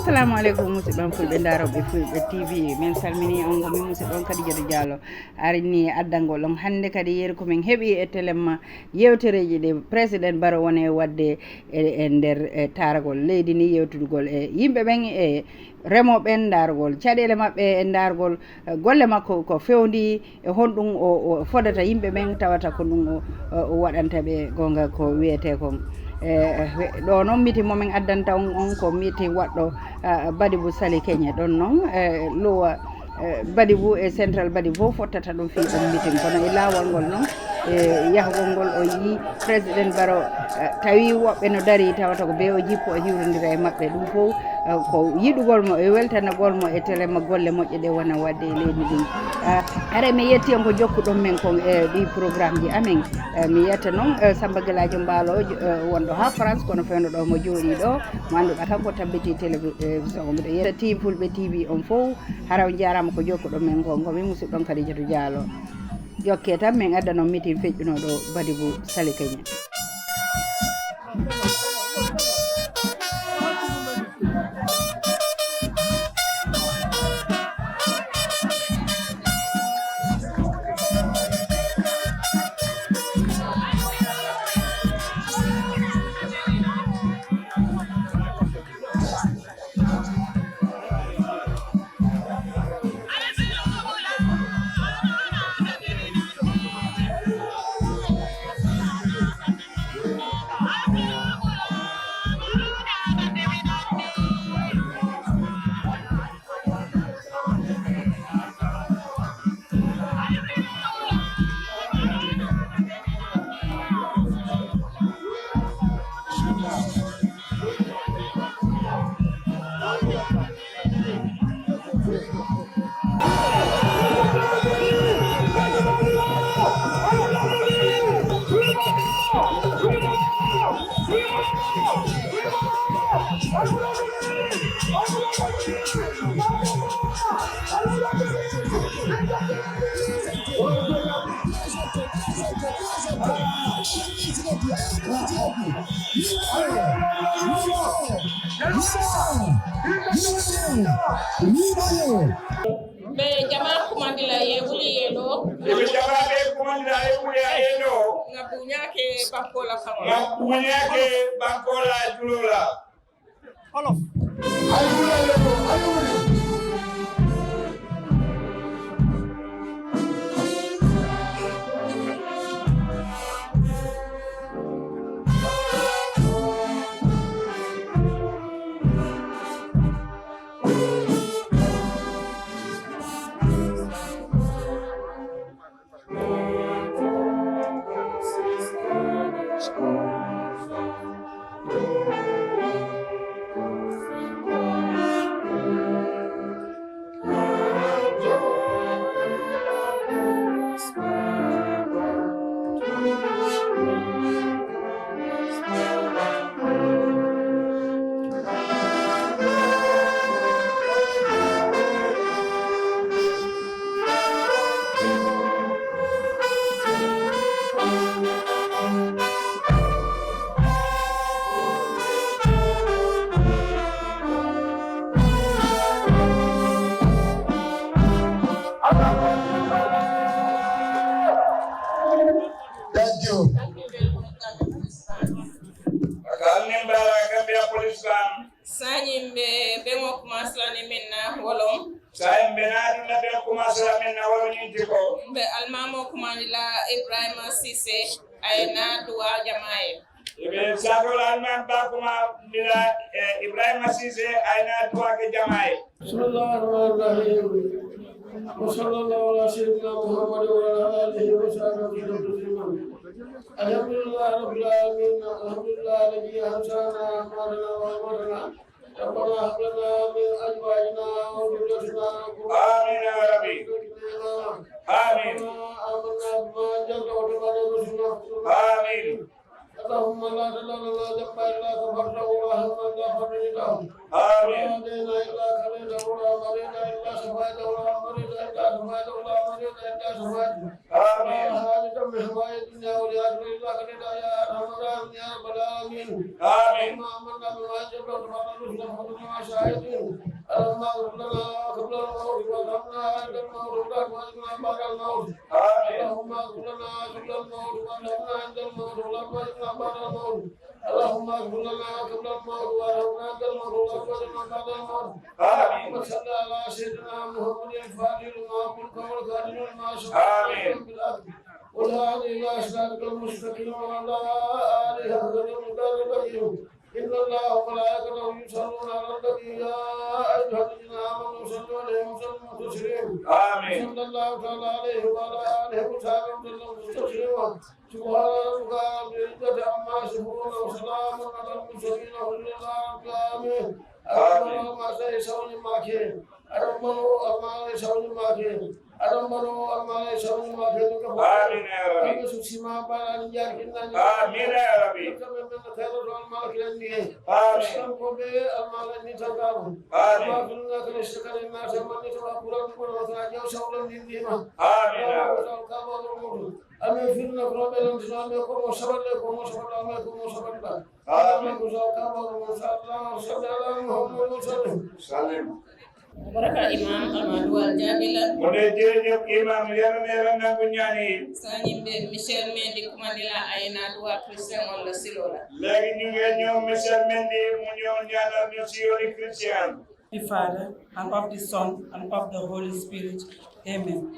Assalamu alaikum musidɓe fulɓe daroɓe fulɓe TV min salmini on gomi musidɗon Khadijatou Diallo arini addangol on hande kadi yeeri komin heeɓi e téléma yewtereji ɗe président Barrow woni wadde e nder taragol leydi ni yewtudugol e yimɓe ɓen e remoɓen dargol caɗele mabɓe e dargol golle makko ko fewndi e honɗum o fodata yimɓe ɓen tawata ko ɗum o waɗanta ɓe gonga ko wiyete kon ɗo noon miti momin addanta on ko miti waɗɗo Badibou Sali Keñe ɗon noon lowa Badibou e central Badibou fottata ɗum fi ɗum mitin kono e lawol ngol noon yahgol ngol o yi président Barrow tawi woɓɓe no dari tawata ko be o jippo o hiwrodira e mabɓe ɗum fof ko yiɗugol mo e weltanagol mo e téléma golle moƴƴe ɗe wona wadde e leydi ɗin are mi yetti on ko jokkuɗon men kon e ɗi programme ji amen mi yetta noon Samba Gueladio Mbaalo wonɗo ha France kono fewno ɗo mo jooɗi ɗo mo annduɗa kanko tabbiti télévision mbiɗo yetti fulɓe TV on fof haraw jarama ko jokkuɗon men kon komi musidɗon Khadijatou Diallo jokke tan min adda noon mitin feƴƴunoɗo Badibou Sali Keñe be jama kumandila ye wuli yelo be jama be kumandila ye wuli yelo ngabunyake bankola kama ngabunyake bankola julula olof be almamo kumandila Ibrahima Cissé ayna duwa jamaye be sagol alman ba kumandila Ibrahima Cissé ayna duwa ke jamaye sallallahu alaihi wa sallallahu ala sayyidina Muhammad wa ala alihi wa sahbihi ajma'in alhamdulillah rabbil alamin alhamdulillah alladhi ahsana amalana wa amalana ربنا هب لنا من ازواجنا وذريتنا آمين يا ربي آمين اللهم لا تدع لنا ذنبا الا غفرته ولا هما الا فرجته آمين ولا دينا الا خليته ولا مريضا الا شفيته ولا مريضا الا شفيته ولا مريضا الا شفيته آمين حاجة من هواي الدنيا والآخرة إلا خلينا يا أرحم الراحمين يا رب العالمين آمين اللهم آمنا بما جبت وتفضل رسل فضلنا مع شاهدين اللهم اغفر لنا قبل الموت وارحمنا عند الموت ولا تواجهنا بعد الموت آمين اللهم اغفر لنا قبل الموت وارحمنا عند الموت ولا تواجهنا بعد الموت اللهم اغفر لنا قبل الموت وارحمنا عند الموت ولا تواجهنا بعد الموت آمين وصلى على سيدنا محمد الفاتح لما قلت والخاتم لما سبق آمين بالحق والهادي الى صراطك المستقيم وعلى اله وصحبه وسلم ان الله وملائكته يصلون على النبي يا ايها الذين امنوا صلوا عليه وسلموا تسليما آمين صلى الله تعالى عليه وعلى اله وصحبه وسلم تسليما سبحان ربك رب العزه عما يصفون وسلام على المرسلين والحمد لله رب العالمين اللهم صل وسلم عليه آمين يا ربي آمين يا ربي baraka imam Amadou Aljabila mu ne jërëjëf imam yàlla na yàlla nangu ñaan yi Sanimbe Michel Mendy kumandila ayna duwa Christian wala silola léegi ñu ngi ñëw Michel Mendy mu ñëw ñaanal ñu ci yooni Christian The Father, and of the Son, and of the Holy Spirit. Amen.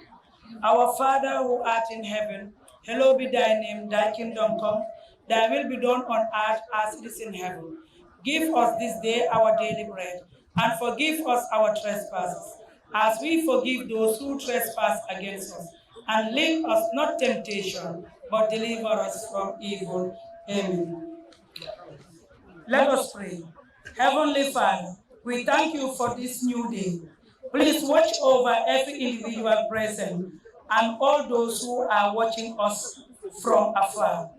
Our Father who art in heaven, hallowed be thy name, thy kingdom come, thy will be done on earth as it is in heaven. Give us this day our daily bread, and forgive us our trespasses, as we forgive those who trespass against us. And lead us not temptation, but deliver us from evil. Amen. Let us pray. Heavenly Father, we thank you for this new day. Please watch over every individual present and all those who are watching us from afar.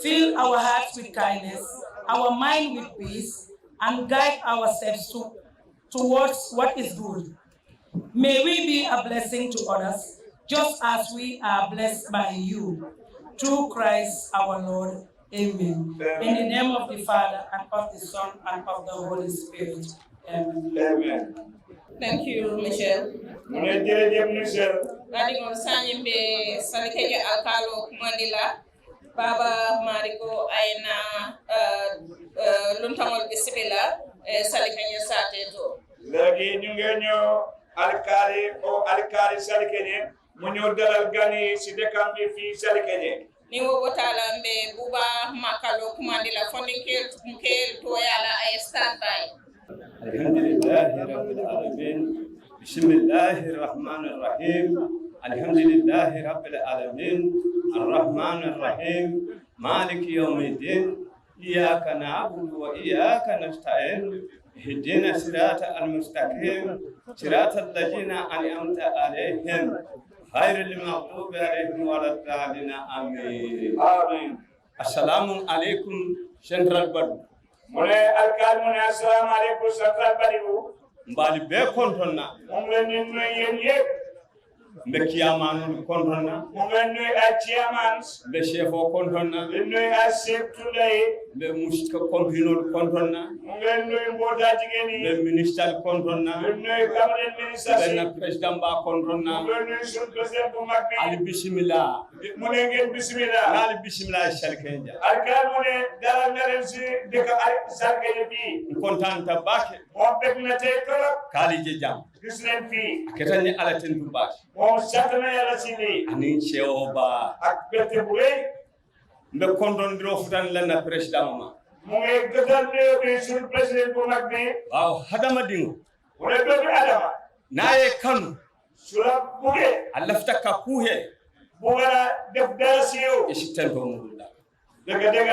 Fill our hearts with kindness, our mind with peace, and guide our steps towards what is good. May we be a blessing to others, just as we are blessed by you. Through Christ our Lord. Amen. In the name of the Father, and of the Son, and of the Holy Spirit. Amen. Amen. Thank you Michel mu ne jërëjëf Michel Radi on Sanimbe Salikeje Alkalo kumandila Baba Mariko ayna luntamol bisibila Salikeje Sateto léegi ñu ngi ñëw alkaali Salikeje mu ñëw dalal gani si dëkkam bi fii Salikeje ni wo botala mbe buba makalo kumandila fondinkel to yala ay standby alhamdulillahi rabbil alamin bismillahir rahmanir rahim alhamdulillahi rabbil alamin arrahmanir rahim maliki yawmiddin iyyaka na'budu wa iyyaka nasta'in ihdina siratal mustaqim siratal ladzina an'amta alaihim ghayril maghdubi alaihim waladdallin amin amin assalamu alaikum central badu mu ne alkaali mu ne assalaamu aleykum central badibu mbaali bee kontonna mu ngi leen di nuyu yéen yëpp mbe kiyamaanol kontonna mu ngi leen nuyu ay chairmans mbe chef o kontonna di nuyu ay chef tullayi mbe muska kompinol kontonna mu ngi leen nuyu mbootaay jigéen yi mbe ministal kontonna di nuyu cabinet ministre si benn président ba kontonna mu ngi leen nuyu suñu président bu mag bi ali bisimila mu ne ngeen bismillah naali bisimila salkenja alkaali mu ne dalal na leen si dëkk Salkeje fii kontanta bake moom bëgg na tey torop kaali je jam gis leen fii ketani ala tentu bake moom sant na yàlla si lii ani cheo ba ak bette bu rëy mbe kontondiro futan lenna président ma mu ngi gësal nuyoo bi suñu président bu mag bi waaw hadama dingo mu ne doomi Adama naye kanu su la buggee a lafta ka kuhe bu nga def dara si yow isitento mulla dëgg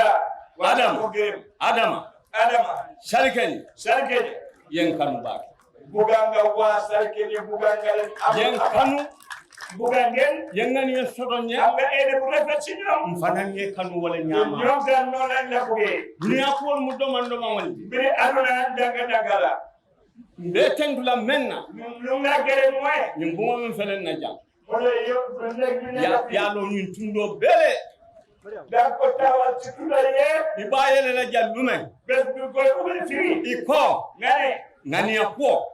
Adama. ko gërëm adama salkeje Salkeje yen kanu bake buga nga waa Salkeje buga nga leen am yen kanu bugangen yengani en sotonye ambe ede bu rafet ci ñoom mfanange kanu wala nyama ñoom tan non lañ la buggee dunia ko mu do man do mawal mbiri aduna danga be tendula menna lu nga gere moy ñum bu mo felen na jam wala yo nek ñu ya lo ñun tundo bele da ko tawal ci tudaye ibayele na jallume bes du ko ubbi firi iko ngani ko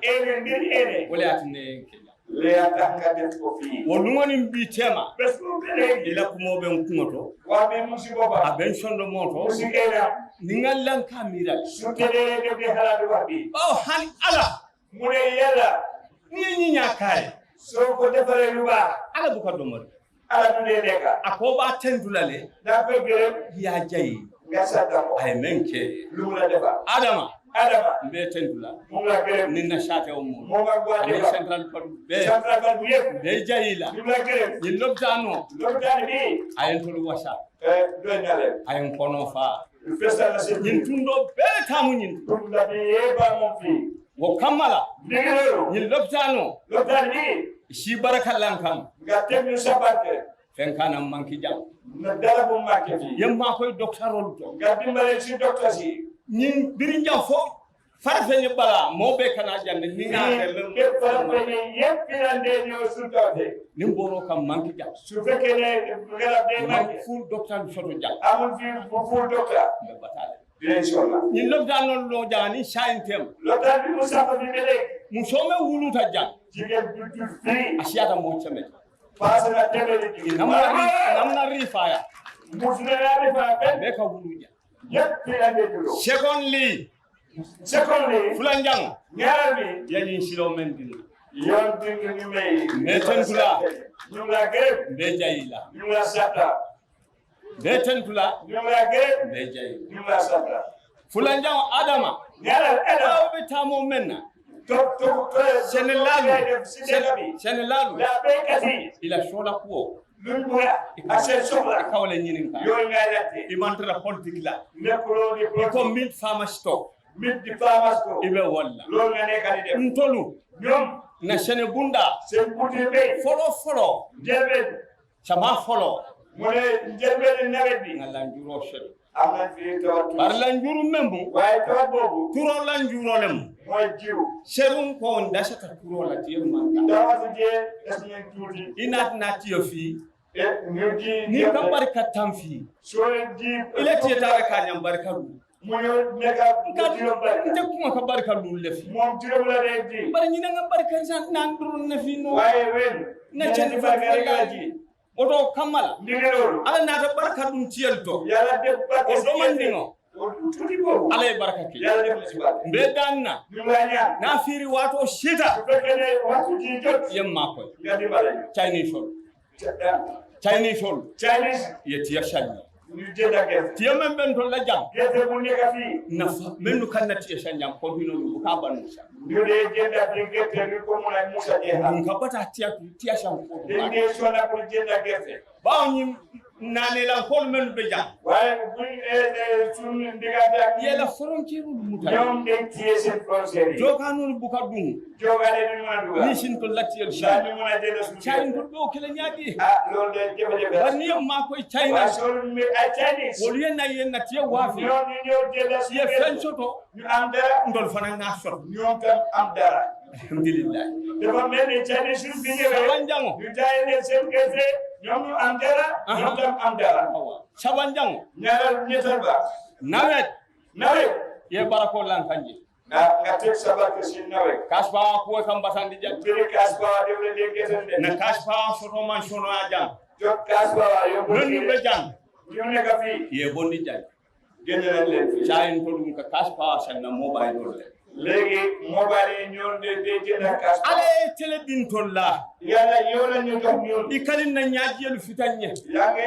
ene ndir wala atine le atanga def ko fi wolungoni mbi tema bes ko bele ila ko mo be kumoto wa be musibo ba aben sondo moto musikera ni ngallan kamira sutede de be halatu wabi oh han ala mune yalla ni nyakare so ko defare luba ala bu ko domor ala dunde deka ako ba tendulale da fe gere ya jayi ngasa da ko ay menke lumula defa adama mbe tendula mumla gere ni na shate o mo moma gwa defa central park be central park yek be jayila lumla gere ni lobtano bi ayen tolu wasa do nyale ayen kono fa festa la se nin tundo be tamu nin lumla bi e ba mo fi wo kamala digero ni lobtano bi shi barakallan kam gatem sabate fen kana manki jam na dara bu maketi yemma koy doctorol to gadimale ci docteur si ñin birinja fo farfe ni bala mo be kana jande ni nga ke farfe ni yepirande ñoo sutode ni mboro kam manki jam su fekkene garab de manki full doctor soto jam amul fi full docteur be batale inshallah ni lobda non lo jani shaintem lobda bi musafa bi mele mu some wuluta jam jigen du fi asiata mo chame pasana tebele di namna rifaya musna na rifa be ka wuluja yepirande dulo secondly fulanjang ñaarami yani silo men din yon dingi ñu may metentula ñu la gërëm be jayila ñu la sata metentula ñu la gërëm be jayila ñu la sata fulanjang adama ñaaral aw be tamo menna to senelalu la be kasi ila shola ko luñ bura assez soxla kawle ñinin ka yoy nga latte imantra politique la nekkulo di ko min fama stock mit di famasto ibe walla lool nga nekkati def ntolu ñoom na sene bunda seen buti be folo jelben sama folo mu ne jelben nawet bi ngala njuro sel am na fi tawat bar la njuru membu waaye tawat boobu turo la njuro lem mooy jiw serum ko ndasata turo la tiel man tawat je esmen tuuti inat na tiyo fi ñu ji ni ka barka tam fi so ji ile tieta ka nyam barka du mu ñu nekka jiw barka nte kuma ka barka du le fi moom jiw la rek ji bar ñi nga barka san nan dur na fi no waaye wen na ci barka la ji oto kamala ndigelo ala nata barka dum tiel to yalla def barka o do mandingo tuuti boobu ala e barka ki yalla def ci barka be danna ñu la ñaan na firi wato shita su fekkee ne waxtu ji jot yemma ko nga di bale chinese sol Chinese yeti yashani ñu jënd ak gerte tiyo men ben to la jam gerte bu nekk fii nafa menu kan na tiyo shanjam ko bino lu ka banu sha ñu dee jënd ak gerte ñu ko mun a musa jeexal dum ka bata tiya shan ko dañ dee sona pour jënd ak gerte ba ñi nane la ko men be jam waaye buñ suñu ndigaate ak yela frontière lu muta ñoom dañ téye seen frontière yi jokanu bu ka dum jogaale duñ mën a dugal ni sin to latiyel daa sha ñu mën a jënd suñu chain gerte to do kele nyaadi loolu de jafe-jafe ba la ni ma koy waaye china soo mi ay Chinese wol yenna tiyo wafi ñoom ñu ñëw jënd suñu ye fen gerte soto ñu am dara ndol fana na sot ñoom tam am dara alhamdulillah dafa mel ni Chinese suñu bi ñëwee sabanjango ñu jaay leen seen gerte ñoom ñu am dara ñoom tam am dara sabanjango ñaareel ñetteel ba nawet ye barako lan kanji nga teg sa barke si nawet kaspa ko kam batandi jam biri kaas bawa def leen di gerte de na kaspa soto man sono ajam jot kaas bawa yóbbu nonu be jam ñu nekk fii ye bondi jam génne leen leen fii chain to dum ka kaspa sanna mobile dole léegi mobile yi ñoon de jënd kaas ale tele din tolla yàlla yow la ñu jox ñun ikalin na nyaajelu fitanye yaa ngi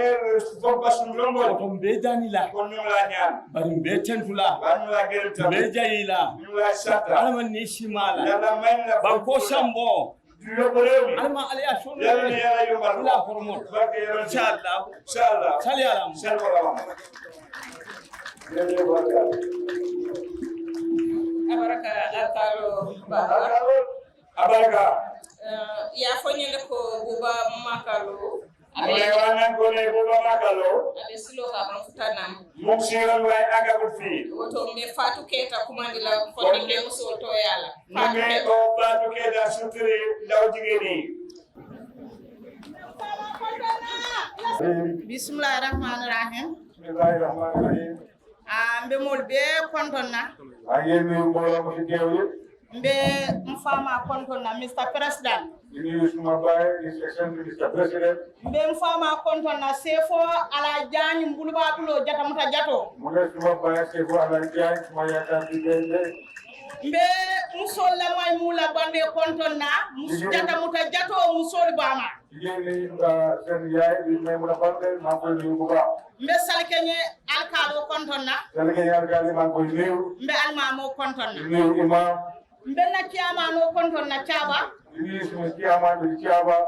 fompa suñu lombol to be danila kon ñu la ñaan bari be tentula ba ñu la gërëm tam be jayila ñu la sata alama ni shimala yàlla may na banko shambo du yóbbu réew mi alama ali ashon yàlla na yàlla yombal la hormon barke yàlla inshallah inshallah sali alam sel wala abaraka alkalo baba abaraka ya fonyele ko buba makalo Alewana kone buba makalo. ale silo ka ban futanam Muksira luai aga kufi. woto mbe fatu keta kumandila fondike muso to yala Mame o patu keda sutri daw jigeni. bismillahirrahmanirrahim Bismillahirrahmanirrahim. mbe mol be kontonna Ayeni mbolo mo tewi. mbe mfama kontonna Mr. President Ini semua baik, His Excellency Mr. President. mbe mfama kontonna sefo ala jani mbuluba bulo jatamuta jato Mune semua baik, sebo alanjai, semua yata bidende. mbe musolla moy mula bande kontonna jatamuta jato musol bama Ini sen yai di memula bande, mampu liubuka. mbe salkenye alkalo kontonna Selagi yang kali mampu liu, mbe almamo kontonna liu imam. mbe na kiamano kontonna chaba Ini semua kiamat di kiamat.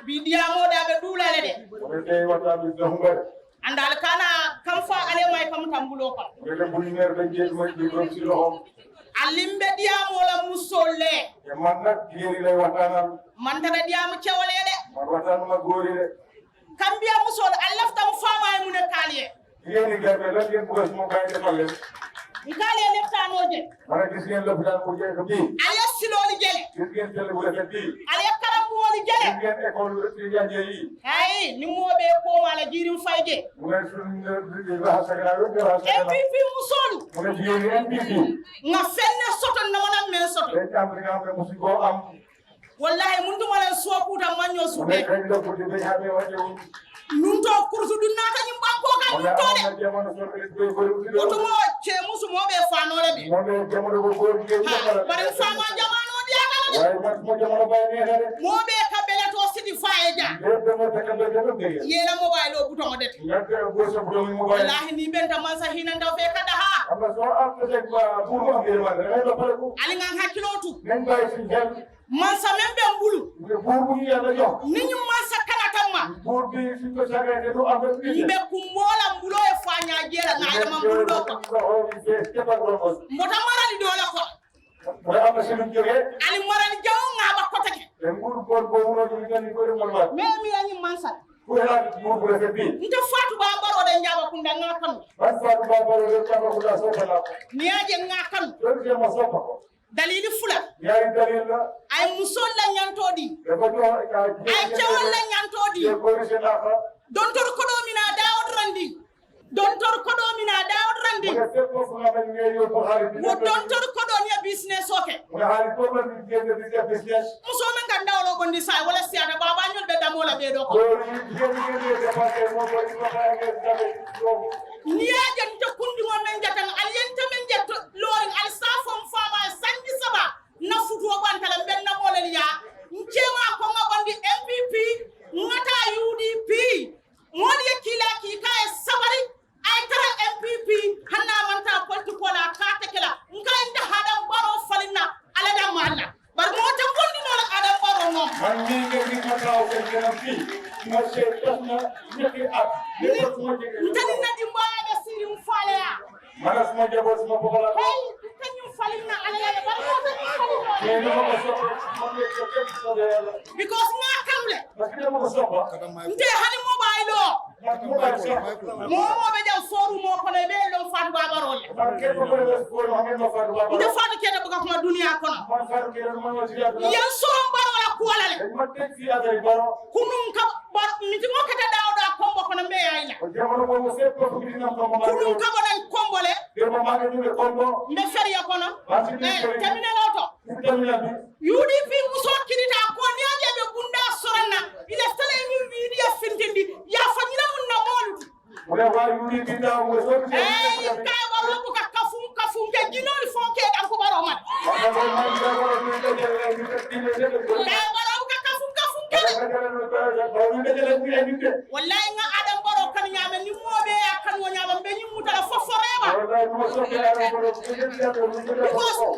bidiamo daɓe ɗulale de Mereka wata bidahumbar. andal kana kam fa ale may kam tambulo kon Mereka bunyinya benjel mai di kursi lohom. alimbe diamola musolle Yang mana kiri lagi watanan, man tara diamo cewalede watanan magori le. kambiya musol allaftam fama e mune kaliye Kiri ni gabe lagi yang bukan semua kaya depan. kaliye leftanoje Mana kisian lebihan punya kebi. aya siloli jele Kisian tele boleh kebi. aya karambuwoli jele Kisian ekor tiga jadi. ay ni moɓe komala jirim fayje Mulai sudah bahasa kenal, bahasa kenal. mpp musol Mulai jadi MPP. nga fenne soto namanam men soto Mereka mereka musiko am. wallahi muntumalen sokuta maño suɓe Mulai kerja putih berhati wajib. nunto kursu ɗum nata ñim banko ka Mulai nuntode anak zaman seperti itu. otumo ce musu moɓe fanore ɓe Mulai zaman berguru dia. bari fama jamanodi yakala de Wah, semua zaman baik ni ada. moɓe ka bele to sidi faye ja Dia dengar cakap dia. yela mobile o bouton o dete Nanti gosok belum mobile. wallahi ni ɓenta man sa hina ndaw fe kada ha Apa soal kerja buru ambil mana? Ada apa aku? aligan hakkilo tu Neng baik sih jam. man sa men ɓe mbulu Buru ni ada jo. ni ñum man sa kanatanma Buru di situ saya itu apa sih? mbe kumbola mbulo e faña jeela ngayama mbulu ɗo ko mbota marali dole ko Apa sih juga? ali marali jaw ngaba kotake Buru buru jadi kan itu orang malu. mais mi yañim man sa Kuela buru buru sepi. nte fatu ba mbaroɗe jaaba kunda nga kanu Masa aku bawa orang siapa kuda sopan. niyaje nga kanu Terus dia masuk apa? dalili fula Yari dari lah. ay musol la ñantoɗi Lepas tu ay cewol la ñantoɗi dia polisi nak. dontor koɗo mina dawod randi dontor koɗo mina dawod randi Mungkin siapa pun akan ngeri untuk hari ini. mo dontor koɗo niya business oke Mungkin hari itu pun dia bisnes. muso men kan dawlo gondi sa wala siyata babañol ɓe damola ɓe ɗo ko Dia pakai motor itu pakai niyaje nte kundigo men jatan aliyente men jetto lorin al safon fama e sanji saba nafutuo ɓantala ɓenna molel ya ncema ko ngaɓandi MPP ngata UDP moli ye kila ki ka e sabari ay tara MPP hanna manta politikola katekela nka inda haɗam ɓaro falinna alada malla bar mota gondinola aɗam ɓaro noon Mandi ngeri matau kerja nanti. Masih tasnya nyaki up. Dia semua ntani jadi. nadi mbayaɓe sirim faleya Mana semua jabot semua pola. hey kañum falinna alayaɓe bar mota falino Dia mau masuk. because nga kamle Masih dia mau masuk. nte hani mobile o momoɓe jaw forumo kono ɓe ɗon fatu babarolle nde fatu kete boka kuma duniya kono yan soron barola kuwalale kunum ka mitimo kete dawɗa kombo kono mbeyayla kunum ka boɗan kombole mbe feriya kono terminaloto UDP muso kirita ko niajeɓe gunda soronna ila tala min widiya fintindi ya fañina mun na molutu kay warobu ka kafum ke jinoli fon ke ɗan ko ɓaro mat kay warobu ka kafum kede wallahi nga adam ɓaro kan ñamen ni moɓe ya kan wo ñamen ɓe ñimmutala foforema because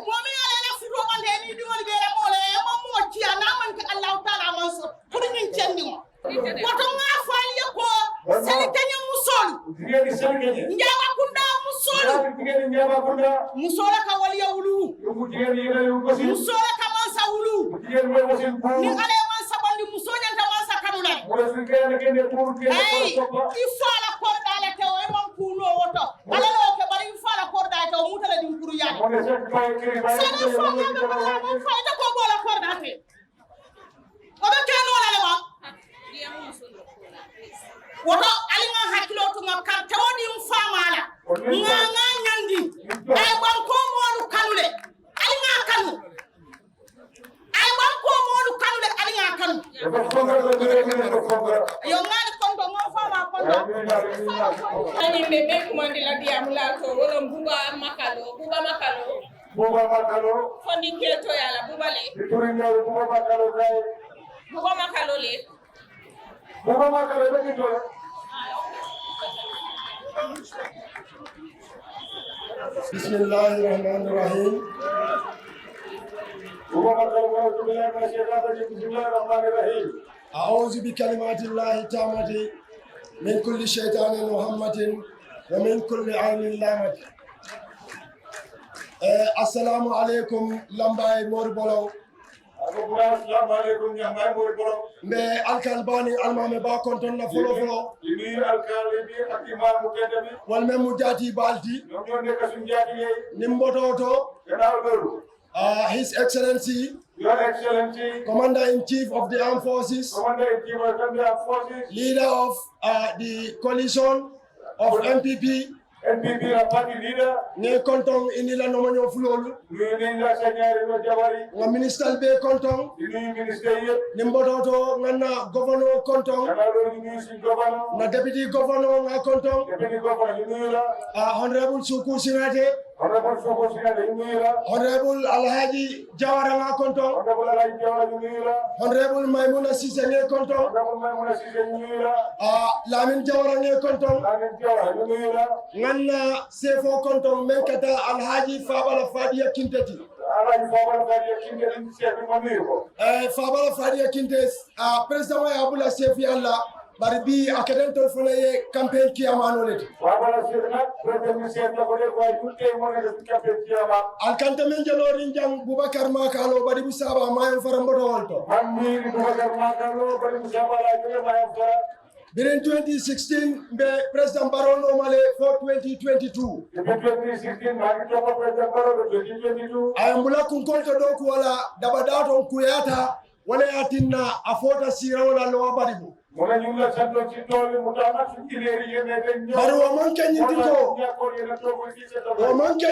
momi alala futo ɓante ni ɗiŋol ɓeere mole ma mocciya namanke allahu taala man so pour ñin cendiŋo woto nga faliye ko sali keñe musolu njawa kunda musolu musola ka waliya wulu musola ka mansa wulu ni ale man sabandi musoñanta man sakanule ay i fala kordale tew e man kuno woto ala lo ke bari i fala kordale tew mutale dim kuru yani sana fala be man fayta ko bola kordate oba keno wala le ma woto ali nga hakilo to nga kan tawdi mfamala nga nyandi ay ban ko modu kanule ali nga kanu ay ban ko modu kanule ali nga kanu yo ngani kondo ngo fama kondo ani bebe kumandi la diamula to wolo buba makalo fondi keto yala buba le buba makalo le بسم الله الرحمن الرحيم أعوذ بكلمات الله التامة من كل شيطان وهمة ومن كل عين لامة. السلام عليكم لمباي موربولو مي الكالباني المامي با كونتون نا فلو فلو والمم جاتي بالتي نمبوتوتو His Excellency, Your Excellency, Commander-in-Chief of the Armed Forces, Commander-in-Chief of the Armed Forces, leader of the coalition of MPP, NPP party leader, ne kontong inila nomanyo fulolu, Nila Sanyari no Jawari, nga minister be kontong, Minister yep, nimbototo ngana governor kontong, Governor, na deputy governor nga kontong, Deputy Governor, Honorable Suku Sinate, Honorable Sokosina, Honorable Alhaji Jawara nga kontong, Honorable Jawara, Honorable Maimuna Sise nge kontong, Honorable Maimuna Sise, Lamin Jawara nge kontong, Lamin Jawara, nganna sefo kontong menkata Alhaji Fabala Fadia Kinteti. Fabala Fadia Kintes, President wa Abula Sefi Allah, bari bi akaden telefone ye campaign ki amano let. Alkante men jalorin jang Bubakar Makalo bari bisaba mayen faramboto wolto. Birin 2016 be President Barrow normally for 2022. Ayambula kunkolto doku wala dabadato kuyata wala yatinna afota sira wala lowa baribu. Bari wamanke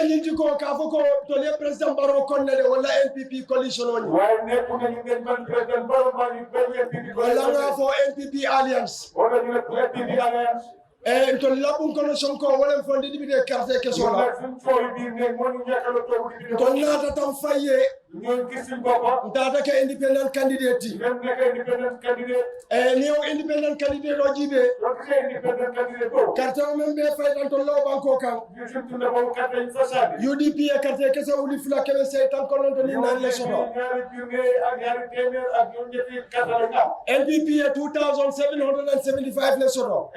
nyintiko kafoko tole President Barrow konnele wala NPP coalition oni. Wala nga for NPP alliance. To labun kono sonko wala fondi dibide carte kesola. To nata tam faye ntata ke independent candidate. Niyo independent candidate ojibe. Carte o membe faydan to law banko kan. UDP e carte kesa uli fula kebe seytan kono to ni nan le soto. NPP e 2775 le soto.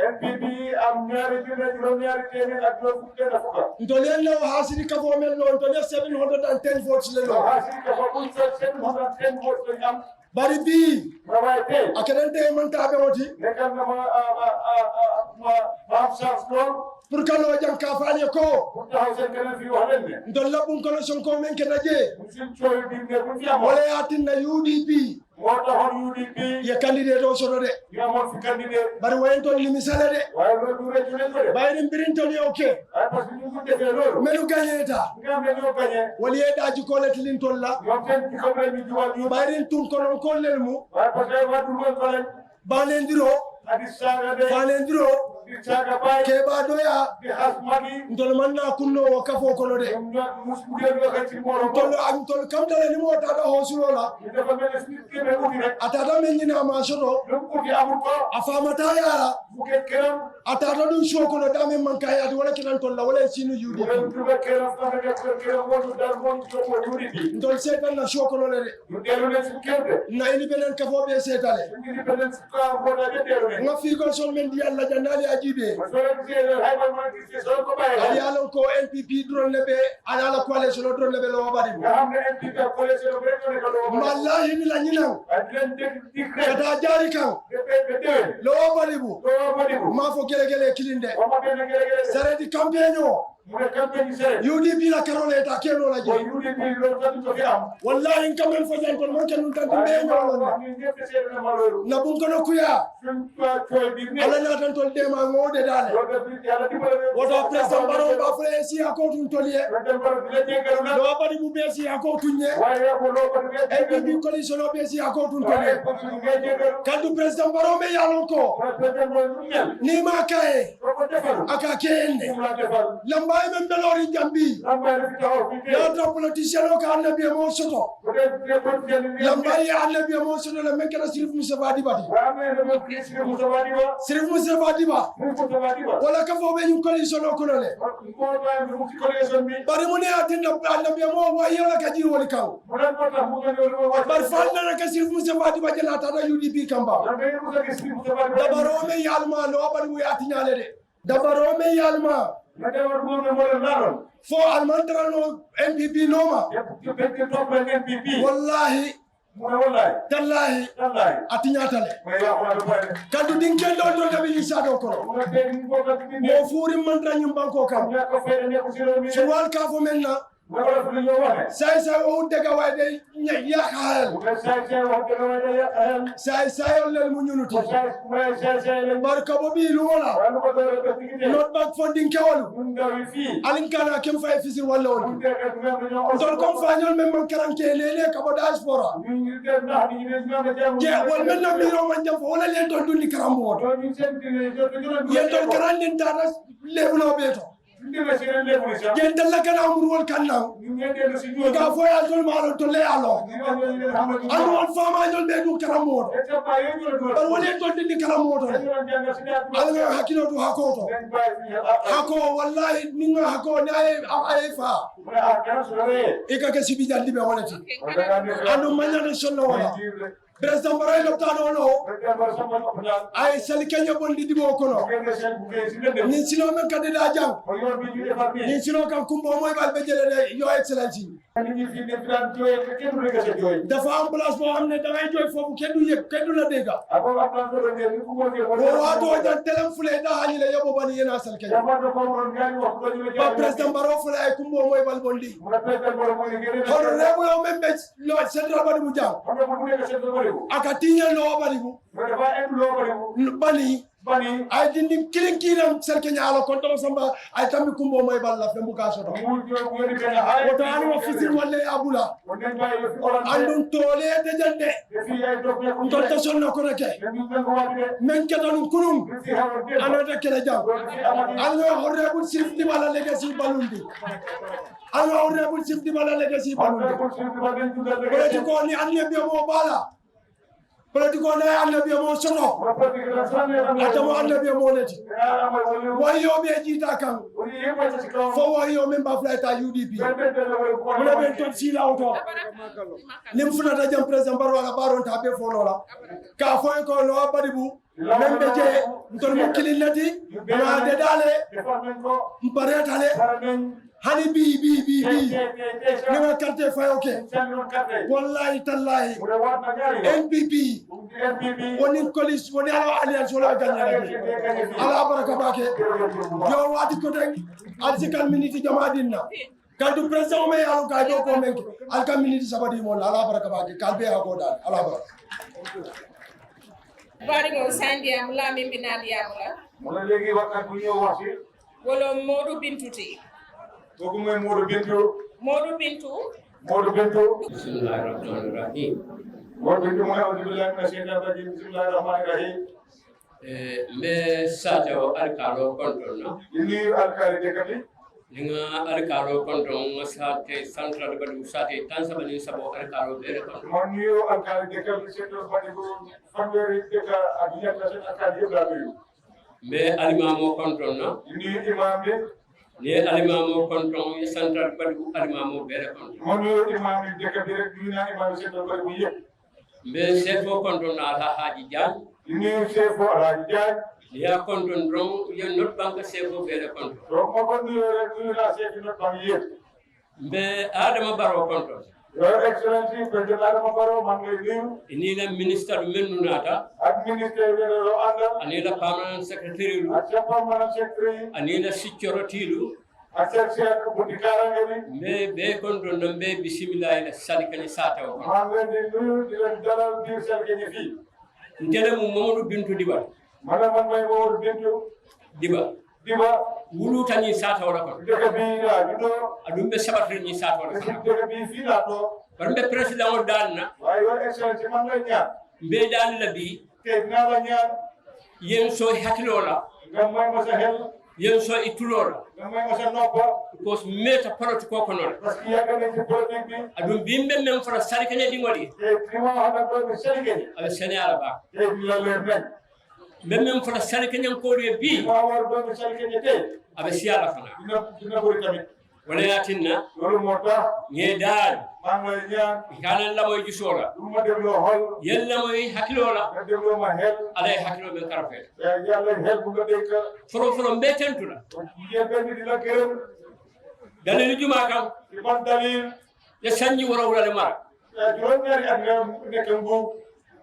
Ntole no hasiri ka bo men no ntole 710 votes le no. Bari bi akadente manta be woti pour que lo jam ka faale ko ndolla bun kono sonko men ke naje wala yatinna UDP ye candidate o soto de bari wayen ton limisale de bayrim birinton yo ke melu gagneta wali e daji ko letlin tolla bayrim tun kono ko lelmu balendiro keba doya ntol manna kunno wa kafo kono de ntol kamdala ni mo tata hosulola atata menina ma soto afama tayara atata dum show kono dame man kayati wala kinan tolla wala sinu yudi ntol setan na show kono de na independent kafo be setale nga fi ko sol men di Allah jannali jibe Masole kisiele haibal man kisi so ko baye. ali alon ko NPP drone lebe ala la coalition drone lebe lo bari Nga hamne NPP coalition breto ne ko do. wallahi ni la nyina Adlen dikre. kata jari kan Bete. lo bari bu Do madibu. ma fo gele kilinde Ko ma ben gele. sare di campagne Mune campagne sere. UDP la karole ta kelo la Ko je UDP lo tan to fi am. wallahi kam men fo jan ko mon kanu tan be nyolo Ni ngete sere na maloru. na bun kono kuya Sun to bi ne. ala na tan tol de ma ngode dale Do be yalla di bale. woto president baro ba fle si akotun toliye President baro dile jegalu na. lo bari bu be si akotunye Waye ko lo ko be. NPP coalition o be si akotun toliye Waye ko nge jegalu. kandu president baro me yalon ko President baro nyal. ni ma kae Ko defal. aka kende Mula defal. lambay men belori jambi Lamba ni taw fi. ya to politicien o ka annabi mo soto Ko de ko de. lambay annabi mo soto le men kana sirif musa badi badi Wa me no kisi musawadi ba. sirif musa badi ba Musawadi ba. wala ka fo be ñu coalition o kono le Ko ba mu ci coalition bi. bari mu ne atinda annabi mo wa yola ka jiri woni kaw Mulan ko ta mu ngani lo wa. bar fal na ka sirif musa badi ba jela ta da UDP kamba Lambe ni musa kisi musawadi. dabaro me yalma lo bari mu yati nyale de dabaro me yalma Na de war mo mo la non. fo almantara no NPP noma Ya be ke top la NPP. wallahi Mu na wallahi. tallahi Wallahi. atinyatale Ma ya ko do bare. kandu dinkel do dabi ni sado kono Mu na de ni ko ka ti ni. mo fuuri mantra nyum banko kam Ya ko fere ne ko siro mi. suwal ka fo menna Wala fu yo wa. say o daga way de ya khal Mu na sa wa de wa de ya an. say o lel mu ñunuti Sa le. barka bo bi lu wala Wala ko do ko ti ni. not back funding kewal Mun da wi fi. alin kana kem fay fisir wala Mun won de ka ngam ñoo. don kom fañol men man karanke lele ka bo diaspora Ni de na ni ne ngam jamu. je wal men na mi ro man jam fo wala len don dundi karambo Do ni senti ne do do. yen don karan len tata lebulo beto Ndina sire le mo sa. yen dalla kana amul kana Ni ngende no si ñoo. ga fo ya tol maro to le alo Ni ngende ni hamadu. anu on fama ñol be du karambo Eta ba yo ñoo do. bar wala don dundi karambo to Ñu janga ci da. ala hakilo du hakoto Ben bay fi ha. hako wallahi ninga hako na ay fa Mu ha kana so re. e ka sibi jandi be wonati Wala ka ni. anu manya de sonno wala president baray loptano no President ba sama ko na. ay sali kenya bondi dibo kono Ngende sen bu ke si le. ni sino men kandida jang Ko yo bi ñu defal bi. ni sino kam kumbo moy bal be jele de yo excellency Ni ñi fi ne plan joy ke kenn du ga sa joy. dafa am place bo xamne da ngay joy fofu kenn du yek kenn du la dega Abo ba plan do ne ni ku mo ke. o wato jan telem fule da hani le yobo bani yena sal kenya Dama do ko ron ngani wax ko ñu ba president baro fule ay kumbo moy bal bondi mu na president mo mo ni ngene. hono rebo yo men be lo central bani mu jang Xam nga bu nekk sen do bari ko. akatinya lo bani mu Mo dafa en lo bari ko. bani Bani. ay dindi kilinkiram sel kenya alo konto samba ay tammi kumbo moy bal la fembu ka soto Mu jo ko ni ben ha. woto anu wa fisir walle abula Mo den bay yo fi oran. andun tole de jande Fi ay do ko ko. ntol ta sonno ko reke Ni ben ko wa de. men ketanum kunum Fi ha ro de. anata kele jam anu horre bul sif di bala legacy balundi anu horre bul sif di bala legacy balundi politiko ni annabi mo bala politiko na annabi mo sono atamo annabi mo leti wayo be jita kan fo wayo men ba flata UDP mona ben ton sila auto nim funata jam president baro ala baron ta be fo lola ka fo ko lo badibu men be je ntol mo kililati na de dale mbaretale hani bi ni ma carte fay okay wallahi tallahi NPP woni kolis woni ala alliance wala gagné ala baraka bake yo wadi ko den article minute jama dinna kantu president me alu ka do ko men alka minute sabadi mo ala baraka bake kalbe ha ko dal ala baraka bari mo sandi am la min binali amula Mona legi wakkat bu ñew wax ci wolo Modou Bintuti kooku mooy Modou Bintu. Modou Bintu Modou Bintu. Bismillahir Rahmanir Rahim. Modou Bintu mooy auzu billahi mina shaytanir rajim. Bismillahir Rahmanir Rahim. Mbe sajo alkalo kontona. Ini alkali dekati. Ninga alkalo konton sate central badu sate tansabani sabo alkalo bere konton. Man niyo alkali dekati seto badigo fanweri deka adiya tasen akadi blabiyu. Mbe alimamo kontona. Ini imam bi. Ni alimamo konton central badu alimamo bere konton. Man niyo imam dekati rek dina imam seto badigo yek. Mbe sefo kontona ala haji jan. Ini sefo ala jaj. Ya konton dron ya not bank sefo bele konton. Donc mo ko ni la sefi not bank yet. Be Adama Barrow konton. Your Excellency President Adama Barrow man ngay nuyu. Ini la minister men nunata. Ak ministre welo andal. Ani la permanent secretary lu. Ak permanent secretary. Ani la security lu. Ak secretary bu dikarangani. Be konton no be bismillah la salikani sata o. Man ngay nuyu di len dalal di salikani fi. Ndele mu Mamadou Bintou Diba. Mana man may Mamadou Bintou Diba. Wuluta ni sata wala ko. Dega bi la bido. Adum be sabatri ni sata wala ko. Dega bi fi la to. Barbe president o dalna. Way Your Excellency man ngay ñaan. Be dal la bi. Te na la ñaan. Yen so hakilola. Ngam may ma sa hel. Yen so itulola. Ngam may ma sa noppa. Because meta politique ko non. Parce que yaga ne ci politique bi. Adum bimbe men fara salikane di ngodi. Te prima hada ko be salikane. Ala Sénégal ba. Te bi la leer nañ. Même fala salikane ko do bi. Ma war do be salikane te. Abe siala fana. Dina buri tamit. Wala yatinna. Lolu motax nge dal. Ma ngay ñaan. Kana la moy gisola. Du ma deglo hol. Yella moy hakilola. Nga deglo ma hel. Ala hakilo ben karafet. Ya yalla hel bu nga dekk. Folo mbetentula. Ye ben di la gërëm. Dalil juma kam. Ci ban dalil. Ya sanji wara wala le mara. Ya juroom ñaari at nga nekk ngu.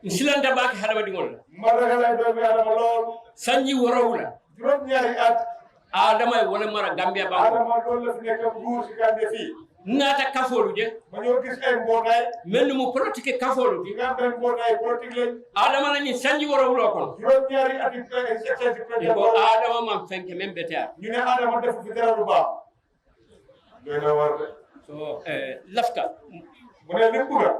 Silanta baki hadama dingol. Mara la do be adama lool. Sanji wara wala. Juroom ñaari at. Adama wala mara Gambia ba. Adama do la fi nekk ngu ci Gambia fi. Nata kafolu de. Ma ñoo gis ay mbootaay. Mel mu politique kafolu di. Nga ben mbootaay politique lañ. Adama la ni sanji wara wala kon. Juroom ñaari at ci président. Ko Adama man fenke men beta. ñu ne Adama def fi dara lu baax. Dina war de. So lafta. Mu ne li bëgg.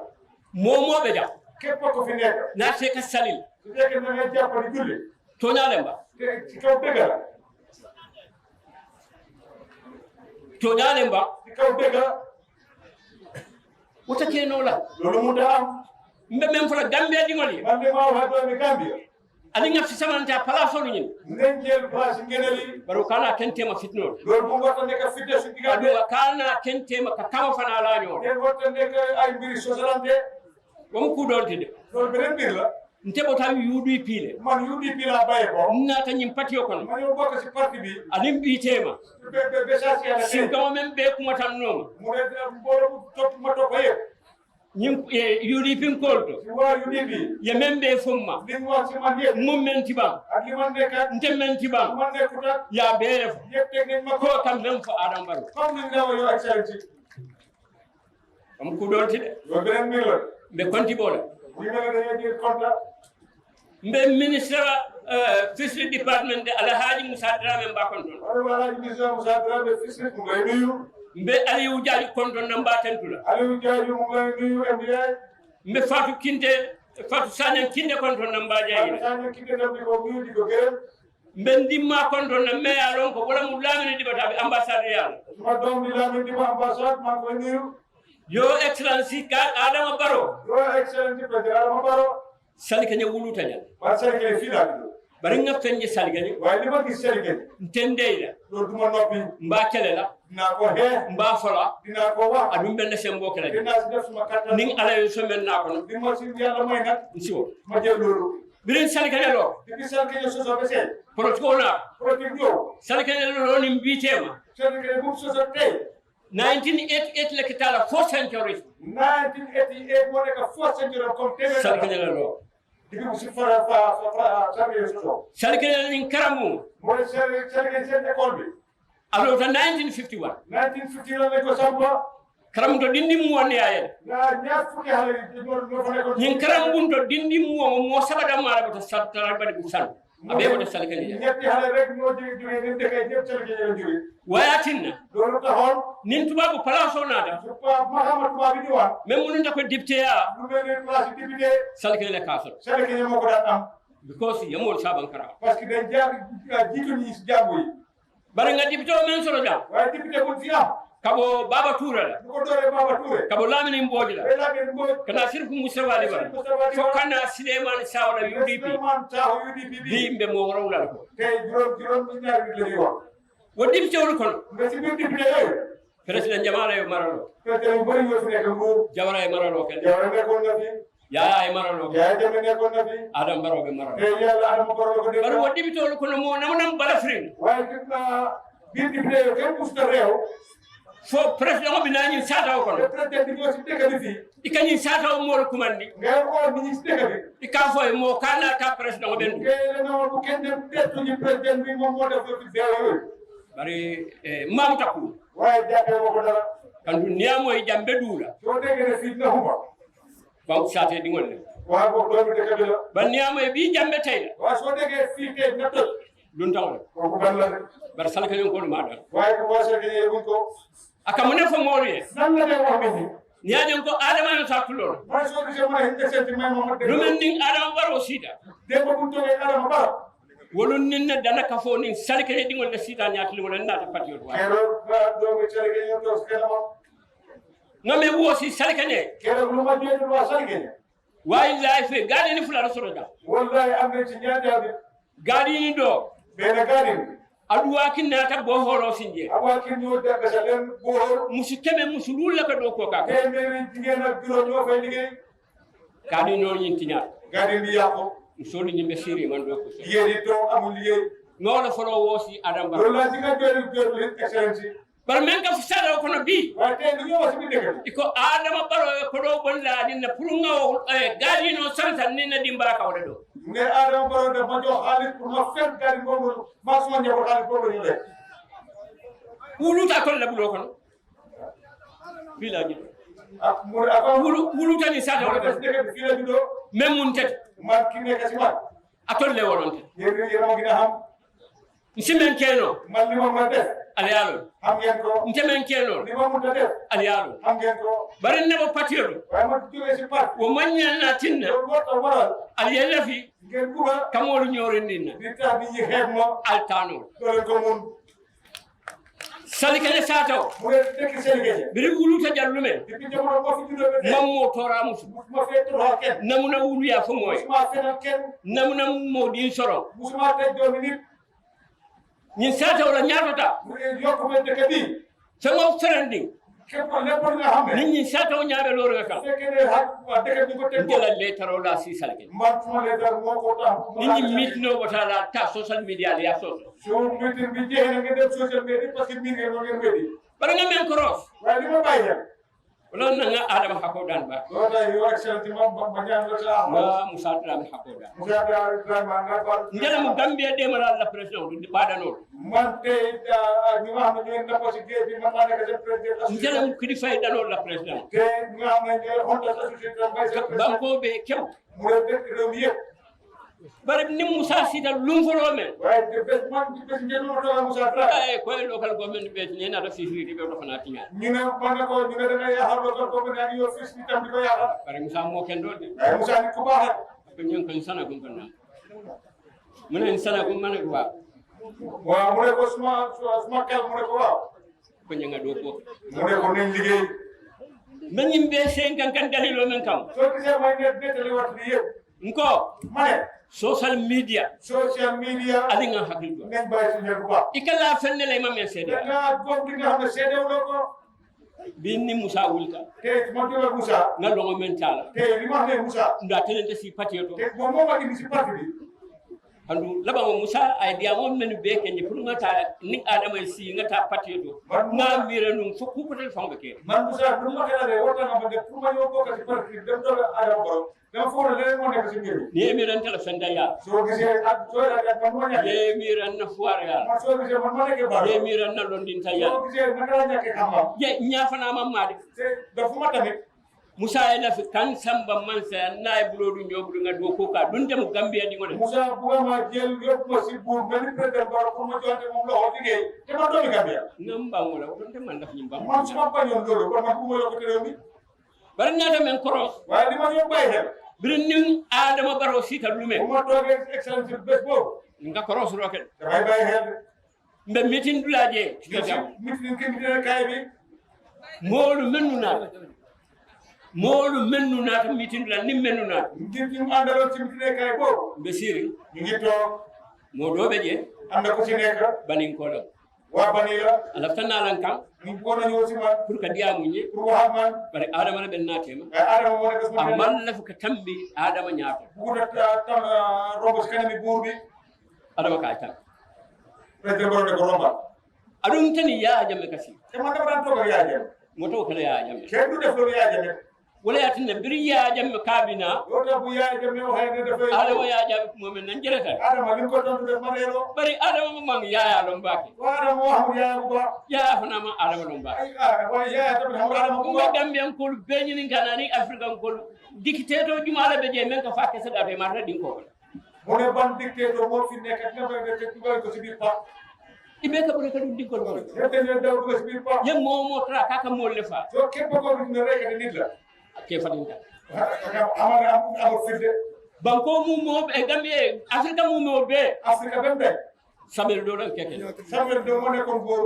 Momo be ja. Képp ko fi nekk. Na te ka salil. Su fekkee da nga jàpp di julli. Toñale mba. Te ci kaw dëgg la. Toñale mba. Ci kaw dëgg la. Wota ke no la. Loolu mu da am. Mbe men fala Gambia di ngoli. Man de ma wax doomi Gambia. Ali ngaf samanta palaso ni. Nañ jël place ngeneli. Baro kala kentema fitno. Loolu bu ngota nekk fitne su digante. Adu kala kentema ka kama fana la nyo. Ngeen ngota nekk ay mbiri sosalante. Wam ku dolti de. Loolu beneen mbir la. Ntebo tam UDP le. Man UDP la baye ko. Nata nyim patio kono. Man yo bokk ci parti bi. Anim bi tema. Be sasi ala. Sin kama men be kuma tan noma. Mu ne mbolo top ma top yeb. Nyim UDP kolto. Ci wa UDP. Ye men be fumma. Li mu wax ci man yeb. Mum men tibam. Ak li man nekk. Ntem men tibam. Man nekk tak. Ya be fo. Yeb tek nañ ma ko. Ko kam men fo Adam Barrow. Comme ni nga wax Your Excellency. Am ku dolti de. Loolu beneen mbir la. Be konti bola. Ñu ne la dañuy jël compte. Mbe ministre fishery department de Alhaji Musa Drame mba konton. Wala ministre Musa Drame fishery mu ngay nuyu. Mbe Aliou Dialy konton na mba tentula. Aliou Dialy mu ngay nuyu MBI. Mbe Fatou Sagnan Kinde konton na mba jayila. Sagnan Kinde tam di ko nuyu di ko gërëm. Mbe ndimma konton na me alon ko wala mu lamine dibata be ambassade yalla. Suma doom di lamine di ambassade ma ko nuyu. Your Excellency ka Adama Barrow. Your Excellency President Adama Barrow. Salikane wuluta nya. Ba salikane fi la do. Bari nga fenje salikane. Waaye li ma gis salikane. Ntendeyla. Loolu duma noppi. Mba kelela. Dinaa ko xee. Mba fola. Dinaa ko wax. Adum benn sembo kele. Dinaa si def suma kattan. Ning ala yo somen na ko. Di ma si yàlla may nag. Nsiwo. Ma jël loolu. Birin salikane lo. Depuis salikane soso be sey. Protocol na. Protocol yo. Salikane lo ni mbitema. Salikane bu soso tey. 1988 le kitala 4th century. 1988 mo nekk 4th century comme téeméer. Salikane lo. Dibi si fara salikane soso. Salikane ni karamu. Mooy salikane seen école bi. Alors en 1951. 1951 la ko samba. Karam to dindi mu wonde ayen. Na ñaar fukki xale yi ñoo fa nekkoon. Ñin karam bun to dindi mu mo sabada mala ko sattara badi bu san. Abe ko salikane ya. Ñetti xale rek ñoo jóge ni dëkk ñëpp salikane la jóge. Wayatinna. Loolu taxoon. Nin tubabu palaso nada. Mahama tubaab bi di wax. Même mu nta ko député ya. Lu mel ni place député. Salikane la kaso. Salikane moo ko daan am. Because yamol saban kara. Parce que dañ jiitu ñi si jàngu yi. Bari nga député o men solo jam. Waaye député bu fi am. Kabo Baba Touré la. Bu ko dooree Baba Touré. Kabo Lamine Mbodji la. Lamine Mbodji. Kana sirku Moustapha Libara. Fo kana Suleiman Sawla UDP. Suleiman Sawla UDP bi. Bi mbe mo waraw la ko. Tey juróom ñaar bi la ñuy wax. Wo député wol kon. Nga si biir député yooyu. Président Jamala yo maralo. Président yu bëri ñoo fi nekk nguur. Jawara yo maralo ken. Jawara nekkoon na fi. ya ay maralo ya jame ne ko nabi adam baro be maralo e yalla adam baro ko de baro wodi bi tolo kono mo nam bala frin waaye gis naa biir di réew kenn musta réew fo président bi nañu sata ko le président bi ñoo ci dëkk bi fii ikani sata o mo kumandi ngay xool ni ñi ci dëkk bi ika fo mo kana ta président ben ngay la no bu kenn dem tettu ñu président bi moom moo def fi beew bari mam takku waaye jàppee ma ko dara kandu niamo e jambe dula soo déggee ne fii dina xuma ba sate di ngol waaye boobu doomu dëkk bi la ba niamo e bi jambe tay waaye soo déggee fii tey na tëj dun taw kooku ban la de bar salaka ñu ko ma dal waaye ko mo sa gëné buñ ko aka mu ne fa mori nan la day wax bi niañu ko adama no sakkulo mooy soo gisee ma ne desenti may mo lu men ning adama baro sida démb bu toogee adama ba wolun ninna dana ka fo ning salkene dingol da sida nyaati ngol na ta patriot wa keroog ba doomu Salkene ñoo toog kenn moom ngame wosi salkene keroog lu ma jooju waa Salkene way life gadi ni fula rasoro da wallahi am na ci ñaar jaabi gadi ni do benn gaadin aduwa kinata bo horo sinje awa kin ñoo dagg sa leen góor musu keme musu lula ka do ko ka téeméeri jigéen ak juróom ñoo fay liggéey gadi no nyintinya gaadin bi yàqu musoli ni mesiri man do ko jigéen yi toog amul liggéey ngolo folo wosi adam loolu bar laa ci nga jooju excellence bar men ka fusada ko no bi waaye tey du ñëw si bi dëkk iko adama baro ko do bolla dinna pour ngaw gadi no sansan ni na dimba ka wada do ne Adama Barrow daf ma jox xaalis pour ma fenn gaadin boobu maa suma njaboot xaalis boobu ñu lekk wuluta ko la bulo kono village ak mu ak wuluta ni sata wala wala des dëkk bi fii la juddoo même mun tet man ki nekk si man atol le wolonte yéen ma gën a xam nsimen keno man li ma mën a def alialo xam ngeen ko ntemen keno li ma mën a def alialo xam ngeen ko bari nebo patio waaye ma jógee si parti wo manya na tinna loolu moo tax waral aliyela fi ngeen buga kamolu nyori ninna di tax nit ñi xeeb ma altano doole ko mun salikane sato mu ne dëkk Salkene biri wuluta jallume depuis jamono moo fi juddoo ba tey mammo tora musu musuma fee toroxal kenn namuna wulu ya fo moy musuma fenal kenn namuna modin soro musuma tëj doomi nit nyin sata wala nyatota mu ne yokk ma dëkk bi sama ferandi képp lépp lu nga xam ne nit ñi sata o ñaabe loro nga kam fekkee ne waa dëkk bi ko teg ko ngela le taro la si salke man suma leetar moo ko tax nit ñi mitno wotala ta social media ya soso soo meeting bi jeexee na nga dem social media parce que miin ngeen ma ngeen weddi bara nga men koros waaye li ma bàyyi xel wala na nga adama hako dan ba loolu tax yow excellence ma ñaan la sa wa musa dram hako dan Moussa Ibrahima nga fal ngela mu gambia demara la president du badano man tey ñi nga xam ne ñooy napp si géej bi man maa nekk seen président ngela mu kidi fay dano la president te ñi nga xam ne ñooy xonta association mbay seen président banko be kew mu ne dëkk réew mi yëpp bare ni musa sita lumfolo men waaye de bés man di bés ngeen ma toogal Moussa Dramé ay ko local government be ni na da fifi di be do fana tinya ñu ne man na ko ñu ne da ngay yaxal local government ak yow fils bi tam di ko yaxal bare musa mo ken do de waaye Moussa nit ku baax la ko ñen ko sana gum kana mun en sana gum man ko wa waaw mu ne ko suma kel mu ne ko waaw ko ñanga do ko mu ne ko nañ liggéey men yimbe sen kan dalilo men kam soo gisee may nettali wat bi yëpp nko ma ne social media social media ali nga hakil do nañ bàyyi suñu xel bu baax ikala fenne lay ma men sede da ngaa góob li nga xam ne seedewuloo ko bi ni musa wulta te ma jóge Moussa na longo men tala te li ma xam ne Moussa nda telente si patio to te moom moo ma indi si parti bi andu laba mo musa ay dia mo men be kenni pour ngata ni adama si ngata patio to na mira num fo ku potel fanga ke man Moussa du ma xelale wota nga ma def pour ma ñëw bokk si parti bi dem toog Adama Barrow dama foog ne leneen moo nekk si mbir mi ni miran téléphone da ya soo gisee ak soo ak man ma ñàkk ye miran na foire ya man soo gisee man ma nekkee Barrow ye miran na londin ta ya soo gisee naka la ñàkkee xam-xam ye ñafana ma made te dafa ma tamit musa ay la fi kan samba man sa nay bulodu ñobu nga do ko ka dun dem gambia di ngone Moussa bu ma jël yóbbu ma si buur mel ni président Barrow pour ma joxante moom loxo liggéey te man doomi Gambia ngam ba wala dun dem man daf ñu ba man su ma bañoon loolu kon man bu ma yokkati réew mi bar na dem en cross waaye li ma ñëw bàyyi xel bir nim adama baro sita lume bu ma toogee excellence bés boobu nga cross roket damay bàyyi xel mbe meeting dulaje ci gam nit ñi ki dina kaay bi molu mennu na ta meeting la nim mennu na ngir ñu àndaloon ci dina kaay boobu be siri ñu ngi toog mo do be je am na ku ci nekk banin ko do wa banila ala tanalan kam ni kono ñosi man pour ka diamu ñi pour wax man bari adama ben natema adama wona ko amman la fuka tambi adama ñaato buda tam robo kanami burbi adama ka tam président baro ko romba adum tani ya jamme kasi te man dama to ko ya jamme moto kala ya jamme kenn du def lo ya jamme wala yatinne bir ya jamme kabina yoto bu ya jamme o hayne def adama ya jamme momen nan jerata adama lim ko ton def manelo bari adama mang ya lom baki wa adama wa ya ko ya fana ma adama lom baki ay wa ya tam adama ko ko gambian ko beñini ganani african ko dictateur jumala be je men ka fakke sada be marta din ko mo ne ban dictateur mo fi nek ak ngam be tugal ko ci bir pa ibe ka bure ka dum dinkol ko yete ne daw ko ci bir pa ye momo tra kaka mo le fa so ke ko ne rek nit la ke fadinta amana am fidde banko mu mo be gambie afrika mu mo be afrika bembe samer do lan keke samer do mo ne ko gor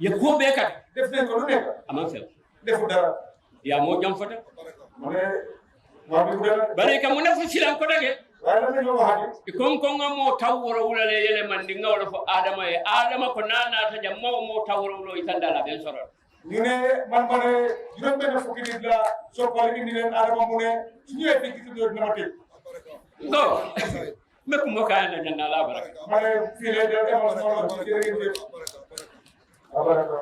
ye ko be kat def nañ ko lu nek aman fel defu dara ya mo jam fata mo ne wa bi dara bari ka mo ne fu silan ko dage wala ne lo waxati kon mo tawro wulale yele man di ngawlo fo adama e adama ko nana ta jam mo tawro wulo itandala ben soro ñu ne man ma ne juróom benn fukki nit la soo ko indi leen adama mu ne su ñëwee fii ci tudd dina ma tëj go mek mo ka na janna la baraka ma ne fii lay def émission la ci jërëjëf abaraka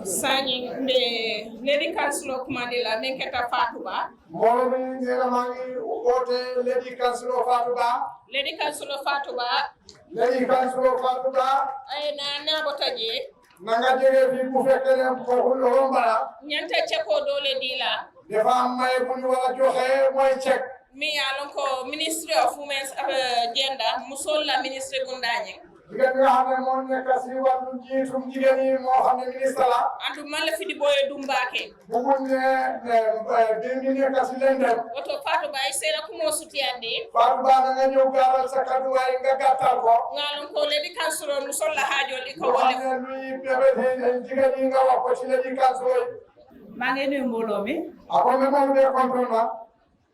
Sani mbe Lady Councilor Kumandela Menketa Fatou Ba. mbooloo mi nee na maa ngi woote Lady Councilor Fatou Ba. Lady Councilor Fatou Ba. Lady Councilor Fatou Ba. Ay na botaje. nanga jege fii bu fekkee ne foofu loxo mbala. Ñanta ceko dole dila. dafa am may bu ñu war a joxe mooy cek. Mi yalon ko Ministry of Women's Gender musol la ministre Gundañe. jigéen nga xam ne moo nekk si wàllu njiitum jigéen yi moo xam ne ministre la. Antu man la fi di boye Dumbake. buguñ ne di nekk si leen dem. Oto Fatou Ba sera ko mo sutiyande. Fatou Ba na nga ñëw gaaral sa kaddu waaye nga gàttal ko. Ngalon ko Lady Councilor musol la haajo li ko loo wole. xam ne luy bébé jigéen yi nga wax ko ci Lady Councilor yi. maa ngi nuyu mbooloo mi. ako me moom de contrôle ma.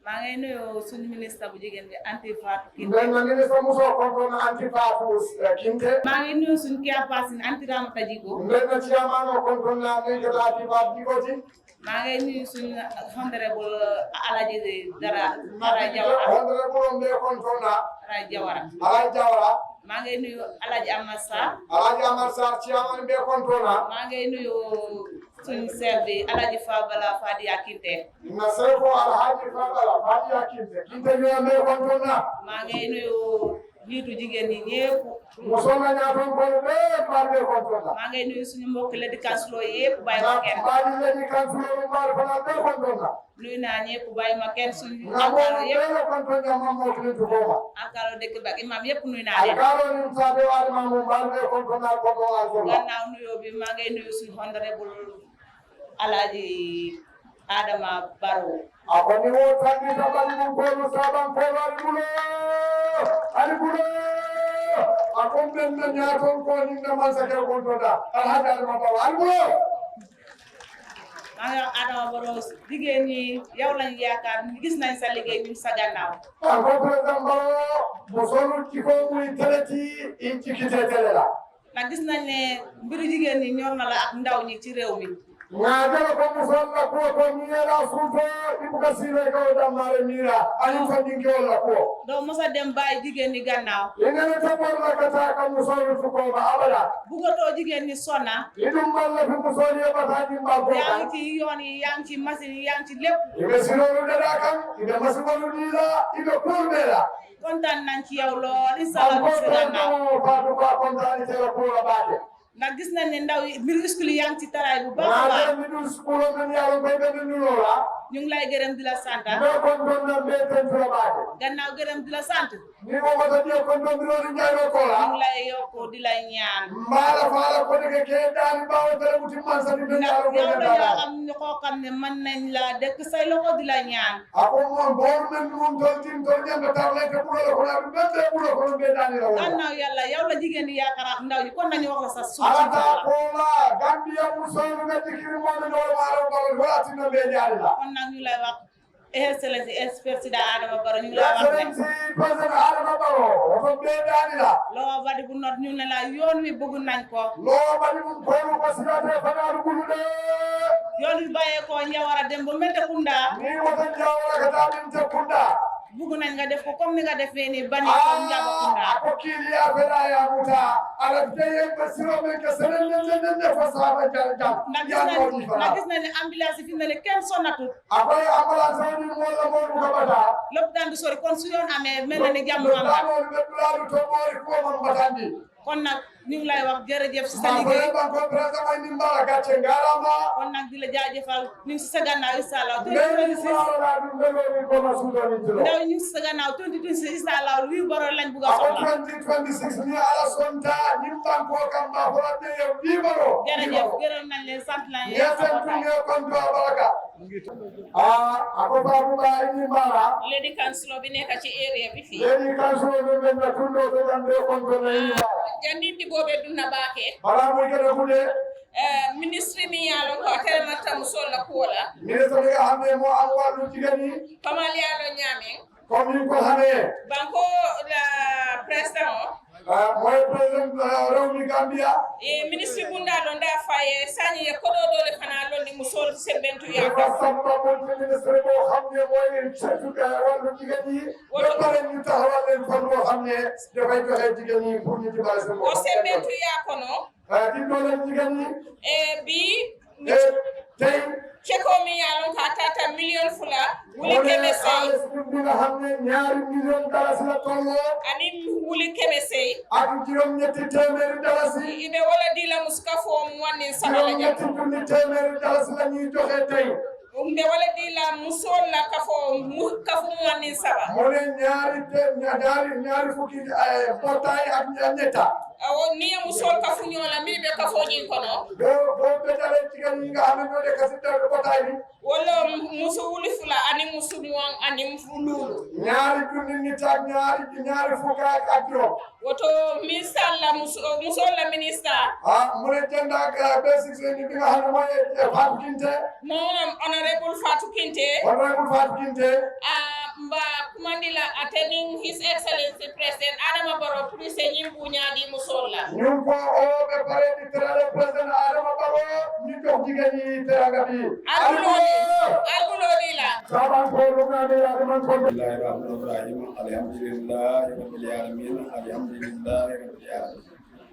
maa ngi nuyu suñu ministre bu jigéen bi Anti Fatou Kinte. Ndeye na ministre musoo contrôle Anti Fatou Kinte. maa ngi nuyu suñu kii Pasine Anti Ramata Jiko. Ndeye na chairman o contrôle na Ndeye Anti Fatou Jiko ci. maa ngi nuyu suñu honorable Alaji Dara Jawara. honorable on de contrôle na. Alaji Jawara. Alaji Jawara. maa ngi nuyu Alaji Amar Sarr. Alaji Amar Sarr chairman be contrôle na. maa ngi nuyu suñu chef bi Alaji Fabala Fadia Kinte. na sefo Alhaji Fabala Fadia Kinte. Kinte ñoo be contrôle na. maa ngi nuyu jiitu jigéen ñi ñëpp. musoon na ñaatoon ko be par be contrôle na. maa ngi nuyu suñu mbokk Lady Councilor yëpp bàyyi ma kenn. maa ngi Lady Councilor Mbar fana be contrôle na. nuyu naa ñëpp bàyyi ma kenn suñu. Ngamo be contrôle na moom moo tudd Foma. alkaalo dëkk ba imam yëpp nuyu naa leen. alkaalo ni sabe wal ma mo Mbar be contrôle na ko do al gannaaw nuyoo bi maa ngi nuyu suñu honorable Alhaji Adama Barrow. akoni wo tandi tabali mo ko saban ko wal mulo ali bulo akon ben na ñaaton ko ni na man sa ko to da Alhaji Adama Barrow ali bulo maa ngi wax Adama Barrow jigéen ñi yow lañ yaakaar gis nañ sa liggéey ñu sa gannaaw. ako président Barrow mo sonu ci ko muy teleti in ci kite tele la ndax gis nañ ne mbiru jigéen ñi ñor na la ak ndaw ñi ci réew mi. ngaadala ko muson la ko mira suuto ibuka sire ko damare mira ani ko dinki wala ko doo mos a dem bàyyi jigéen ñi gannaaw. yengene tabor la kata ka muson su ko ba abada bugatoo jigéen ñi sonna. idum mal la fi muson ye bata di mba ko yaa ngi ci yoon yi yaa ngi ci machine yi yaa ngi ci lépp. ibe sinolu dada kan ibe masugolu dila ibe kurbela kontaan nañ ci yow lool inshallah bi si gannaaw. faatu ko kontaan ci la ko baate ndax gis nañ ne ndaw yi mbiru school yaa ngi ci taraay bu baax a baax. mi dul school men yalla ko be ni lola ñu ngi lay gërëm di la sant. do kon don na be ten la baate gannaaw gërëm di la sant. ni mo ko dio kon don mi lo ñaay ko la ñu ngi lay yokk di lay ñaan. mala faala ko de ke daan baaw tere wuti man sa di ndax ñaaru ko yow da dañoo am ñu koo xam ne mën nañ la dëkk say loxo di la ñaan. ako mo bor men mum tol tin tol ñanda tawle te bu la ko la be te bu la ko be daani la gannaaw yàlla yow la jigéen di yaakaar ak ndaw ñi kon nañu wax la sa suuf ala si ta ko la Gambia musoy nga dikiri mo no wala bawol wala tin be jaari la kon nag ñu lay wax Excellence président Adama Barrow ñu ngi lay wax ne Excellency President Adama Barrow beeɗaani la loo wadi bu not ñu ne la yoon wi bëgg nañ ko loo waɗi ɗum koyru ko sinate fanaaru ɓuluɗe yoon wi bàyyee ko Njawara dem ba Meltekunda ni woto Njawara ka taa ɗum Tekunda bëgg nañ nga def ko comme ni nga defee ni bani ko Njaabakunda ako kiili affaire ya muta ala teye ba siro men ke senen ne fa sahaba jam ndax gis nañ ne ambulance fi ne kenn sonnatut akoy ambulance ni mo la mo ko bata lopitaan du sori kon su yoon amee mel na ni jàmm am na to mori ko mo batandi kon nag ñu ngi lay wax jërëjëf si sa liggéey kon nag di la jaajëfal ñu ngi si sa gannaaw incha allah 2026 ndaw ñu ngi si sa gannaaw 2026 incha allah wi boro lañ bugg a soxla 2026 ni ala sonta ni banko kam ba ko de wi boro jërëjëf gërëm nañ leen sant nañ leen yesen tunge kon do baraka ako babu ba ni mara lady councilor bi nekk ci area bi fii lady councilor be ben na tundo de ande kon do ni jandindi bobe dunna baake bala mo gede kude ministre mi yalo ko telma tam solla kuola ministre bi nga xamne mo am walu jigani kamal yalo ñame comme ni ko xamé banko la président moy président rewmi Gambia ministre bunda do nda faye sañi ko do dole fana londi mu sol sembentu ya ko samba mo ministre bo xamne moy chefu ka walu jigani do bare ñu taxawal leen kon bo xamne da fay joxe jigani pour ñu dibal sa o sembentu ya kono di dole jigani bi tay ceko mi yalon ka tata million fula wuli keme sey bi nga xamne ñaari million dollars la tollo ani wuli keme sey ak juroom ñetti téeméeri dalasi ibe wala dila muskafo mo wani sabala jam ñetti junni téeméeri dalasi la ñuy joxe tey mbe wala dila musol la kafo mu kafu mo wani saba mo ne ñaari fukki portail ak ñetta awo ni musol kafu ñola mi be kafo ñin kono bo betale tigal yi nga xam ne ñoo de kasi tere portail bi wala musu wuli fula ani musu mo ani fululu ñaari junni nit ak ñaari fukki ak juróom woto misal la musol la ministre mu ne jënd ak basic ni bi nga xam ne mooy Fatou Kinte mom honorable Fatou Kinte mba kumandila attending his excellency president Adama Barrow police nyimbu nyaadi musolla nyumpo o be pare di terale president Adama Barrow ñu jox jigéen ñi teraanga bi algulodi la saban ko lu nga ne ya man ko Bismillahir Rahmanir Rahim alhamdulillahi rabbil alamin alhamdulillahi rabbil alamin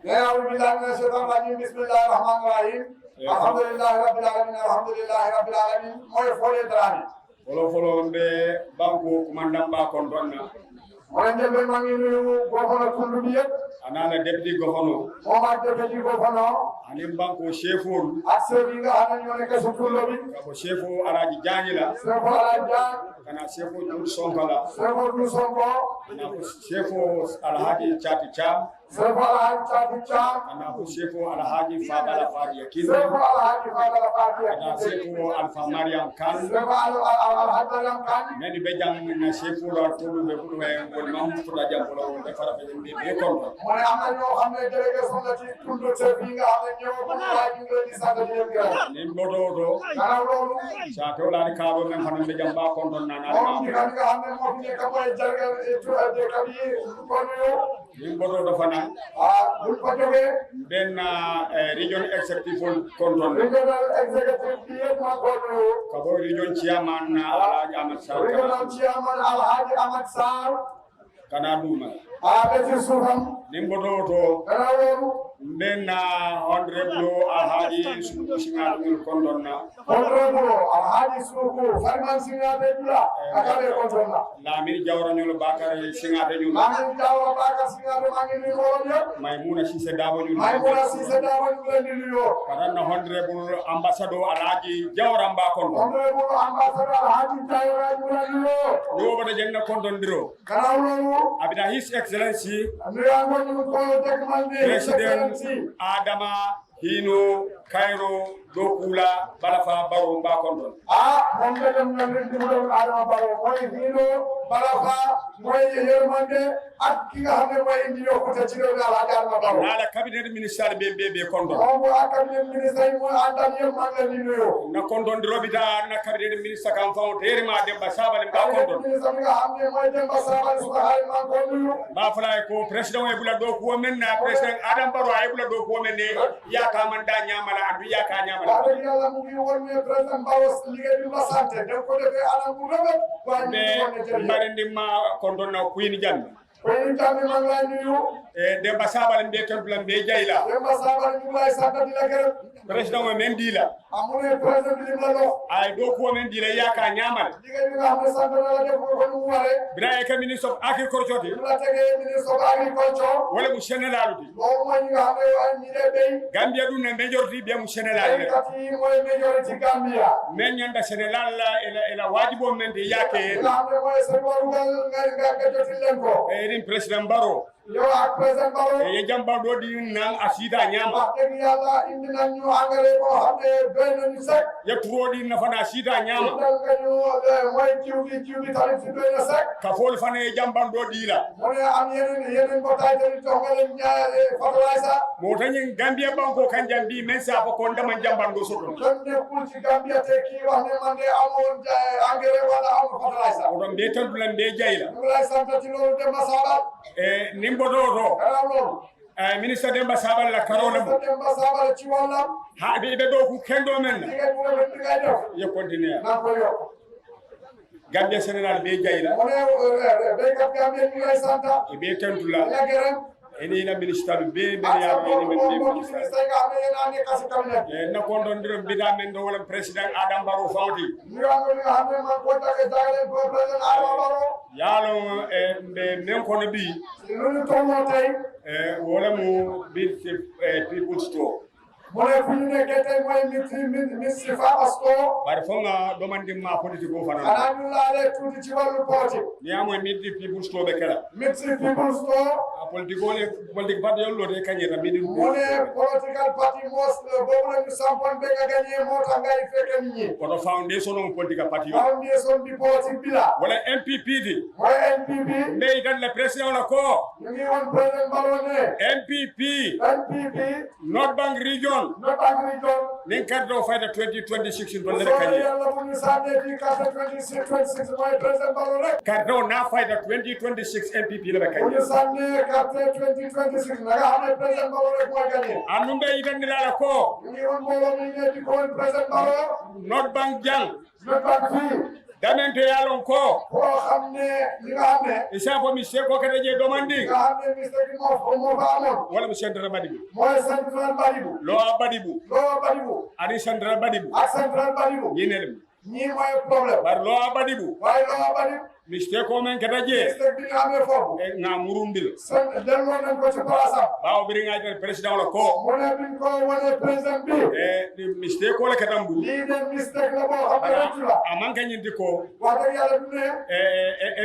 أعوذ بالله من الشيطان الرجيم بسم الله الرحمن الرحيم الحمد لله رب العالمين الحمد لله رب العالمين موي فولي دراني folo mbe banko kumandamba kontonna wala jël ma ngi nuyu goxono tundu bi yépp anana deputy goxono mo ma deputy goxono ani banko chefol ak chef yi nga xam ne ñoo nekk ci tullo bi ko chefo alaji jañi la chefo alaji jañ kana chefo dul sonkala chefo dul sonko kana chefo alhaji chati cham chefo alhaji chati cham kana chefo alhaji fadala fadi yakin chefo alhaji fadala fadi yakin kana chefo alfa mariam kan chefo alhaji mariam kan neni be jam na chefo la tolu be bu wol mam futa jam ko wol be fara be be konto mo ne am na ñoo xam ne délégation la ci tundu chef yi nga xam ne ñoo ko waaj ñu leen di sant di leen gërëm ni bodo do kana loolu sa to la ni kaabo men xamne be jam ba konto na na moom ñi nga xam ne moo fi nekk mooy jargal de kam yi ko nuyu ni bodo do fana buñ ko jógee ben region executive konton regional executive bi yëpp maa ko nuyu kabo region chairman alhaji ahmad sall regional chairman alhaji ahmad sall kana duma be ci suufam ni bodo to kana loolu ben honorable alhaji suku singal konton na honorable alhaji suku farman singate dula akale konton na lamir jawra ñolo bakar singate ñu lamir jawra bakar singate mangi ni ko yëpp maymuna cissé dabo ñu maymuna cissé dabo ñu leen di nuyu kana honorable ambassadeur alhaji jawra mba konton honorable ambassadeur alhaji jawra ñu leen di nuyu yo bada jenna konton diro kana loolu abida his excellency President Adama Hino Cairo Dokula Balafa Baro Mba Kondon moom la dem na leen di mu doon Adama Baro mooy Hino Balafa mooy yërmande ak ki nga xam ne mooy indi yokkute ci réew mi Alhaji Adama Barrow nala cabinet ministre be kondo moom ak cabinet ministre yi mooy àndal yëpp maa ngi leen di nuyu na kondon robita na cabinet ministre kam faw terima Demba Sabali ba kondon ministre bi nga xam ne mooy Demba Sabali suka xarit maa ngi koy nuyu ba fala ko president e bula do ko men na president Adam Barrow ay bula do ko men ne ya ka man da nyamala andu ya ka nyamala wax dëgg yàlla mu ngi woon ne président Barrow liggéey bi ma sant def ko defee anam bu rafet waaye ñu ngi woon ne jërëjëf mbare ndimma kondon na Queen Jammeh Queen Jammeh maa ngi lay nuyu Demba Sabali mbe temple mbe jayla Demba Sabali ñu lay sant di la gërëm president o men dila amune président bi lim la dox ay do ko men dila ya ka nyamala liggéey bi nga xam ne sant na la def ko nu mu waree bira e ka ministre of agriculture ñu la tegee ministre of agriculture wala mu général di loolu mooy ñi nga xam ne waaye ñi dee béy Gambia dum na majority be mu général le kat yi mooy majority Gambia men nyanda général la ela wajibo men de yake nga xam ne mooy seen warugal nga jotil leen ko rin president Barrow yow ak président Barrow ye jamba do di nan asida nyama wax dëgg yàlla indi nañ ñu engrais boo xam ne doy nañu sek ye turo di na fana asida nyama dal nga ñu mooy jiw bi tamit si doy na sek ka fol fana ye jamba do di la mu ne am yeneen mbootaay tamit jox nga leen fertilizer mo tan Gambia banko kan jambi men sa fa ko ndama jamba do soto kon nekkul ci Gambia te kii wax ne man de amoon engrais wala amoon fertilizer o don be tan dulan be jayla ñu lay sant ci loolu Demba Sabal nimbo do loolu ministre Demba Sabal la karola mo Demba Sabal ci wàllam ha be do ku kendo men liggéey bu rafet bi ngay def ye continuer naa ko yokk Gambia général be jayla mu ne béykat Gambia ñu lay sant e be tan dula la gërëm eni na ministre be be ya ni men be ministre na ko don diro bida men do wala president Adam Barrow fawti yalo be men ko no bi wala mu bi people store mo ne fu ñu nekkee tey mooy ministre Fama Store bari fo nga domandi ma politique ko fana xanaa ñu laale tuuti ci wàllu politique ni amoy ministre people store be kala ministre people store politique parti yollo de kanyera midi mo ne political party mos boobu la ñu sampoon be nga gagné moo tax ngay fekk nit ñi kono foundation on political party foundation bi politique bi la wala MPP di mooy MPP ndey dan le president la ko ñu ngi woon président Barrow ne MPP North Bank region nin kaddo fayda 2026 in dolle kanye kaddo na fayda 2026 MPP le kanye anu be yidan la ko North Bank jang damen to yalon ko xamne li nga xamne isa fo mi se ko kede je domandi nga xamne mi se mo fa amon wala mi central badibu moy central badibu lo badibu ari central badibu ak central badibu yinel ñi moy problème bar lo badibu way lo badibu mistake ko men kede je mistake bi nga amé fofu nga murumbil sen delo nañ ko ci place baaw bi nga jël président la ko mo ne bin ko wone président bi di mistake ko la kadambu li de mistake la bo xam la aman ka ñindi ko wax dëgg yàlla du ne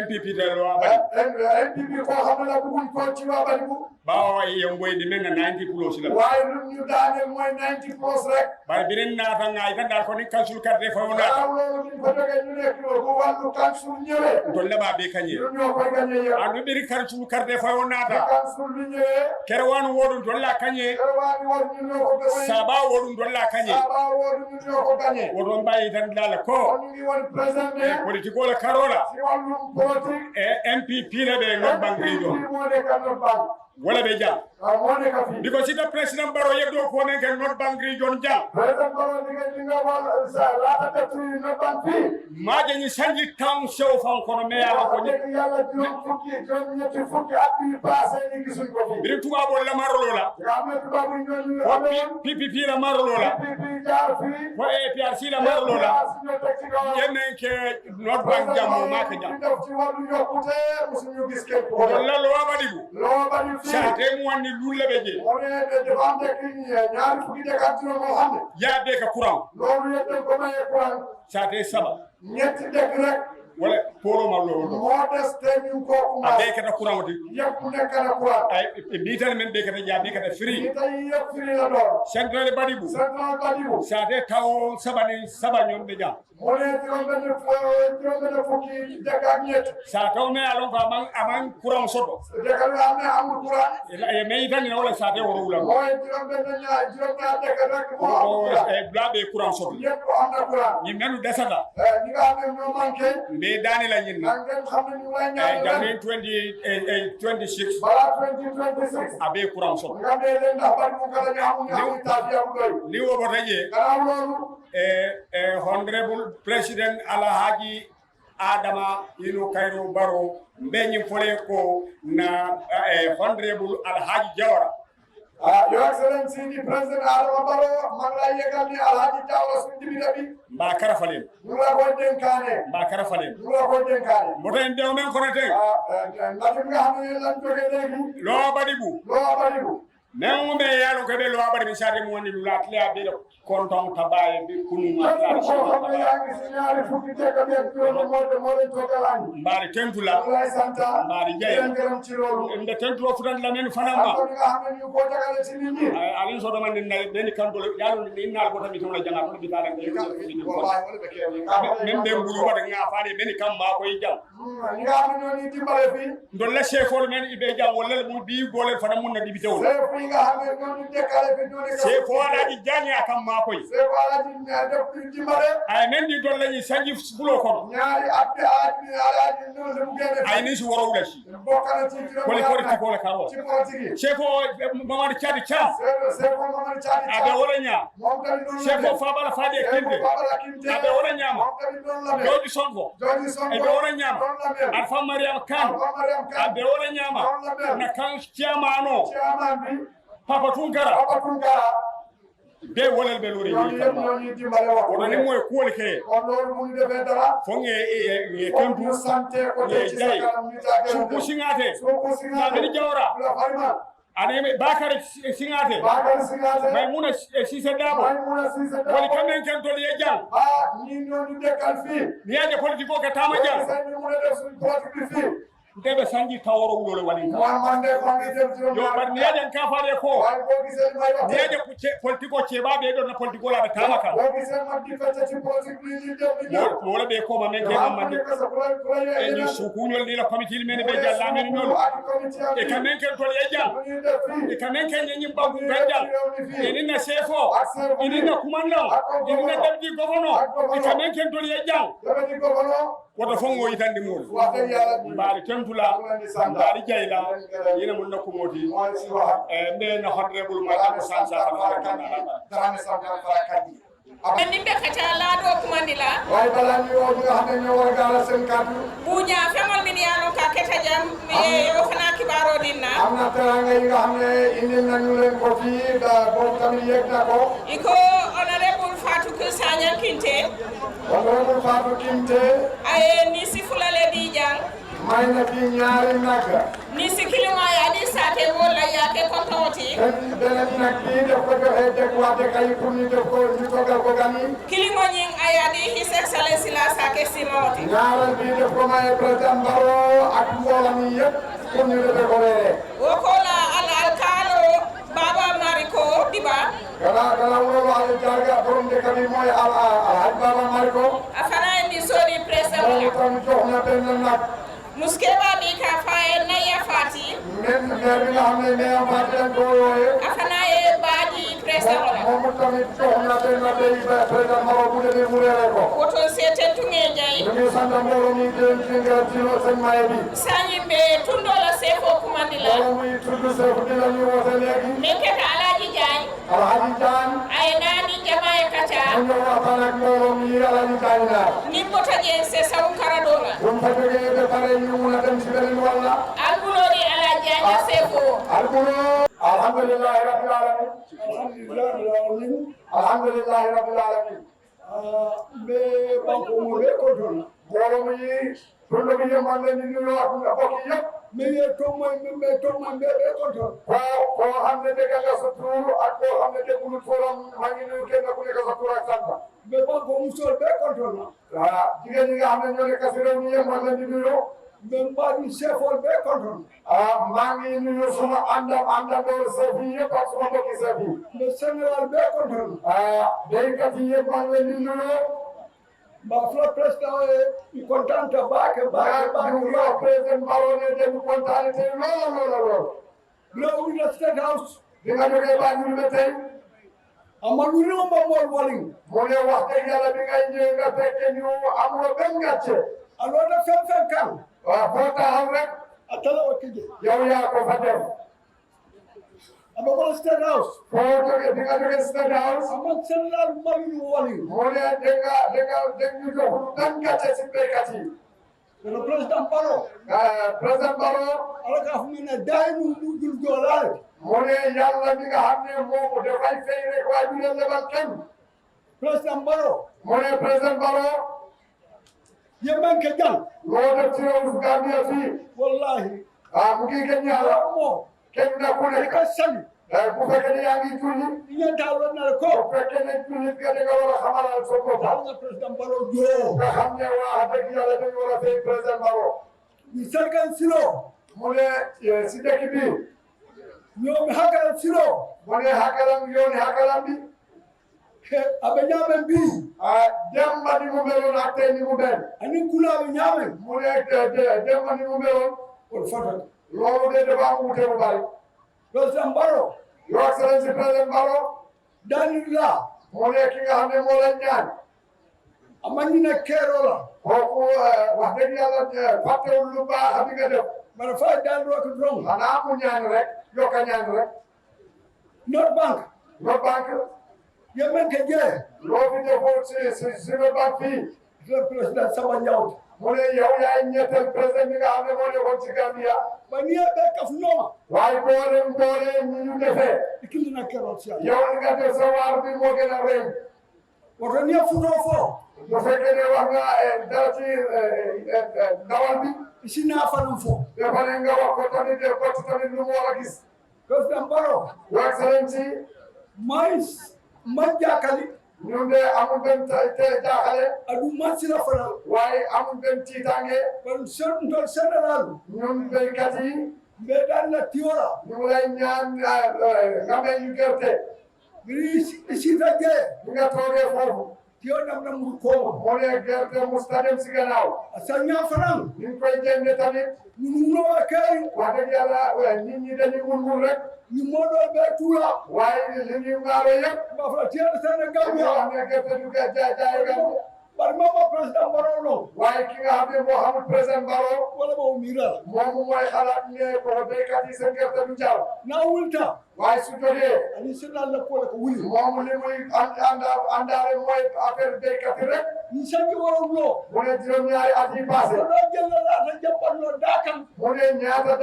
MPP de lo badibu MPP ko xam la bu buñ ko ci wa badibu baaw ye ngoy di men 90% la waaye lu ñu daane mooy 90% rek bari binen na fa ngay tan dal ko ni council carte fa wona loolu ñu ko dege ñu nekk bu wàllu council ñëwee to leba be kanye ñoo koy gagné yow adu biri council carte fa wona ta council bi ñëwee kerwan wodun to la kanye kerwan wodun ñu ñoo ko gagné saba wodun to la kanye saba wodun ñu ñoo ko gagné wodon bayi tan dal ko ñu ngi won président politique la karola ci wàllu politique MPP la be North Bank region mo de kan Bank wala be jam because the president Barrow yeddo ko men ken North Bank region jam president Barrow diga wal la ta tu North Bank fi ma jeni sanji town show fan kono me ya ko ni yalla jon ñetti fukki at bi passé ni gisun ko fi bir tuba bo la marolo la ya me tuba bu ñu PPP la marolo la PPP jaar fi ko APRC la marolo la yenen ke North Bank jam ma ka jam ci walu yokkute musuñu gis ken ko la lo badibu sate mu wandi lulle be je on est de bande ki ñaar fukki de katino mo xamne ya be ka courant lolu yedde ko may courant sate saba ñetti dek rek wala poro ma lo modeste ñu ko kuma be ka courant wati yep nek na courant ay bi tan men be ka ja be ka free tay yep free la do central badibu sate taw saba ñom be jam mu ne juróom-benn fukki dëkk ak ñett sa taw me alon ko aman courant soto dëkk bi am ne amul courant e me tan wala sa te woro wula mooy juróom-ñaar dëkk rek moo amul courant e blabe courant soto ñëpp am na courant ñi menu desata ñi nga xam ne ñoo manqué be daani la ñin na ngeen xam ne ñu may e ñaan jamin 26 balaa 2026 abe courant soto nga ne leen ndax bari mu kala ñaamu tafi am doy ni wo bota je gannaaw loolu honorable president Alhaji Adama Ino Kairó Barrow mbeñi fole ko na honorable Alhaji Jawara Your Excellency the President Adama Barrow man la yegal ni Alhaji Jawara suñu dibida bi mba karafalen ñu la koy dénkaane mba karafalen ñu la koy dénkaane mboto en dew men kono ten ndax nga xam ne lan jóge léegi loo badibu même mo be yalo ko be lo abari mi sare mo woni la tla be do konton tabaye be kunu ma la ko yaa ngi si ñaari fukki dëkk bi ak juróom moo leen togalaan mbaari tentula lay santa mbaari jey ngërëm ci loolu ende tentulo futan la men fanama ko nga xam ne ñu ko tagale ci nit ñi alin so do man na ben kanto yalo ni nal ko tamit la janga ko bi tala men be mbulu wada nga faade ben kam ma ko yijam ñi nga xam ne ñoo ni dimbale fi do la chefol men ibe jam wala mu bi bolé fana mun na dibitewol nga xam ne ñoo ñu dekkale fi ñoo ne chef wala di jani akam ma koy chef wala di def dimbale ay men di do lañu sanji bulo ko ñaari at ñu se bu gene ay ni si woro wala si bokkana ci ko le ko ko le karo ci politique chef Mamadou Chadi Cham chef Mamadou Chadi Cham abe wala nya moom tamit noonu chef Fabala Fadi Kinde abe wala nya moom tamit noonu la Joji Sonko abe wala nya Alfa Mariam Kan abe wala nya na kan chiamano bi Papa Tunkara be wolel be lori ni ni moy ko le ke fonge e tempu su singate na be jawra ane Bakar Singate Maimuna Sise Dabo wali kamen kan to le jang ni ñoo dekkal fi ni aje politiko ka tama jang ndebe sanji taworo wulole wali yo bar ni aje ka faade ko ni aje politiko ceba be do na politiko la tama kan wala be ko ma men ke mamande e ni sukuñol ni la committee men be jalla men ñol e kamen ke to le jang e kamen ke ñi bangu gandal e ni na chefo e ni na commandant e ni na deputy governor e kamen ke to le jang woto fongo yitande mul mbaari tentula mbaari jeyla yina mun nakku moti mbe na honorable madame sansa ni be kata la do kumandila way bala ni o nga xamne ñoo war gala sen kaddu buña femol min yano ka keta jam yo fana kibaro dinna amna teranga yi nga xamne indi nañu leen ko fi da bo tamit yek na ko iko honorable Fatou Sanyang Kinte honorable Fatou Kinte ay ni sifulale di jang may na fi ñaari naga ni sikilima ya di sate wala ya ke kontoti benen nak bi def ko joxe dek wa de kay pour ñu def ko ñu togal ko gani kilimo ñing ayadi his excellency la sake simoti ñaaral bi def ko may président Barrow ak mbolam yépp pour ñu def ko réré wokola al alkalo baba mariko diba kala wolo al jarga borom de kami moy al baba mariko afana ni sodi president ko tam joxna ben nak muskeba mi ka faye na ya fati men bi nga xamne ne fati ko yoye afana e baadi president mo tamit joxna ben na be président maro bu de mu réré ko woto sete tunge jay ñu sanda mbolo ni den ci nga ci lo sen maye bi sanyi be tundola sefo kumandila muy tuddu sefo di la ñu wote legi meketa alaji jay alhaji jan ay nani jamaay kata ñu waxtaan ak mbolo mi alhaji jan na ni mbota je se saw karadola dum fa joge be pare ñu mëna dem ci benen wala albulori alaji anja sefo albulo alhamdulillah rabbil alamin alhamdulillah rabbil alamin be banko mo be ko don mbolo mi tondo mi yamande ni ñu wax nga bokk yépp mais to moy be ko don ko xamne de nga sa turu ak ko xamne de bu forum ma ngi ñu kenn ku nekk sa turu ak santa be banko mu sol be ko don jigéen ñi nga xamne ñoo nekk ci réew mi yamande ni ñu ben baadi chefol be ko don maa ngi nuyu suma àndandoo chef yi yëpp ak suma mbokki chef yi le général be ko don béykat yi yëpp maa ngi leen di nuyu Ba fla president e contanta baake yo président Barrow ne dem kontaan te lool no we the state house bi nga jógee Banjul ba tey amalu no mo mol waling mu ne wax dëgg yàlla bi ngay ñëw nga fekk ñu amuloo benn gàcce alo da fen kan waaw foo taxaw rek atala o kije yow yaa ko fa def aba ko state house foo jógee bi nga jógee state house ama senal malu waling mu ne dégg ñu jox benn gàcce si béykat yi le président Barrow président Barrow ala ka fu ne day nu dul jolale mu ne yàlla mi nga xam ne moom dafay fay rek waaye du leen lebal kenn président Barrow mu ne président Barrow yemen ke jang loo def ci réewu Gambia fii wallahi mu ngi gën yàlla kenn na ku ne ka sali bu fekkee ne yaa ngi julli ñe dawlo na ko bu fekkee ne julli nga da nga war a xamalal sa bopp ala président Barrow jo nga xam ne waa dëgg yàlla dañu war a fay président Barrow ni sarkan silo mu ne si dëkk bi ñoom hakalam silo mu ne hakalam yooni hakalam bi abe ñamen bi demba ni mu meloon ak tey ni mu mel ani kula be ñamen mu ne demba ni mu meloon ko fata loolu de dafa am wuute bu bari président Barrow Your Excellency président Barrow danila mu ne ki nga xam ne moo la ñaan amani na kero la kooku wax dëgg yàlla fàttewul lu baax bi nga def bara fa dan ro ko dron xanaa mu ñaan rek yokka ñaan rek North Bank yemen ke je loo fi defoo si North Bank fii le président Samba Ndiaw mu ne yow yaay ñetteel président bi nga xam ne moo nekkoon ci Gambia ba ni be kaf noma waaye boole ñi ñu defee ikili na kero ci yow li nga def sa waar bi moo gën a rëy woto ni futo fo bu fekkee ne wax nga dara ci ndawal bi isina fanum fo dafa ne nga wax ko tamit ko tamit lu mu war a gis président Barrow Your Excellency man jakali ñun de amul benn jaaxale adu man sila fana waaye amul benn tiitange ban sen do général ñun béykat yi be dan la tiora ñu lay ñaan nga may ñu gerte bi isi daje nga toogee foofu tio nam mu ko mu ne gerte musta dem si gannaaw asanya fana ñu koy jënd tamit ñu no kay wax dëgg yàlla nit ñi dañuy wul rek ñu modo be tula waaye li ñu ngaaro yëpp ba fa tio Sénégal ñu wax ne gerte du ga jaay Gambia bar mama président Barrow no waaye ki nga xam ne moo xamul président Barrow wala mo mira moom mooy xalaat ne ko béykat yi seen gerte du jaaw na wulta waaye su jotee ani senal la ko ko wuli moom li muy àndaale mooy affaire béykat yi rek ni sangi woro lo mu ne juróom-ñaari at yi passé do jël la ta jabal no dakam mu ne ñaata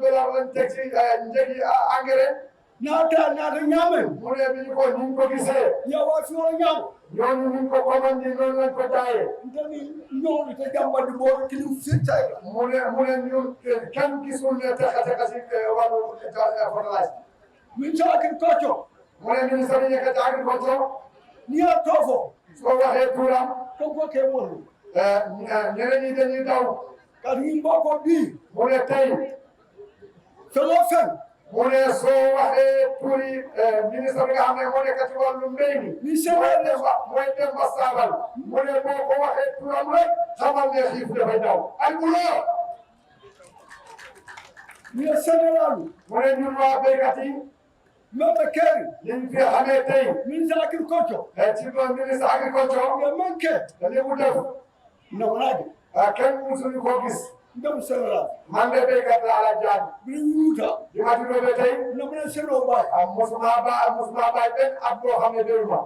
dollar lañ teg ci njëgi engrais ñaata ñaame mu ne bi ñu ko gisee ya wa fi wala ñaam ñooñu ñu ko commandé noonu lañ ko jaayee ndani ñoo te jambal di bo kilim fitay mu ne ñun kenn gisul ne texa si wàllu fertilise min sakin kocho mu ne ministre bi nekk ci agriculture ni a tofo soo waxee turam ko ke wonu ñeneen ñi dañuy daw ka ni mboko bi mu ne tey felo fen mu ne soo waxee turi ministre bi nga xam ne moo nekk ci wàllu mbéy mi ni sewale mooy Demba Sabal mu ne boo ko waxee turam rek xamal ne xiif dafay daw ak bu loo ni Sénégal mu ne ñun waa béykat yi mama keri liñ fi xamee tey min sakin kocho ci doon ministre agriculture ya manke dañu ko def na walaji kenn musuñu ko gis ndam Sénégal man de béykat la Ala Jaan bi wuta di ma tuddoo ba tey na mu seno bay musuma baay benn at boo xam ne déwén ma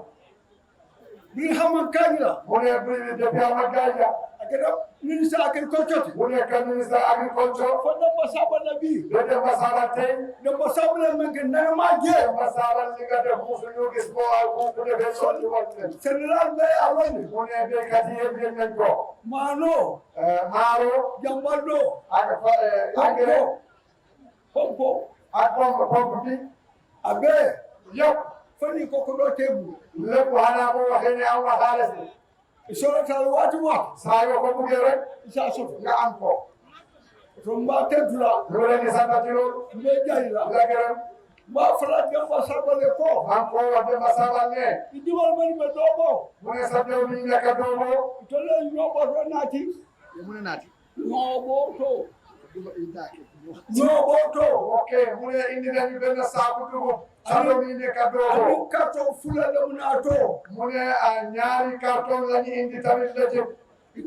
bi xamam kagila mu ne depuis ama gaaja akada ministre agriculture mu nekk ministre agriculture fo Demba Saba na bi de Demba Sabal tey Demba Saba na manke na ma je Demba Sabal li nga def musuñu gis boo ku defee sotti woon Sénégal be alone mu ne béykat yi yëpp yëg nañ ko mano maaro jambaldo ak engrais pompo ak pompe bi abe yëpp fani ko do tebu lépp xanaa boo waxee ne am nga xaalis bi soratal wati wa saa yoo ko buggee rek isa soto nga am ko to mba tentula ñu leen di sant ci loolu mbe jari la la gërëm ma fala Demba Sabale ko Anko Demba Sabale. idiwal mani be dobo Mune sabyo ni naka dobo. to le nyobo to nati Mune nati. nyobo to Nyobo to. Okay, mune indi na benn saabu dugub. Sabyo ni naka dobo. ani karton fula le muna to Mune ñaari carton lañu indi tamit la jëm.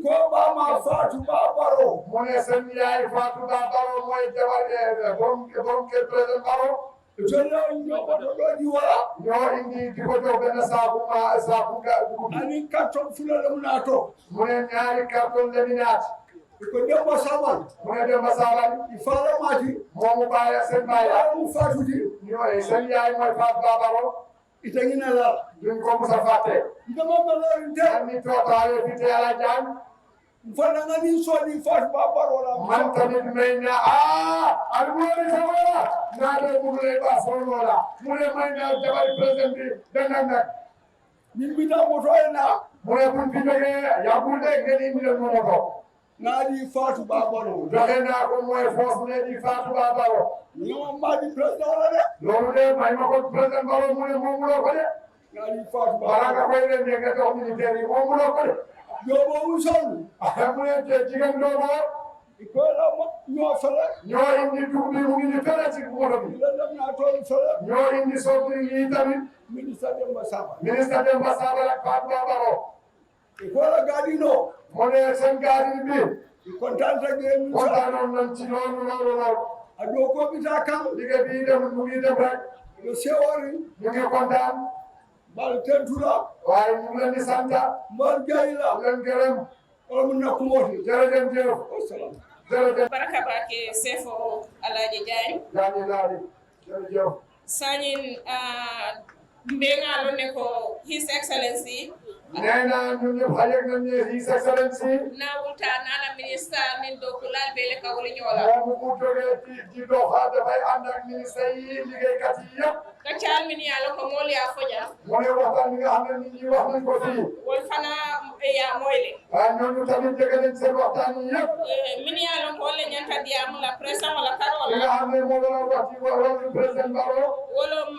ko ba ma Fatou Ba Baro Mune seen yaay Fatou Ba Baro mooy jabar borom kër président Baro. jël nyobo to do di wala ñoo indi di ko jox benn saabu dugub. ani karton fula le muna to Mune ñaari carton laminaat. ko Demba Sabal Mune Demba Sabal. ifala mati Moomu baay seen baay la. mu Fatou di ñoo seen yaay mooy Fatou Ba Baro. itangina la duñ ko musa fàtte. ndama malari te ani tootaale fi te ala jaan. fana ngani sodi Fatou Ba Baro la man tamit may na almuwari sawara naa de bugle ba solola mu ne may na jabari président bi benn nag min bi na moto ena mu ne buñ fi jógee yàggul de ngeen indi leen moto ngadi Fatou Ba Baro joxe naa ko mooy force ne di Fatou Ba Baro ñoo ma di président la de loolu de may ma ko président Baro mu ne moomuloo ko de ngadi Fatou Ba balaa nga koy leen nga jox militaire yi moomuloo ko de yobo usol mu ne te jigéen doomo ko la ñoo fala ñoo indi dugub bi mu ngi ni fele ci moto bi la dem na tol fala ñoo indi sobri yi tamit ministre Demba Sabal ministre Demba Sabal ak Fatou Ba Baro ko la gadi no mu ne seen gaari bi kontaan rek ngeen kontaanoon nañ ci loolu a do ko bi ta kan liggéey bi dem mu ngi dem rek le sewari ñu ngi kontaan bal tentula waaye ñu ngi leen di sant mbal jayla leen gërëm wala mun na ko moti jërëjëf wassalam jërëjëf baraka bake sefo alaji jani jaani laali jërëjëf sañin mbeŋalo ne ko his excellency nee na ñun ñëpp xajeg nañ ne his excellency na wulta nana ministre min do kulal bele kawli ñola moom mu jógee ci doxa dafay ànd ak ministre yi liggéeykat yi yëpp ka calmini yalo ko moolu ya foja mu ne waxtaan bi nga xam ne nit ñi wax nañ ko fii wol fana ya moyle waaye ñooñu tamit jege nañ seen waxtaan yi yëpp min yalo ko le ñanta diamu la président wala li karola nga xam ne moo doon wax ci wàllu président Baro wolom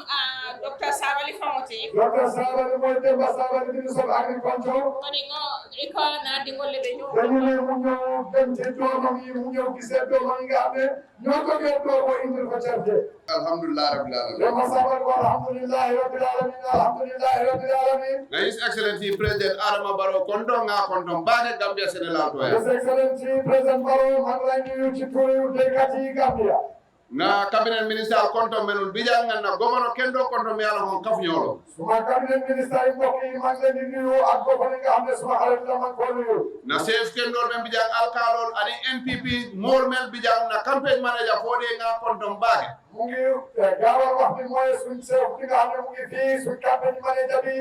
docteur Sabali famoti docteur Sabali mooy Demba Sabali ministre of agriculture koni ngo iko na dingol be ñu dañu ne mu ñëw dem ci doomam yi mu ñëw gisee doomam yi nga xam ne ñoo ko gën doomu indil ko certe alhamdulillah rabbil alamin Demba Sabali ko alhamdulillahi rabbil alamin alhamdulillahi rabbil alamin na his excellency president Adama Barrow konto nga konto mbage Gambia Sénégal to His Excellency President Barrow man lay nuyu ci turu béykat yi Gambia na cabinet ministériel konto menul bijangal na gomono kendo konto mi ala hon kaf ñolo suma cabinet ministère yi mbokk yi man leen di nuyu ak bopp li nga xam ne suma xarit la man ko nuyu na chef kendol men bijang alkalol ani NPP mor mel bijang na campaign manager fode nga konto mbage mu ngi gaawal wax bi mooy suñ chef bi nga xam ne mu ngi fii suñ campagne manager bi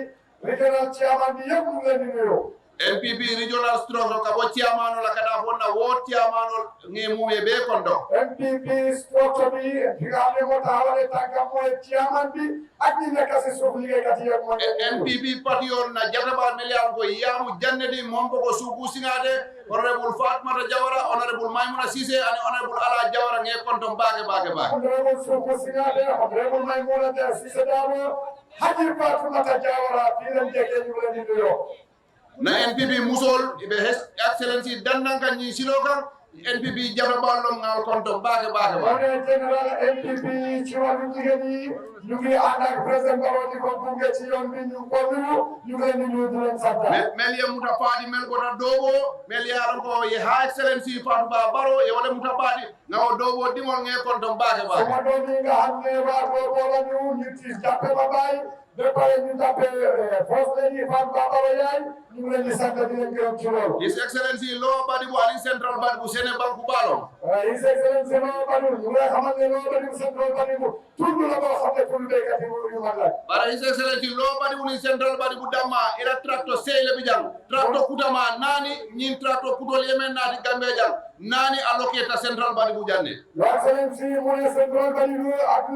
regional chairman bi yëpp mu ngi leen di nuyu NPP regional structure ka bo chairman la kada fonna wo chairman ngi mume be konto NPP structure bi nga xam ne moo taxawale tànkam mooy chairman bi ak ñi nekk si suuf liggéeykat yi yëpp mooy NPP parti yon na jataba melian ko yamu jannedi mombo ko suubu singade honorable Fatmata Jawara honorable Maimouna Cissé and honorable Ala Jawara nge konto mbage honorable suubu singade honorable Maimouna Cissé Dabo Haji Fatmata Jawara fi leen jege ñu leen di nuyu na NPP musol ibe his excellency dandanka ni silokan NPP jaba ballom ngal konto bage on general NPP ci wàllu jigéen yi ñu ngi ànd ak président Barrow di ko gunge ci yoon bi ñu ko nuyu ñu ngi leen di nuyu di leen sant mel ye muta paadi mel gota dogo mel ye aron ko ye ha excellency Fatou Ba Barrow ye wala muta paadi ngaw dogo dimol nge konto bage sama doom yi nga xam ne waa dogo la ñu ci jàppe ba bàyyi ba pare ñu jàppe force lady Fatou Ba Barrow yaay ñu ngi leen di sant di leen gërëm ci loolu his excellency lo badi bu ali central badi bu Sénégal ku balo his excellency lo badi ñu ngi xamal ne lo badi bu central badi bu tuddu la boo xam ne pour béykat yi yu mag la bara his excellency lo badi bu ni central badi bu damma ila tractor seyle bi jang tractor kutama nani ñin tractor kutol yemen naati Gambia jang nani allocate central Badibou Janne. Your Excellency mu ne central Badibou ak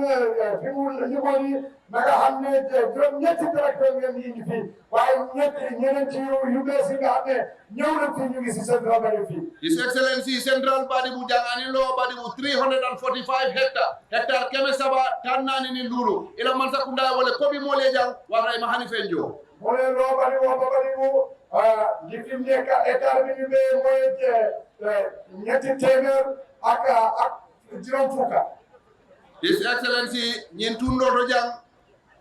fi mu yëgoni nanga xam ne juróom ñetti directeur ngeen indi fii waaye ñeneen ci yu bees yi nga xam ne ñëw na fii ñu ngi si central Badibou fii. His Excellency Central Badibou Jang anilo Badibou 345 hectare keme saba tannani ni lulu ila mansa kunda wala kobi mole jang wara ma hani fenjo. Mu ne loo Badibou li fi nekk hectare bi ñu bee mooy ñetti téeméer ak juróom fukka. His Excellency ñin tundo to jang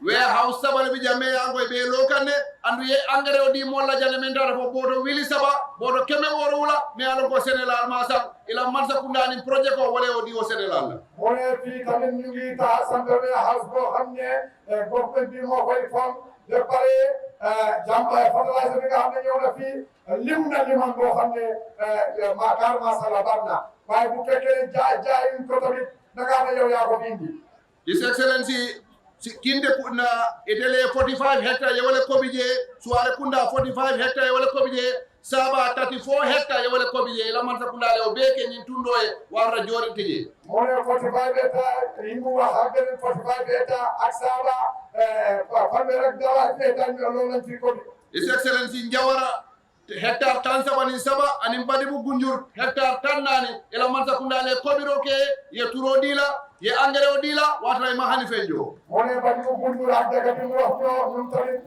warehouse sabale bi jamme angoy be lokane andu ye engrais o di molla jane men dara fo bodo wili saba bodo keme woro wula me alon ko Sénégal ma sam ila mansa kundani projet ko wala o di o Sénégal la mo ne fi tamit ñu ngi ta sandone house bo xamne government bi mo koy fam de pare jamba fertilizer bi nga xamne ñew na fi lim na limam bo xamne makar ma sala barna waaye bu fekkee jaay ko tamit da nga xamne yow yaa ko indi. His Excellency kinde kuna itele 45 hectares yewale kobije suare kunda 45 hectares yewale kobije saba 34 hectares yewale kobije la mansa kunda le obeke nyin tundo e warra jori tije mo ne 45 hectares imu wa habe 45 hectares ak saba famere ak dawa hectares lo lan fi ko. His Excellency Njawara hectare tan sabani saba anin Badibou Gunjur hectare tan nani ila mansa kunda le kobiro ke ye turo dila ye engrais o dila watra ma hani fenjo. Mo ne Badibou Gunjur ak daga bi mu wax ñoo tamit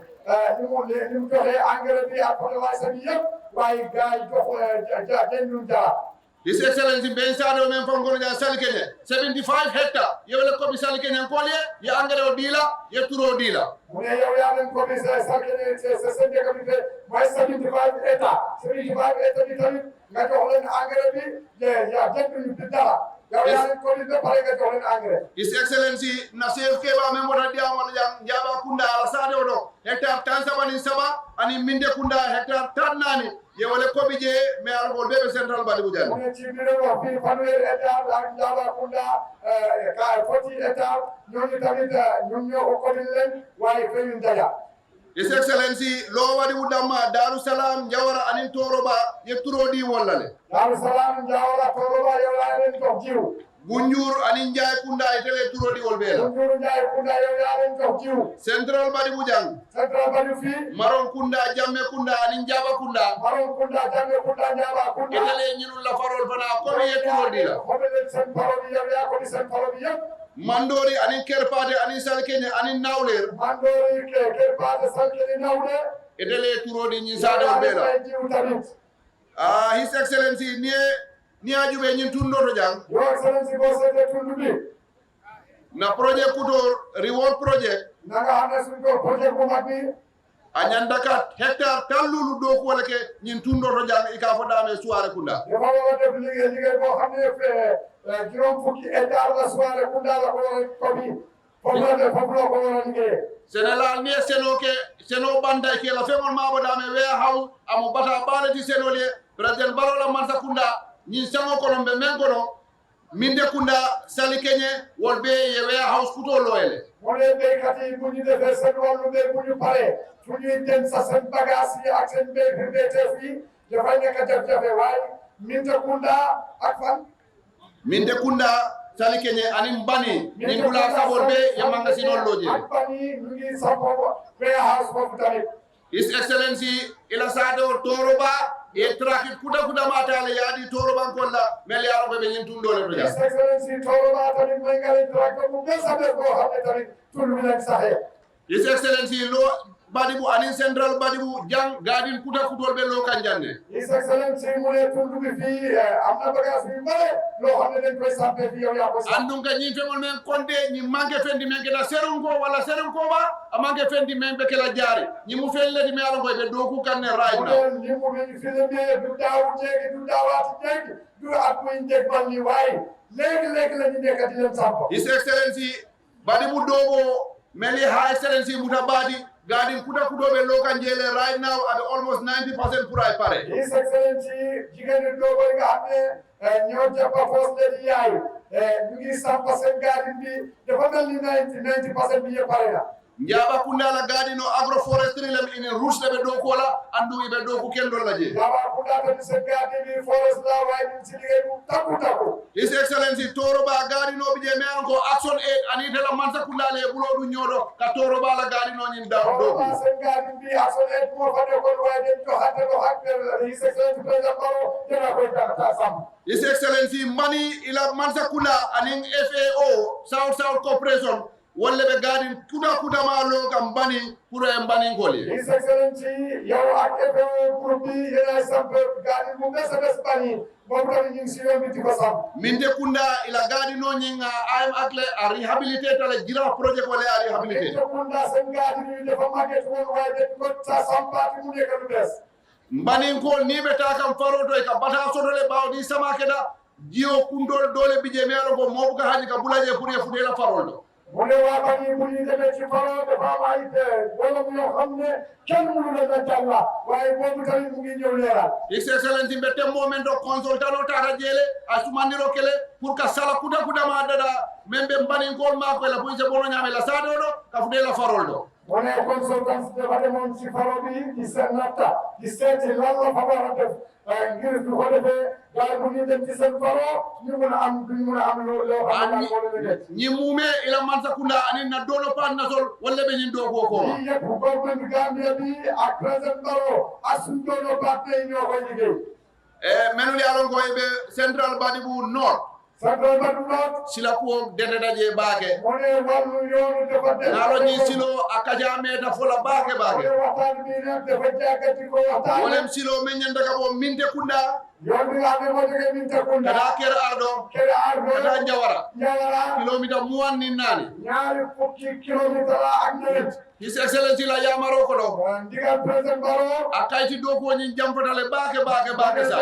ñu joxe engrais bi ak fertilizer bi yëpp waaye gaay jox ñu jara. His Excellency Ben Sadio men fangono ja Salikene 75 hectares yewle ko bi Salikene ko ye engrais o dila ye turo dila. Mu ne yow yaa leen ko bi Salikene c'est sende ko bi mooy 75 hectares bi tamit nga jox leen engrais bi ya jënd ñu dara. His Excellency na sef keba men wota diamol jang jaba kunda ala sade odo hectare tan sabani saba ani minde kunda hectare tan nani ye wala ko bije me algol bebe central Badibou Jang mo ci biro wax fi fanwer hectare ak jaba kunda ka 40 hectare ñoo tamit ñun ñoo ko leen waye fe ñu daya. His Excellency lo wadi wudama Darou Salam Jawara anin Toroba ye turo di wollale Darou Salam Jawara Toroba yo la len ko jiw Gunjur anin Njaay Kunda itele turo di wol bela Gunjur Njaay Kunda yo la len ko jiw Central Badibou Jang Central Badibou fi Maron Kunda Jamme Kunda anin Jaba Kunda Maron Kunda Jamme Kunda Jaba Kunda itele ñinul la farol fana ko ye turo di la ko be sen parodi yo ya ko sen parodi yo Mandori anin Kerpade anin Salkene anin Nawler Mandori Kerpade Salkene Nawler etele turo di ñi sade o bela His Excellency ni ajube ñin tundo to jang Your Excellency bo sete tundu bi na projet Kutor reward project naga hana sun ko projet ko mabbi anyanda ka hectare tallulu do ko wala ke ñin tundo to jang ika fo dame suare kunda yo ba def liggéey bo xamne fe juróom fukki hectare la suare kunda la ko bi fo ko liggéey Sénégal ni seno banda ke la fengol mabo dame warehouse amo bata balati senole president barola mansa kunda ñi sango kolombe men kono minde kunda Salikene wolbe ye warehouse kuto loyele wole be kati bu ñu defé sen wolu be bu ñu paré fu ñuy dem sa sen bagage yi ak sen be fi dafay nekk jafe-jafe waaye minde kunda ak fan minde kunda Salikene anin bani ni bula sabor be ye magasin loje ak bani ñu ngi sabo warehouse fofu tamit His Excellency ila sado Toroba e trakit kuda matale yadi Toroba kolla mel yaro be ñin tundole do His Excellency Toroba tamit may ngali trakko mu be sabe ko xamne tamit tundu len saxé His Excellency lo Badibou anin Central Badibou Jang gadin kutol be lo kanjande His Excellency mu ne tundu bi fi amna bagage bi mare lo xamne dañ koy sampé fi yow ya ko andum ka ñi femol men konde ñi manke fendi men ke da serum ko wala serum ko ba amanke fendi men be kala jaari ñi mu felle di me ala ko be do ku kanne right now ñi mu ñu fi le du daaw jeegi du daawati jeegi du ak muy njeg bal ni waye léegi la ñu nekk di leen sampo His Excellency Badibou dogo meli High Excellency mutabadi gadin kudobe lokan jele right now at almost 90% pour ay pare His Excellency jigéen dogo nga xamne ñoo jàppa force de yaay ñu ngi sampa seen gadin bi dafa mel ni 90% bi yëpp pare na Njaba kundala gadino agroforestry lem in rush lebe do kola andu ibe do ku kendol laje. Njaba kundala ni se gadini forest la way ni silige bu taku. His Excellency Toroba gadino bije me anko action aid anite la mansa kundale bulo du nyodo ka Toroba la gadino nyin da do. Toroba se gadini bi action aid mo fa de ko way de to hakke His Excellency President Barrow dina ko ta sam. His Excellency money ila mansa kunda aning FAO South Corporation wolle be gadin kuda malo kam bani pour en bani ngoli. His Excellency yow ak FAO groupe bi ila sampe gadin mu bes bani mo tan ñing ci yomi di ko sam. Minde kunda ila gadin no ñinga am akle a rehabilitate la jira project wala a rehabilitate. Minde kunda sen gadin ñu defa maget won way de ko ta sam parti mu nekk lu bes. Mbani ngol ni be ta kam faroto e ka bata sodole bawdi sama keda jio kundol dole bije melo ko mo buka haji ka bulaje pour e fudela faroldo. Mune wa bani buni de ci faro de fama ite wala mu yo xamne kenn mu la jalla waye bobu tamit mu ngi ñew leral. His Excellency mbete momento consultano tara jele asumandiro kele pour ka sala kuda ma dada membe mbani ngol ma ko la buise bono nyame la sado do ka fudela faroldo. Mune consultants de bade mon ci faro bi di senata di seti lalla fabara def ngir du ko defé gaay bu ñu dem ci sen faro ñu mëna am lo xam ñi mumé ila mansa kunda ani na dolo pan na sol wala be ñin do ko ko ñi yépp government Gambia bi ak president Barrow asun dolo parti ñoo ko liggéey menu yalon ko be central badi bu nord central badi nord sila ko dede daje baake mone walu yoonu defa de nalo ñi silo akaja meta fola baake waxtaan bi nak dafa jaagati ko waxtaan wolem silo men ñanda ka bo minde kunda yoon bi nga mo joge min ta kunda kada kera ardo kada njawara kilomita muwan ni nani ñaari fukki kilomita la ak ñeent His Excellency la yamaro ko do ndigal president Barrow akayti do ko ñi jamfatale baake sa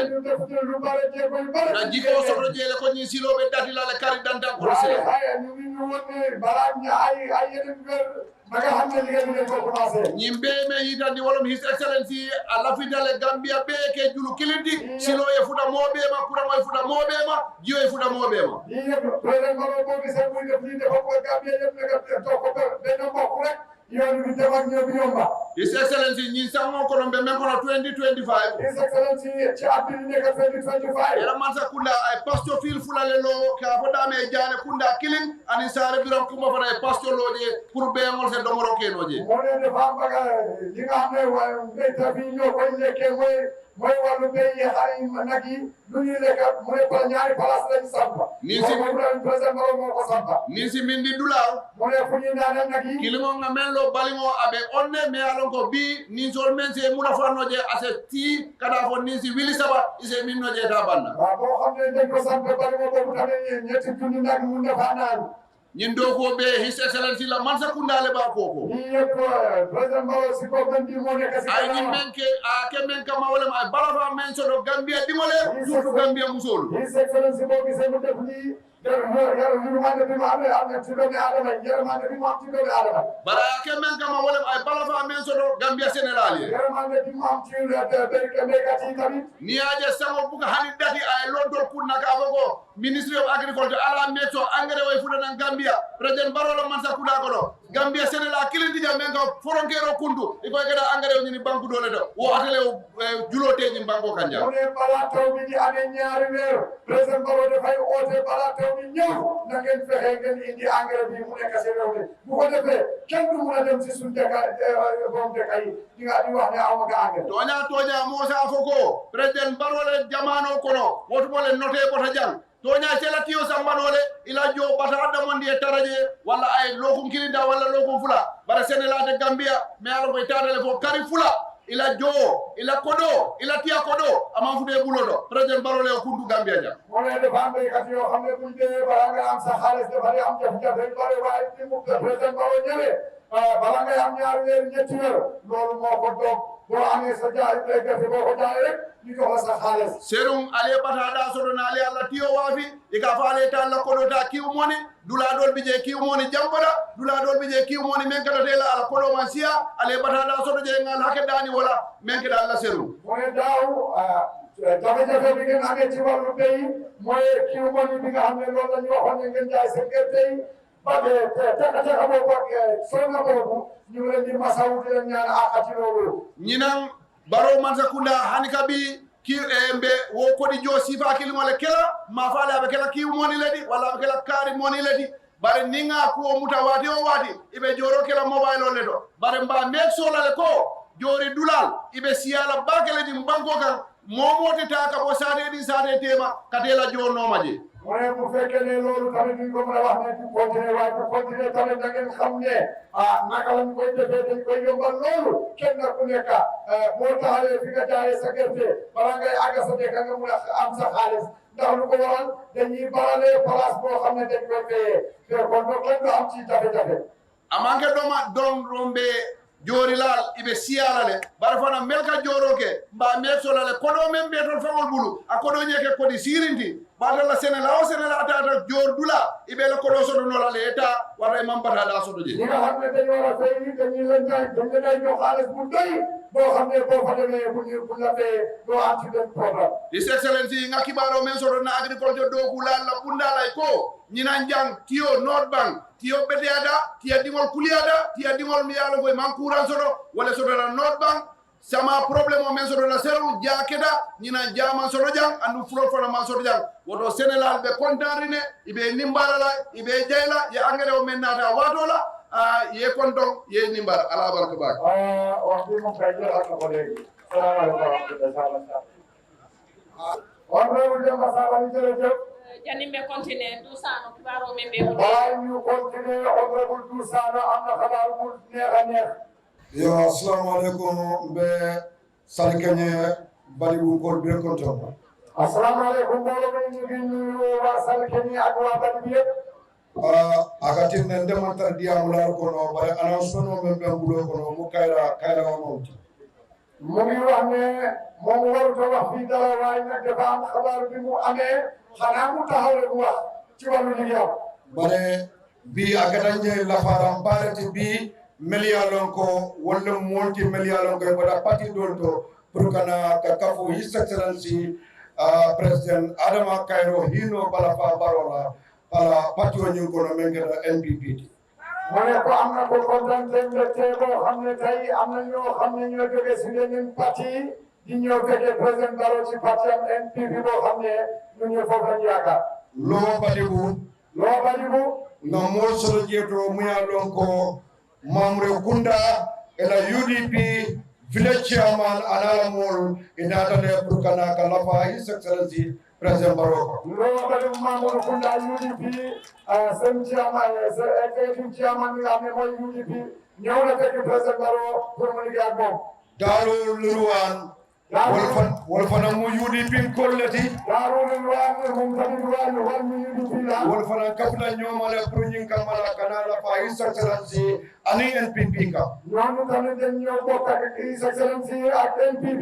na jiko soto jele ko ñi silo be dati la kari danta ko se ay ñu wonne baram ay yeneen maga hamne liggéey bi ko commencé ñimbe me yitandi wolom His Excellency ala fidale Gambia be ke julu kilindi silo e futa mobe ma kura moy futa mobe ma jiyo e futa mobe ma ni president Barrow bo bi sen muy def ni def ko Gambia yeb na to ko ben mbokk rek yoon bi dem ak ñoom yomba His Excellency ñi sango ko be men ko 2025 His Excellency ci at bi nekk 2025 era mansa kunda ay pasto fil fulale lo ka fo dame jaane kunda killing ani sare biram ko mo fa ay pasto lo je pour be ngol se domoro ke no je mo ne dafa baga li nga xam ne wa ngeta bi ñoo koy lekke mooy wàllu béy yi xar yi nag yi lu ñuy lekk mu ne par ñaari place lañ sampa ni si président Barrow moo ko sampa ni si mindi dulaw mu ne fu ñuy naane nag yi kilimo nga mello balimo abe onne me alon ko bi ni sol men se muna fanno je ase ti kada fo ni si wili saba ise minno je ta banna waaw boo xam ne dañ ko sampe balimo boobu tamit ñetti junni nag mun na faa naan ñin do ko be His Excellency la mansa kundale ba koko ni yépp président Barrow si ko ben di mo nekk si ay ñi menke a ke men kama wala ay balafa men so do Gambia dimole surtout Gambia musol His Excellency bo gisee mu def ni yërmande bi mu amee ci doomi aadama yërmande bi mu am ci doomi aadama bara ke men kama wala ay balafa men so do Gambia Sénégal ye yërmande bi mu am ci béykat yi tamit ni aje samo buka hani dati ay londol kunna ka ko Ministry of Agriculture ala meto engrais way fuda nan Gambia president Barrow la mansa kuda ko do Gambia Sénégal kilindi jam men ko foronkero kundu iko gada engrais ni banku dole do wo atele julote ni banko kanja mu ne bala taw bi di amee ñaari weer président Barrow dafay oote bala taw bi ñëw na ngeen fexe ngeen indi engrais bi mu nekk si réew mi bu ko defee kenn du mun a dem si suñu dëkk borom dëkk yi di wax ne aw ma nga engrais toña Moussa Foko président Barrow le jamano kono wotu mo le noté bota jang toña celatiyo sambanole ila jo bata adamondi e taraje walla ay lokum kilinda walla lokum fula bara Sénégal de Gambia mais alo koy tadale fo kari fula ila jo ila kodo ila tiya kodo ama fude bulodo president Barrow le kundu Gambia ja mo ne de bambe kat yo xamne buñ de bala nga am sa xaalis de bari am jafe-jafe bari waaye ci mu président Barrow ñëwee bala nga am ñaari weer ñetti weer loolu moo ko doog boo amee sa jaay gerte boo ko jaay rek ñu jox la sa xaalis serum ale bata da sodo na ale alla tiyo wafi e ka faale ta la kodo ta kiw moni dula dol bije kiw moni jamboda dula dol bije kiw moni men kata tela ala kodo man sia ale bata da sodo je ngal hakke dani wala men keda alla serum mo ne daaw jafe-jafe bi ngeen amee ci wàllu béy mooy kiw moni bi nga xam ne loolu la ñu waxoon ne ngeen jaay seen gerte yi bade taka boobu ak sonna boobu ñu ngi leen di masawu di leen ñaan ak ci loolu ñinan baro man sakunda hani kabi ki mbe wo kodi jo sifa kili mole kela ma faale abe kela ki moni ledi wala abe kela kari moni ledi bare ninga ko muta wati o wati ibe joro kela mobile o ledo bare mba mek sola le ko jori dulal ibe siala bakele di banko kan momote taka bo sade di sade tema katela jono maji moy bu fekke ne lolu tamit ñu ko mëna wax ne ci continuer tamit da ngeen xam ne naka lañ koy defee dañ koy yombal loolu kenn ku nekk moo taxalee fi nga jaayee sa gerte bala ngay àgg sa dëkk nga mun a am sa xaalis ndax lu ko waral dañuy baralee place boo xam ne dañ koy fayee kon donc lañ do am ci jafe-jafe amanke doma don rombe jori lal ibe siyala le bare fana melka joro ke mba metsola le kodo men betol fawol bulu a kodo nyeke kodi sirinti badala senela tata jor dula ibe la kodo sodo no la leta wara mam bata da sodo je ñi nga xam ne dañu war a fay dañuy leen jaay dañu leen jox xaalis bu doy boo xam ne boo fa demee bu la fee doo am ci benn problème His Excellency nga kibaro men sodo na agriculture do ku la bunda lay ko ñina jang tio North Bank tio bedeada tia dingol kuliada tia dingol mi yalo boy man kuran sodo wala sodo la North Bank sama problème o men sodo la seru jakeda ñina jama sodo jang andu flo flo man sodo jang woto Sénégal be kontarine ibe nimbala la ibe jayla ya angere o men nata watola ye konton ye nimbala ala baraka bak wax bi moom kay jël ak ko léegi salaamaaleykum honorable Demba Sall jërëjëf janimbe continue Duusano kibaro men be waaye ñu continue honorable Duusano am na xabaar bu neex a neex yo assalamualaikum be salikeñe balibu kol be konton assalamualaikum mbooloo mi ñu ngi nuyu waa Salkeñe ak waa Bali bi yëpp agatin ne ndemantar diyamular kono bare announcement o men ɓen ɓuuɗo kono mo kayra o mawti mu ngi wax ne moom warut a wax fii dara waaye nag dafa am xabaar bi mu amee xanaa mu taxaw rek wax ci wàllu liggéeyam bare bi agadañe lafaram barete bi meliyalon ko walla molti meliyalon ko e mbaɗa pati ɗon to pour kana ka kafo His Excellency président Adama Kayro hino bala fa barola ala pati o ñing kono men geda NPP mu ne ko am na ko kontante mbégte boo xam ne tey am na ñoo xam ne ñoo jóge si leneen parti di ñëw fekkee président Barrow ci parti am NPP boo xam ne ñu ñu foofu lañu yaakaar loo balibu no mol soto jeeto muya lon ko Mamre Kunda ela UDP village chairman anala mol inatale pour kana ka lafa His Excellency President Barrow loo balibu Mamre Kunda UDP seen chairman mi nga xam ne mooy UDP ñëw na fekk président Barrow pour mu liggéey ak moom Daaru Lurwan wol fana mu UDP kolleti Daaru Lurwan mum tamit wal mu UDP la wol fana kapna ñoomale pour ñing kamala kana lafa His Excellency ani NPP ka ñooñu tamit dañ ñëw bokk ak His Excellency ak NPP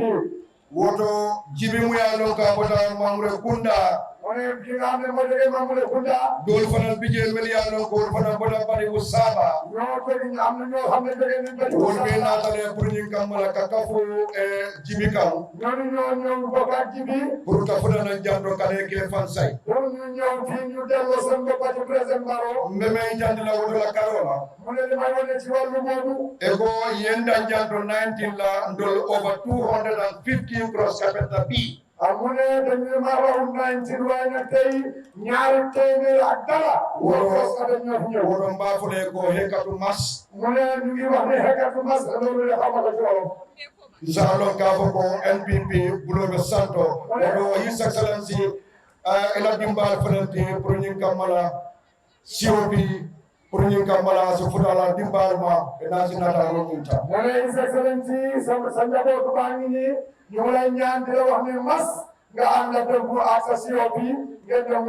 woto jibi mu ya lon ka bota Mamre Kunda one ki nga xam ne moo jógee Mamre Kunda dol fana bije mel ya lon ko fana bota bari bu saba ñoo jóge am na ñoo xam ne jógee nañ bari wol be na tale pour ñing kamala ka kafu jibi kam ñooñu ñoo bokk ak jibi pour ka fana na jando kale ke fan say pour ñu ñëw fii ñu delloo seen bopp ci président Barrow mbeme jandi la woto la karola mu ne li may wane ci wàllu boobu e ko yenda jando 19 la ndol over 250 cross capita B mu ne dañu ma waxu 19 waaye nag tey ñaari téeméer ak dara cross capita ñoo fi ñëw woto mbafule ko hekatu mas mu ne ñu ngi wax ne hekatu mas loolu la xamata ci wolof inshallah ka ko NPP bulobe santo woto His Excellency ila dimbal fanante pour ñing kamala COP pour ñing kamala so futala dimbal ma ina sinata rokunta mu ne His Excellency sa njabootu baa ngi nii ñu ngi lay ñaan di la wax ne mas nga ànd ak dëggu ak sa COP ngeen dem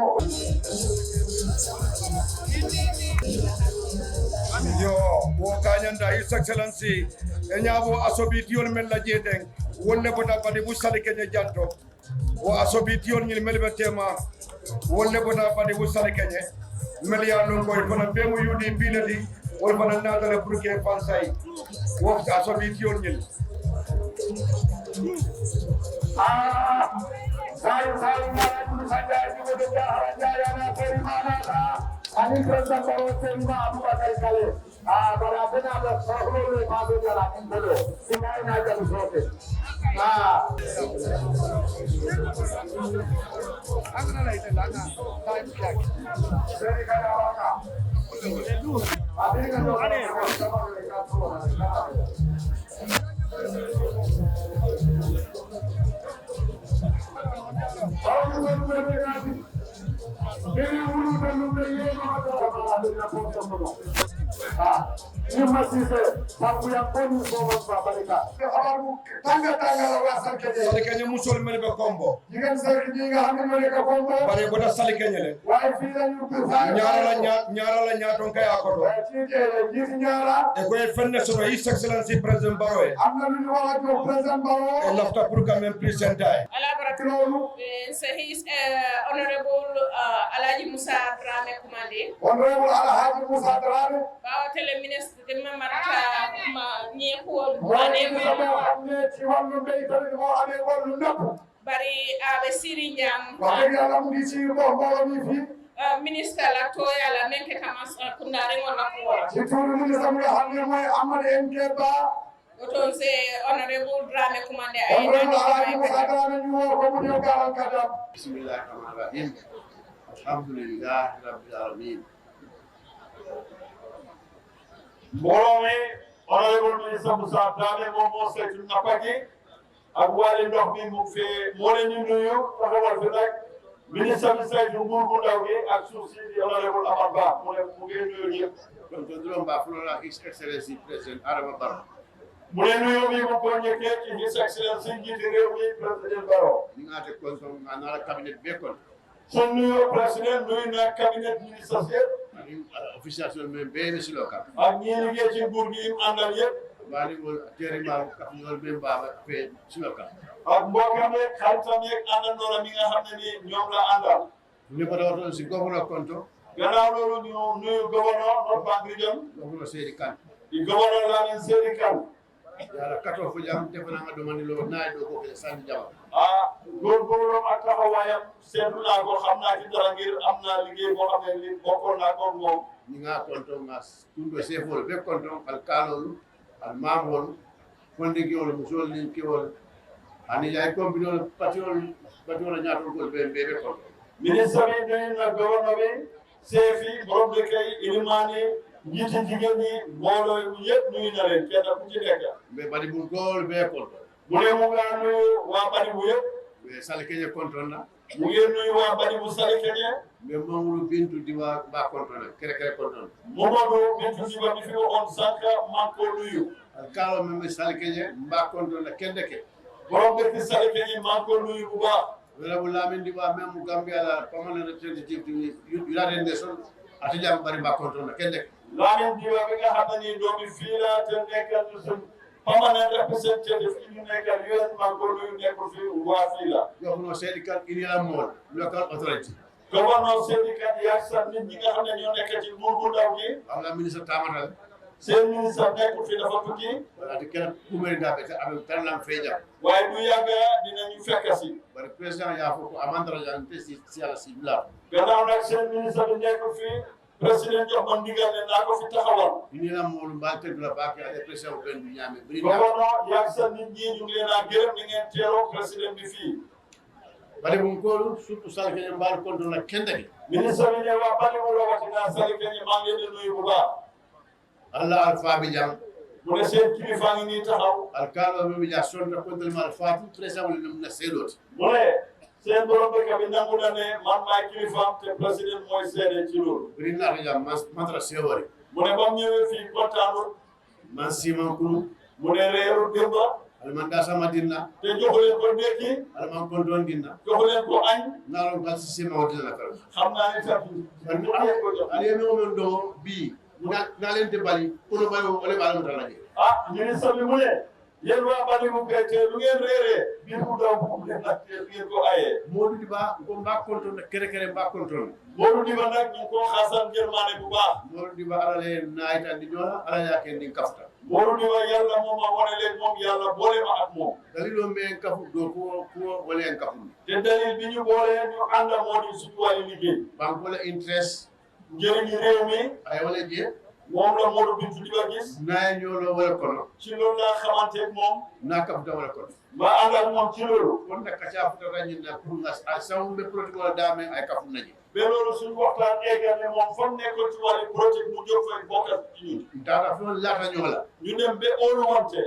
yo wo kañanda His Excellency e ñaabo asobitiyol men la jeeten wolle bota badi bu sali keñe janto wo asobitiyol ñil mel be tema wolle bota badi bu sali keñe mel ya lon koy fana be mu UDP lati wol fana natale pour que fansay wo asobitiyol ñil sai na ku sanja ji ko da haranja ya na fari mana ani president baro semba abubakar kale bara bena da saholo le babu jala indelo sinai na jalu sote agna la ite lana time check seri kana waka abinga ndo ane Salikanya musol mele be kombo. Jigen sarki diga hamne mele ka kombo. Bare ko da salikanya le. Way fi la ñu ko ñaara la ñaaton kay akoto. ci ñaara E ko e fenne so His Excellency President Barrow. amna lu ñu wax ak President Barrow. E lafta pour quand même présenter. ala barakatuh. So His Honorable Alhaji Musa Dramé Kumande. Honorable Alhaji Musa Dramé. Bawa tele ministre de Mamarata ma ñeeko ci wàllu mbéy tamit moo amee wàllu napp. bari aɓe Siri Njam wax dëgg yàlla mu ngi ci mbooloo mi fii. ministre la toyala menke tamas kundare ngol na ko ci tuuru ministre mi nga xam ne mooy Amadou Nké Ba. oton se Honorable Dramé Kumande ay Honorable Alhaji Musa Dramé ñu woo ko mu ñëw gaaral katam. Bismillahir Rahmanir Rahim. Alhamdulillah Rabbil Alamin. mbooloo mi honorable ministre Moussa Dramé moom moo saytu nappa gi ak wàllu ndox mi mu fee moo leen ñu nuyu taxawal fi nag ministre bi saytu nguur gu ndaw gi ak suuf si di honorable Amar Ba mu ngi nuyu ñëpp. Donc Ndoulo Ba Fulola His Excellency President Adama Barrow. mu ne nuyu bi mu ko ñëkkee ci His Excellency njiiti réew mi président Barrow. Ni nga te konson anala cabinet be kon. son nuyu président nuyu na cabinet ministre Ani officiation men be be siloka. ak ñi liggéey ci nguur gi im àndal yëpp. Bali wol terima ka ñol be baba fe siloka. ak mbokkam yeeg xaritam yeeg àndandoo mi nga xam ne ni ñoom la àndal. Ni ko dawato si gouverneur konto. gannaaw loolu ñu nuyu gouverneur North Bank Region. Gouverneur Seydi Kane. di gouverneur Lamine Seydi Kane. Yàlla kato fo jam defana nga domani lo naay do ko ke sandi jama. Góorgóorlu ak taxawaayam seetlu naa ko xam naa ci dara ngir am naa liggéey boo xam ne li bokkoon naa ko moom. Ni nga konto nga tundo sefol be konto al kalolu al mamol fondigi wol musol ni kiwol ani yaay kombinol patiol ñaatol gol be konto. ministre bi nuyu na gouverneur bi seefi borom dëkk yi ilimaani njiiti jigéen ñi mbooloo yëpp nuyu na leen kenn ku ci nekk. mais badi bu gol be konto. mu ne mu ngi nuyu waa Badibu yëpp. mais Salikeñe kontoon na. mu ngi nuyu waa Badibu Salikeñe. mais Mamadou Bintu Diba ba kontoon na kere kontoon. Mamadou Bintu Diba mi fi waxoon sànq maa ngi ko nuyu. Kaalo même Salikeñe mbaa kontoon na kenn deke. borom dëkk Salikeñe maa ngi ko nuyu bu baax. Honorable Lamine Diba même Gambia la permanent representative United Nations ati jam bari mbaa kontoon na kenn deke. Lamine Diba bi nga xam ne nii doomi fii la te nekkal suñ permanent representative yi ñu nekkal UN maa ngi ko nuyu nekkul fi waa fii la. Gouverneur Seydi Kane Iniala Mall local authority. Gouverneur Seydi Kane yaa sax nit ñi nga xam ne ñoo nekk ci nguur gu ndaw gi. am na ministre Tamatal. seen ministre nekkul fi dafa tukki. wala te kenn ku mel daa be te am tarlam feeñam. waaye du yàgg dinañu fekk si. bari président yaa fo ko amandara jan te si yàlla si bila. gannaaw nag seen ministre bi nekkul fi. président jox ma ndigal ne naa ko fi taxawal. Iniala Mall mbaa tëdd la baax yaa président benn du ñaame. gouverneur yaa sa nit ñi ñu ngi leen a gërëm ni ngeen teeroo président bi fii. bari bu koolu surtout Salikeñe mbaal kontoon na kenn deke. ministre bi ne waa bari mu rawati naa Salikeñe maa ngi leen di nuyu bu baax. Allah alfa bi jam. mu ne seen kilifa ngi nii taxaw. alkaalo mi ja sonta kontelmal faatu président wala na seedooti. mu ne seen borom dëkk bi nangu na ne man maay kilifaam te président mooy seede ci loolu. biri naata jam mantara seewari. mu ne ba mu ñëwee fii kontaanul. man siman kulu. mu ne reeru démba. alman da sama dinna. te joxu leen ko ndékki. alman kontoon dinna. joxu leen ko añ. naaloon ba si siman o dinna kala. xam naa ne sax. ale mi omen do bii. na leen te bali kono bali ole bala mo talaje. ministre bi mu ne yéen waa Badibu kay te lu ngeen réeree biir bu daw bu ngeen ak ngeen ko ayee. Modou Diba ko mbaa kontoon na kere mbaa kontoon. Modou Diba nag ñu ko xaasal germaane bu baax. Modou Diba ala le naayta di ñoola ala yaake ndi kafta. Modou Diba yàlla moom a wane leen moom yàlla boole ma ak moom. daliloo mbee kafu doo kuwo wala en kafu. te dalil bi ñu boole ñu ànd moo di suñu wàllu liggéey. banque wala interest njëriñu réew mi ay wala je moom la Modou Bintu Diba gis na ñolo wala kono ci loolu laa xamante ak moom na kafuta wala kono ma ànd ak moom ci loolu kon nag kaca futa rañi na pour nga a sawu be politique wala daame ay kafu naji ba loolu suñu waxtaan eggal ne moom fa mu nekkoon ci wàllu politique mu jóg fay bokkat ci ñun dara fo laata ñola ñu dem ba óoluwante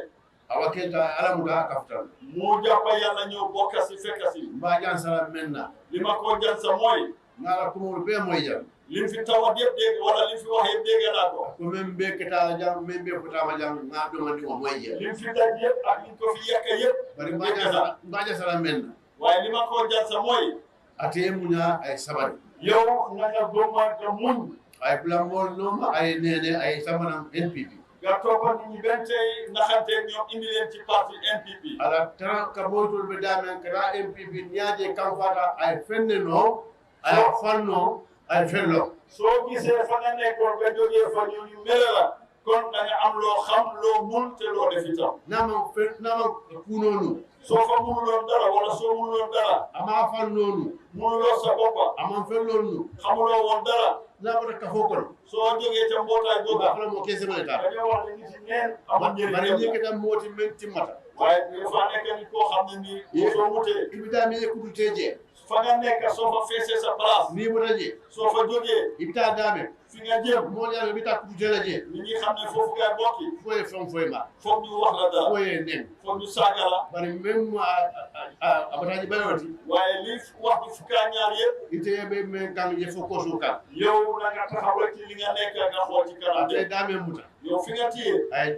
awa kenta alamuda kafuta mu jàppa yàlla ñëw bokka si fekka si mba jan sala menna li ma ko jan sa mooy ngala kumul be moy jam lim fi tawat yëpp dégg wala lim fi wax yëpp dégg naa ko ko même be keta jam même be futama jam nga do mandi mo moy jam lim fi daj yëpp ak lim ko fi yekk yëpp bari mba jan sala menna waaye li ma ko jan sa mooy ate munya ay sabari yow na nga góomaat nga muñ ay blambol noma ay nene ay samanam NPP nga toppa nit ñi benn tey naxanteeg ñoom indi leen ci parti NPP ala tan ka boytul be damen kara NPP nyaaje kam fata ay fenne no ay fanno ay fello soo gisee fa nga nekkoon nga jógee fa ñu mele la kon da nga am loo xam loo mun te loo def itam nama kunonu soo fa munuloon dara wala soo munuloon dara ama fannonu munuloo sa boppa ama fellonu xamuloo woon dara labata ka fokon soo jógee ca mbootaay googa fala mo kese mala ta dañoo wax ne nit yi neen amul njëriñ bari ni ke tam moti men timata waaye dafa nekk nit koo xam ne nii soo mutee ibita mi kutu teje fa nga nekk soo fa feesee sa place ni mo taje soo fa jógee ibita dame fi nga jëm mo ya ibita kutu teje nit ñi xam ne foofu ngay bokki foye fam foye ma foog ñu wax la dara foye nen foog ñu saaga la bari même abataji bayoti waaye li wax bi fukkaa ñaar yëpp ite be men kan je foko so kan yow na nga taxaw rek ci li nga nekk nga xool ci kanam ate dame muta yow fi nga téye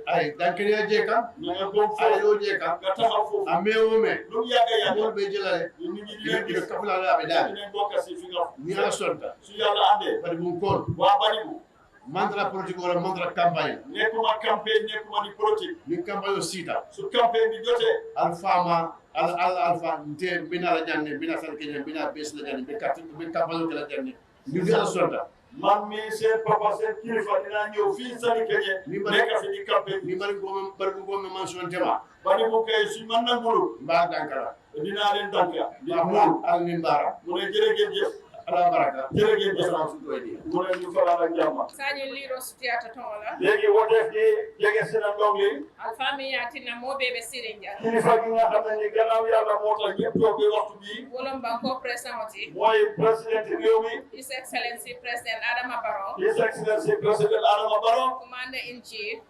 ay dankene ya je kan na nga góob ay foofu yo je kan nga taxaw foofu amewo me lu yàgga yàgga mo be jelale nit ñi di leen gis kafula la be dame dinañ bokk si fi nga ni ala sonta su yàlla andee bari bu kon waa Baribu mantra politique wala mantra campagne nekkuma campagne nekkuma di politique ni campagne o sita su campagne bi jotee alfama alfa nte bina la janne bina sal kenya bina bes la janne be kat be campagne o la janne ni ala sonta man mi seen papa seen kilifa dinaa ñëw fii sani keñe nekk fi di campagne ni bari ko me mention tema Baribu kay suñ man nangulu mba dankara dinaa leen danka di amul al minbara mu ne jërëjëf jëf ala baraka jërëjëf jëf mu ne ñu faral ak jàmm sañi liro sutiyata tola léegi woteef gi jege si na ndong li alfami yatina moɓeɓe sirinja kilifa gi nga xam ne ni gannaaw yàlla moo tax ñëpp toog bi waxtu bii wolom banko président oti mooy président réew mi his excellency president adama barrow his excellency président adama barrow commander in chief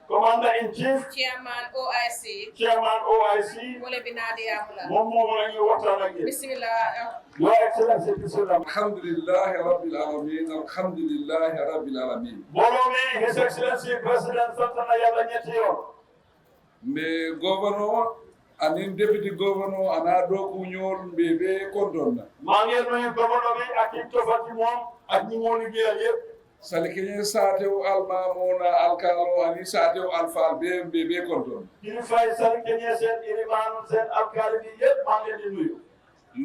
chairman OIC wole binadi amula moom moom la ñuy waxtaan ak yéen bismillah your excellency bismillah alhamdulillahi rabbil alamin alhamdulillahi rabbil alamin mbooloo mi his excellency président sant na yàlla ñetti yoon mbe gouverneur anin député gouverneur ana do ku ñool mbe be kontonna maa ngi nuyu gouverneur bi ak ñi tofati moom ak ñi moo liggéeyal yëpp salikeñe saatew almamona alkalo ani saatew alfal be kontonna kili fay salikeñe seen iliman seen alkali bi yëpp maa ngi leen di nuyu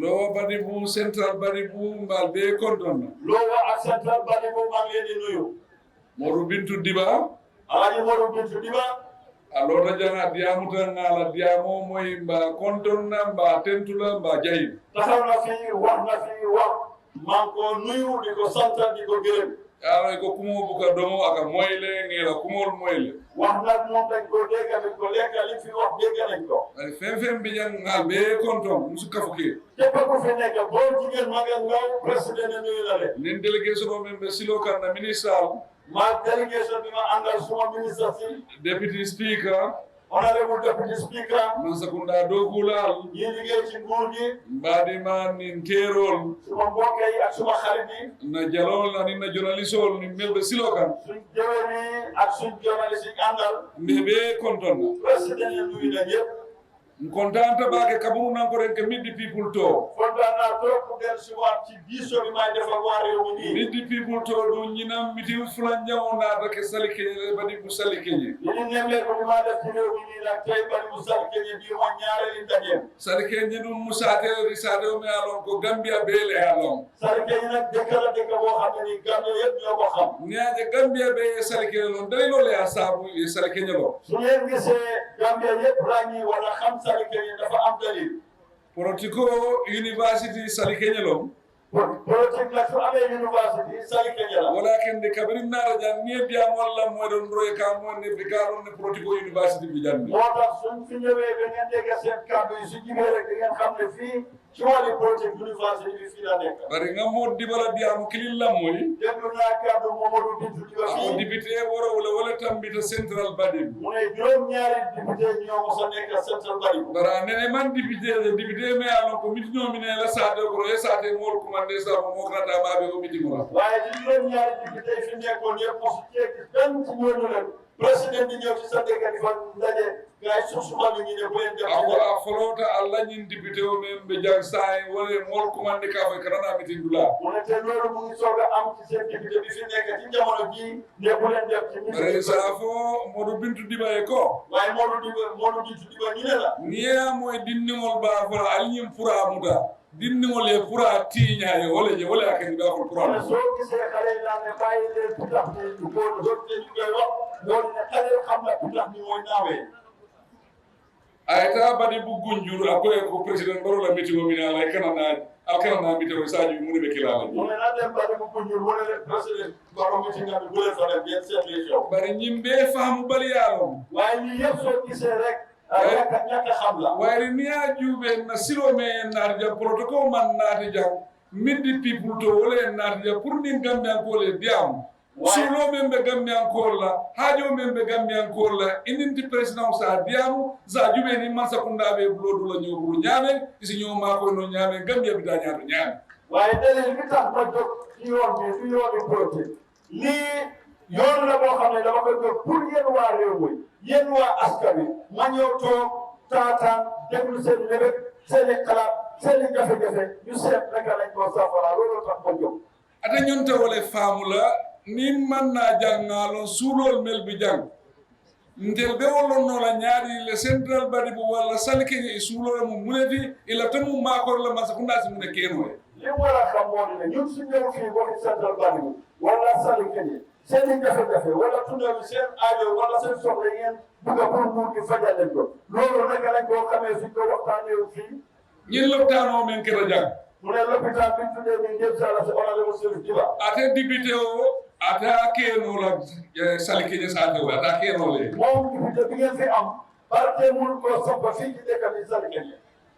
Lower Baribu Central Baribu mbal be kontonna Lower ak Central Baribu maa ngi leen di nuyu Modou Bintu Diba Alaaji Modou Bintu Diba alota jana diamuta ngala diamo moy mba kontonna mba tentula mba jayi taxaw na fi wax maa ko nuyu di ko sant di ko gërëm ala ko kumo buka domo aka moyle ngela kumol moyle wax nag moom dañ ko dégg dañ ko lekk li fi wax dégg nañ ko ay fem bi jang ngal be konton musu kafuke képp ku fi nekk boo jigéen ma nga ngaw président ne nuyu la de nin délégation o men be silo kan na ministre ma délégation bi ma àndal suma ministre si deputy speaker honorable deputy speaker man sakunda dogulal ñi liggéey ci nguur gi mbadi man nin terol suma mbokk yi ak suma xarit yi na jalol na ni na journalistol ni melbe silo kan suñ jëwee ni ak suñ journaliste yi àndal mbebe konton na président ne nuyu na ñëpp kontanta baake kaburu nan ko renke middi people to kontaan naa trop pour del si waat ci diisoo bi may defal waa réew mi nii middi people to du ñinam mitil fulan ñaw naata ke sali keñe badi bu sali keñe ñu nemlee ko bi ma def ci réew mi nii nag tey bari bu sali keñe bii mooy ñaareeli ndajeem sali keñe ɗum musate risade o mi alon ko Gambia beele alon sali keñe nag dëkk la dëkk boo xam ne nii Gambia yëpp ñoo ko xam ñaaje Gambia be sali keñe lon day loole a saabu e sali keñe lo su ngeen gisee Gambia yëpp ràññi wala xam sali keñe dafa am dalil Protiko University sali keñe lon politique nag su amee university sali Kenya la walakin de kabrin nara jan ni biam walla mo don roye ka mo ne bi garon ne politico university bi janni moo tax suñ fi ñëwee ba ngeen dégg seen kàddu yi su jibee rek da ngeen xam ne fii ci wàllu politique university bi fii la nekk bari nga mo dibala diam kilil la moy déglu naa kàddu Mamadou Bintu Diba ko fii député woro wala tambita central badi mu ne juróom-ñaari député ñoo mos a nekk central badi bara nene man député me alon ko mit ñomine la sade ko e sade mol commandé sa mo grata babe o miti mo waaye ci juróom-ñaari député fi nekkoon yëpp mosu cee gis benn ci ñooñu leen président di ñëw ci sa dëkk di fa ndaje gars yi suuf ñu ne bu leen def a folota alla ñin député o men be jang saay wala mol commandé ka fa karana miti dula mu ne te loolu mu ngi soog a am ci seen député bi fi nekk ci jamono jii ne bu leen def ci bare sa fo Modou Bintu Diba e ko waaye Modou Bintu Diba ñu ne la niya moy dinningol ba fo alñim pura muta dinningol e pura tiña e wala je wala akani ba fo pura soo gisee xale yi naan ne bàyyi leen pitax ni ñu ko doon te ñu koy wax loolu ne xale yi xam na pitax ni mooy naawee ayta badi bu gunjur akoy ko président Barrow la metti mo mina lay kanana mitero saaju mu be kilala mu ne na dem badi bu gunjur mu ne président Barrow metti nga bu leen fa dem bien seet les yow bari ñimbe faamu bali yaalom waaye ni yëpp soo gisee rek ñàkk xam la waaye ni a juube na silo me narja protocol man naati jang midi people to wole narja pour ni Gambian ko le diam sulo men be Gambian ko la hajo men be Gambian ko la indinti president sa diam za juube ni man sakunda be blodu la ñobu ñame isi ñoma ko no ñame Gambia bi da ñaatu ñame waaye dalil bi tax ma jóg ci yoon bi fi yoon bi politique lii yoon la boo xam ne dama koy jóg pour yéen waa réew mi yéen waa askan wi ma ñëw toog taataan déglu seen mébét seen i xalaat seen i jafe-jafe ñu seet naka lañ ko safara loolu tax ma jóg ata ñun tawale faamu la ni man na jangalo sulol mel bi jang ndel be wolon no la ñaari le central badi bu wala salke ni sulol mu muneti ila tamu makor la masa kunda si mun keno li wara xam moo ne ñun su ñëw fii waxi central badi bu wala salke ni seen i jafe-jafe wala tuddee seen aajo wala seen soxla ngeen bëgg a pour nguur gi fajal leen ko loolu naka lañ koo xamee suñ ko waxtaanee fii ñin loptaanoo men kera jang mu ne lopitaan bi tuddee ni ngeen sala si honorable Sirif Diba ate député o ata keno la salke ni sa do ata keno le moom député bi ngeen fi am parce mun ko soppa fii ci dëkk bi salke ni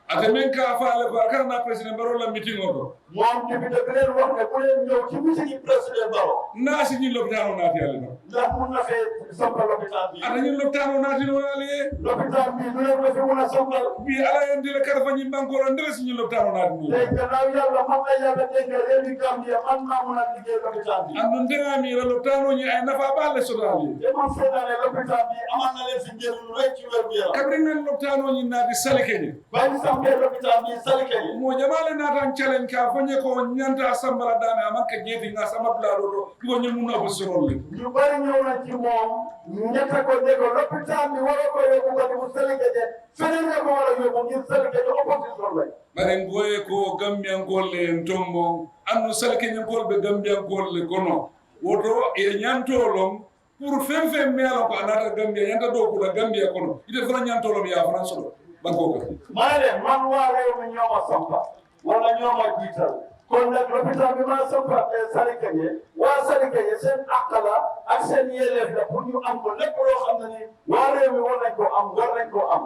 ate men ka faale ko akarna président Barrow la meeting o moom député bi leen wax ne bu leen ñëw ci meeting président Barrow naasi ñin lopitaano naati yàlla no ndax mun na fee sompal lopitaan bi ata ñin lopitaano naati no yàlla lopitaan bi lu leen ko fi mun a sompal bi ala yen dile kara fa ñin bankoro ndere si ñin lopitaano naati no te gannaaw yàlla man la yàlla dégg réewi Gambia man maa mun a liggéey lopitaan bi andu ndenga mi la lopitaano ñi ay nafa baale sodaali te man seetaane lopitaan bi amal na leen fi njëriñ rek ci wér gu yaram kabri ngeen lopitaano ñi naati salike ñi bayi sampee lopitaan bi salike ñi mo jamaale naatan challenge ka fo ñe ko ñanta sambala dame amanke jeeti nga sama blado do ko ñu mun na ko sorol ñu bari ñëw na ci moom ñetta ko de ko lopitaan bi wara ko yóbbu ko mu salike je feneen nga ko wara yóbbu ngir salike je opposition lay bare ngoye ko Gambian ko le tombo annu salike ñi ko be Gambian ko le kono woto e ñantolom pour fem melo ko anata Gambia ñanta do ko Gambia kono ite fra ñantolom ya France do banko ko maale man waa réew mi ñooma sampa wala ñooma jiital kon nag lopitaan bi ma sampa salike je waa salike je seen akala ak seen yelleef la pour ñu am ko lépp loo xam ne ni waa réew mi war nañ ko am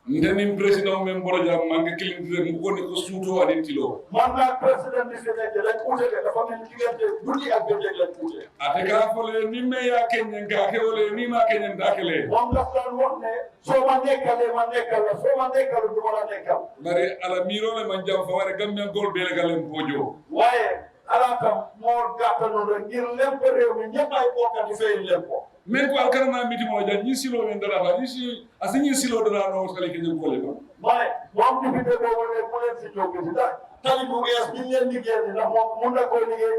ndeni président men boro jam mangi kilindire mu ko ne ko suuto adin tilo man nag président bi fi nekk lañ uute de dafa mel ni diggante guddi ak bëccëg lañ uute ate ka fole ni me ya kenyen ka ke wole ni ma kenyen dakele moom daf daan wax ne soo ma nekkalee ma nekkal la soo ma nekkal du ma la nekkal bari ala miro le man jam fa wara Gambian gol bele galem bojo waaye ala kam moo gàttanu rek ngir lépp réew mi ñëpp ay bokkati fay lépp men ko alkarana miti mo jan ni silo men dara ba ni si asini silo dara no sale ke ko le ko may moom député boobu ne bu leen si jóge si ndax tali bu gees bi leen liggéey ni ndax moom mun na koo liggéey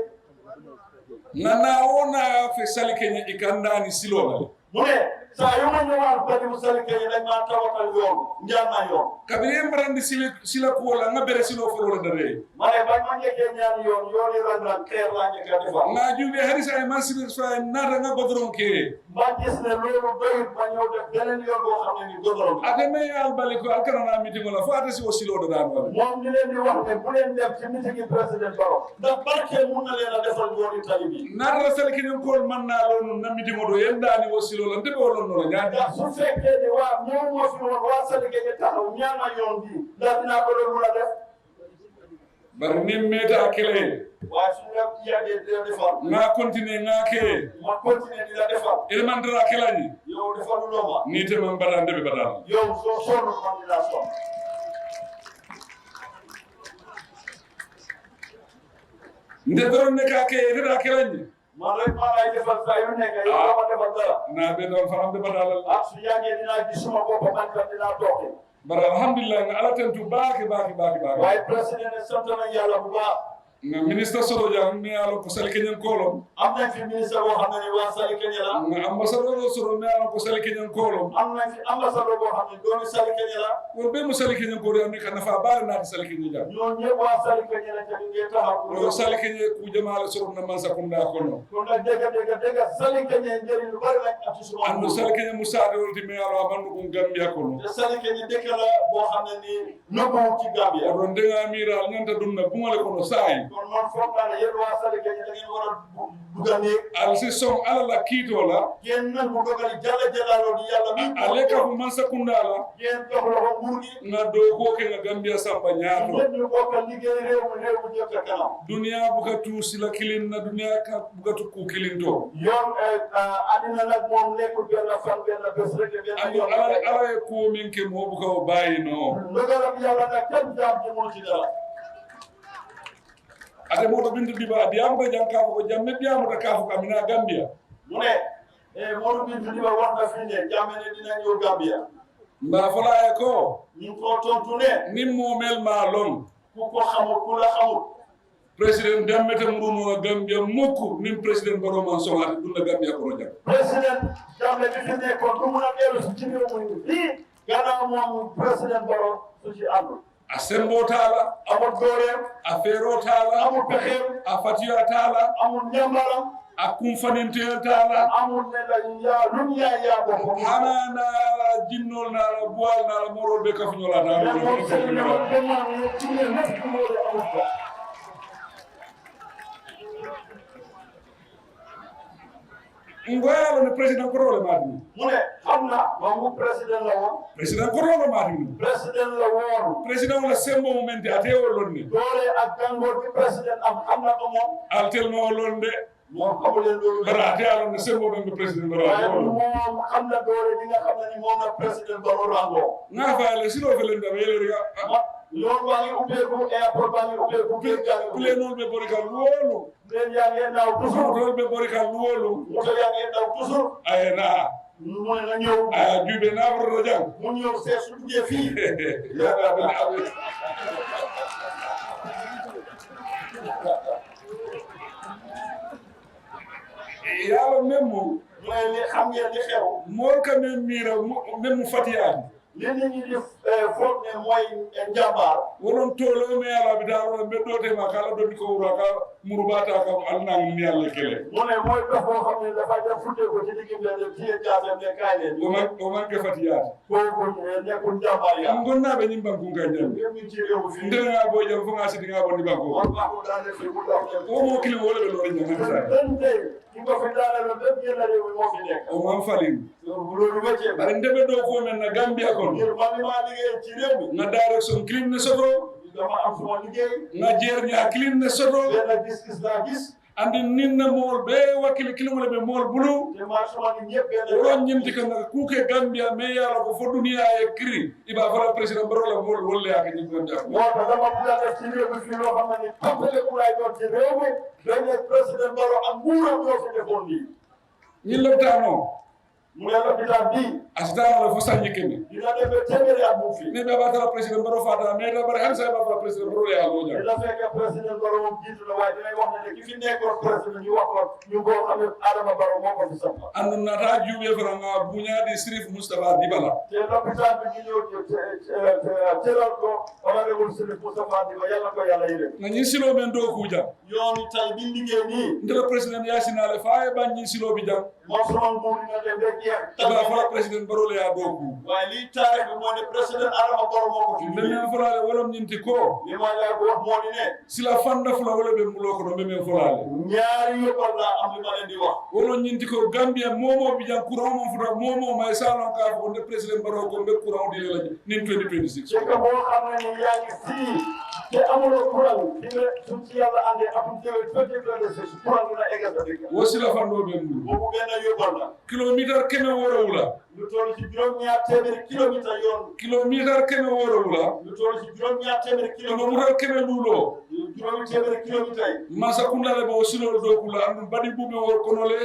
nana wona fe sale ke ni ikanda ni silo la mu ne sa yuma ñewal bari musal ke dañ ma tawatal yoon ñaan yoon kabiri mbarandi sila ko la nga bere silo fo wala dare mane ba ma ñeke ñaan yoon yooni ran teer la ñeke defa nga juube harisa ay man sila fa nata nga godron ke ba gis ne loolu doyut ma ñew def beneen yoon boo xam ne ni godron ate me yal bali ko alkarana meeting wala fo ate si o silo do daan wala moom ñu leen di wax ne bu leen dem ci meeting président Barrow ndax barke mun na leen a defal yooni tali bi nata sal ki ñu ko man na lo na meeting do yendani o silo la ndebe wala no la ndax su fekkee ne waa ñoom moo fi woon waa Salike ñu taxaw ñaama yoon bi ndax dinaa ko doon mun a def bari ni meta kele waaye su ñu yàggee dina defar nga continuer nga ke ma continuer di la defar il man dara kelani yow defalu loo ma ni te man bada ndebe bada yow soo sonn man dinaa sonn ndedoro ne ka ke dara kelani man rek maa lay defal saa yu nekk yow dama defal dara na be doon faram be bada su yàggee dinaa gis suma bopp man tam dinaa doxee bara alhamdulillah nga ala tentu baaki waaye président ne sant nañ yàlla bu baax nga ministre Soro Jang mi ala ko sal kenyen kolom am nañ fi ministre boo xam ne ni waa Sali Kenya la nga ambassadeur Soro mi ala ko sal kenyen kolom am nañ fi ambassadeur boo xam ne doomi Sali Kenya la wo be mo sal kenyen ko am ni kana fa baal na sal kenyen jang ñoo ñëpp waa Sali Kenya la tamit ngeen taxaw ko sal kenyen ku jamaala Soro na man sa ko nda ko no kon nag dégg Sali Kenya njëriñ lu bari lañ am ci suma ando sal kenyen musa de wolti mi ala man ko Gambia ko no te Sali Kenya dëkk la boo xam ne ni noppu ci Gambia ko de nga miral ñanta dum na bu ngale ko no saay kon man foog naa ne yéen waa Sali Kenya da ngeen war a dugal ni al si son ala la kiito la ngeen nag bu dogali jalla jalaaloo di yàlla mi ale ka fu man sa kunda la ngeen jox loxo nguur gi nga do ko ke nga Gambia samba ñaato ñëpp ñu bokk liggéey réew mu jëm ca kanam dunia buka tu sila kilin na dunia ka buka tu ku kilin to yoon adina nag moom nekkul benn fan benn bés rek benn yoon ala ko min ke mo buka o bayi no ndogalam yàlla nag kenn jaam ci mu ci dara ate moto bintu diba diamu da janka ko jamme diamu da ka ko amina Gambia mu ne moto bintu diba wax na fi ne jamme ne dina ñëw Gambia mba fola e ko ñu ko tontu ne ni mo mel ma lon ku ko xamul ku la xamul president dammete muruno Gambia mukku ni president Barrow man so hat dum Gambia ko jam president jamme bi fi ne ko du mun a dellu ci réew mi fii gannaaw moom president Barrow su ci àndul a sembo tala amul dooreem a fero tala amul pexeem a fatiya tala amul ñambaram a kumfaninte tala amul ne la ya bo hana na jinnol na la boal na la morol be kaf ñola ta ngoyalo ne président ko role madini mu ne xam na moom président la woon président ko role madini président la woon président la sembo momenti ate o lonne doole ak gàngoor bi président am xam na ko moom al telmo londe moom xamul leen loolu bara ate alon ne sembo ben président waaye bara moom xam na doole bi nga xam ne ni moom la président Barrow rangoo nga faale sino felen da yele riga loolu baa ngi ubbeeku airport baa ngi ubbeeku géej gaa ngi pule noon be borikal wolu leen yaa ngi daw toujours tol be borikal wolu moto yaa ngi daw toujours ay na mu ne na ñëw ay jube na bro jang mu ñëw seet su duggee fii ya da ben abe yalla memmo mu ne li xam ngeen li xew mol ka men mira memmo fatiyani li nit ñi di foog ne mooy njàmbaar wonon tolo me ala bi daaro be dote ma kala do ko wura ka murubata ka alna ni yalla kele mu ne mooy dox boo xam ne dafay def futte ko ci digg bi dem ci jaasem ne kaay leen o man ke fatiyani kooku nekkul njàmbaar ya ngonna be nyimba kunga jam ñu ci réew fi ndena bo jam fo nga sidi nga bonni banko war ba ko daane fi mu daw o mo kili wala be lo nyanga sa ki ko fi daane lo dem yella réew mi moo fi nekk o man falin loolu ba ci bare ndebe do ko men na Gambia kon ngir man ma liggéey ci réew mi na direction clean ne soto dama am suma liggéey na jeer nya clean ne soto benn gis-gis laa gis andi ninna mol be wakili kilimo be mol bulu te ma suma ni ñëpp benn ron ñimti kan ku ke Gambia me yalla ko fo dunia e kri iba fala president Barrow la mol wolle ak ñi Gambia moo tax dama bëgg a def ci réew mi fii loo xam ne ni toppale ku lay doon ci réew mi dañ ne président Barrow ak nguuram ñoo fi defoon lii ñi loptano mu ne lopitaan bii asitara la fosanji kemi dina dem ba téeméeri at mu fi ne be batala président baro fata mais da bari han sa ba président baro ya lo dina fekk président Barrow moom jiitu na waaye dinañ wax ne ki fi nekkoon président ñu wax ko ñu ko xam ne Adama Barrow moo ko fi samp andu na ta juube franga buñaadi Sirif Moustapha Dibala te l'hôpital bi ñu ñëw teral ko honorable Sirif Moustapha Dibala yàlla ko yàlla yërëm na ñi silo men do kuja yoonu tay bi liggéey nii ndela président yasinale faaye ban ñi silo bi jam moom sama nguur dina dem ba jeex taga fa président baro le ya do ku waaye lii taarix bi moo ne président Adama Barrow moo ko fi men fulale wolom ñinti ko li ma la wax moo di ne sila fanda fula wala be mulo ko be men fulale ñaari yóbbal la am li ma leen di wax wolo ñinti ko Gambia momo bi jam courant mo futa momo may salon ka ko de président Barrow ko be courant di la nin 2026 c'est que boo xam ne ni yaa ngi fii te amuloo courant di nga suñ ci yàlla andee atum 2026 courant dina eggal sa dëkk wo sila fando be mulo boobu benn yóbbal la kilometer keme worowula lu toll ci juróom-ñaar téeméeri kilomètre yoon kilometer keme worowula lu toll ci juróom-ñaar téeméeri kilometer keme lulo juróomi téeméeri kilomètre yi masa kundale bo silo do kula andu badi bube wor konole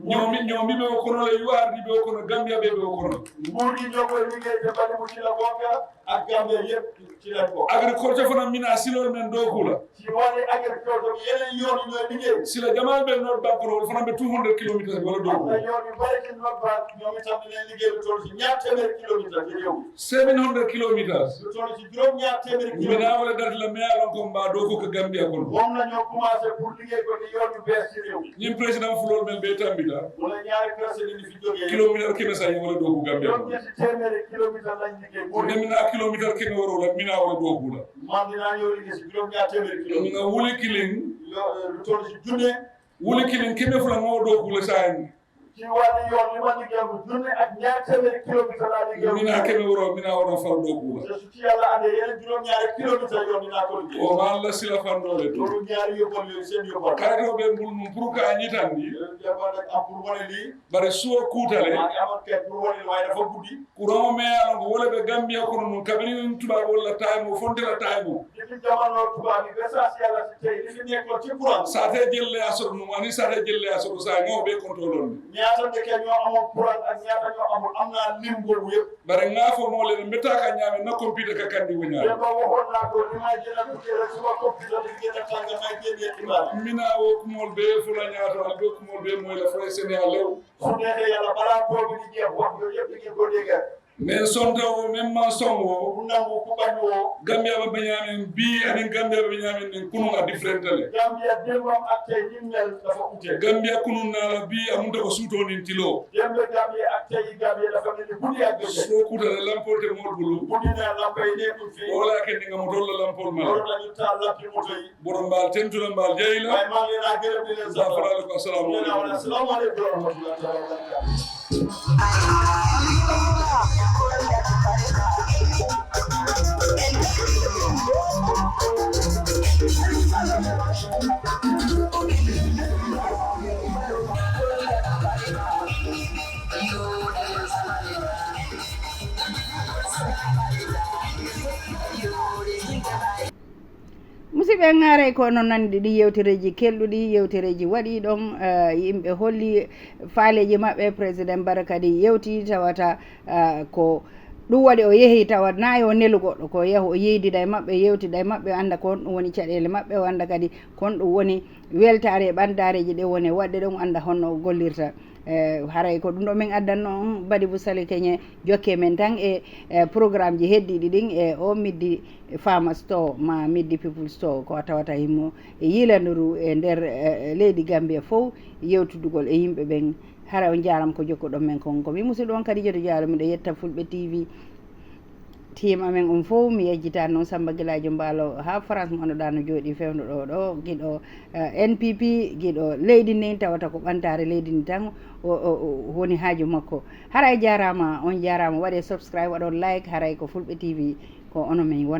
ñoomi be konole yu ardi be kono Gambia be kono nguur gi ñoo koy liggéey te badi mu ci la bokk ak Gambia yépp ci la bokk agriculture fana mina silo men do kula ci wàllu agriculture yeneen yoon yi ñooy liggéey sila jamal be North Bank wala fana be 200 kilometers wala do am na yoon yu bari ci North Bank ñoom itam dinañ liggéey lu toll ci ñaar téeméeri kilomètre ci réew 700 kilometers lu toll ci juróom ñaar téeméeri kilomètre mina wala dat la me alon ko mba do ko Gambia kono moom la ñoo commencé pour liggéey ko ni yoon yu bees ci réew ñim président fulol mel be tambita wala ñaari personne ni fi jógee kilometer keme sa wala do ko Gambia ñoom ñetti téeméeri kilomètre lañ liggéey ko mina kilometer keme wala mina wala do ko la man dinaa ñëw liggéey si juróom ñaar téeméeri kilomètre nga wuli kilin lu toll ci junne wuli kilin keme fula ngo do ko la sa ci wàllu yoon li ma liggéey bu junne ak ñaar téeméeri kilomètre laa liggéey mina keme wala far do ko la te su ci yàlla andee yeneen juróom ñaari kilomètre yoon dinaa ko liggéey o ma la sila fandole to loolu ñaari yóbbal yooyu seen yóbbal kayto be mbul mum pour ka ñitandi jafa nak am pour wane lii bare suwo kuutale maa ngi amoon kay pour wane waaye dafa guddi courant me alon ko wala be Gambia kono non kabiri tuba wala taymo fonte la taymo depuis jamono tubaab bi ba saa si yàlla si tey li fi nekkoon ci courant sa te jelle asoro no ani sa te jelle asoro sa ngo be contrôle ñaata dëkk ñoo amoon courant ak ñaata ñoo amul am naa lim boobu yëpp bare nga fo mo le meta ka ñame na computer ka kandi wo ñaame ba waxoon naa ko li may jël ak rek suma computer bi gën a tàng may génnee xibaar mina wo kumol be fu la ñaato al be kumol be moy la fay Sénégal lew su neexee yàlla balaa boobu di jeex wax yooyu yëpp di ngeen ko dégg mais sonta o même ma songo bu nangu ku bañ woo Gambia ba bañamen bi anen Gambia ba bañamen nen kunu a different le Gambia démbam ak tey ni mel dafa ute Gambia kunu na la bi amunta ko suuto nin tilo démb Gambia ak tey Gambia dafa mel ni guddi ak bëccëg so kuta la lampol te mol bulu guddi na lampay nekkul fii wala ken nga mo dolla lampol ma loolu lañu taal lampi moto yi borom baal tentula mbaal jeyla waaye maa ngi leen a gërëm di leen sant salaamaaleykum asalaamaaleykum wa rahmatullahi wa barakatuh musidɓe ŋaare ko noon nandi ɗi yewtereji kelɗuɗi yewtereji waɗi ɗon yimɓe holli faaleji maɓɓe président Barrow kadi yewti tawata ko ɗum waɗi o yeehi tawa nayi o nelu goɗɗo ko yaha o yeydida e maɓɓe yewtida e maɓɓe anda ko on ɗum woni caɗele maɓɓe o anda kadi kon ɗum woni weltare e ɓandareji ɗe woni waɗde ɗum anda honno gollirta haray ko ɗum ɗo min addanno on Badibou Sali Keñe jokke men tan e programme ji heddiɗi ɗin e o middi Farmer Store ma middi People Store ko tawata himmo e yilandoru e nder leydi Gambia fof yewtudugol e yimɓe ɓen hara on jaram ko jokkuɗon men kon komi musidɗo on kadi joto jaalo miɗo yetta Fulɓe TV team amen on fof mi yejjita noon Samba Guiladio Mbaalo ha France mo anduɗa no jooɗi fewnuɗo ɗo guiɗo NPP guiɗo leydi ndi tawata ko ɓantare leydi ndi tan woni haaju makko haray jarama on jarama waɗe subscribe waɗon like haray ko Fulɓe TV ko ono men wona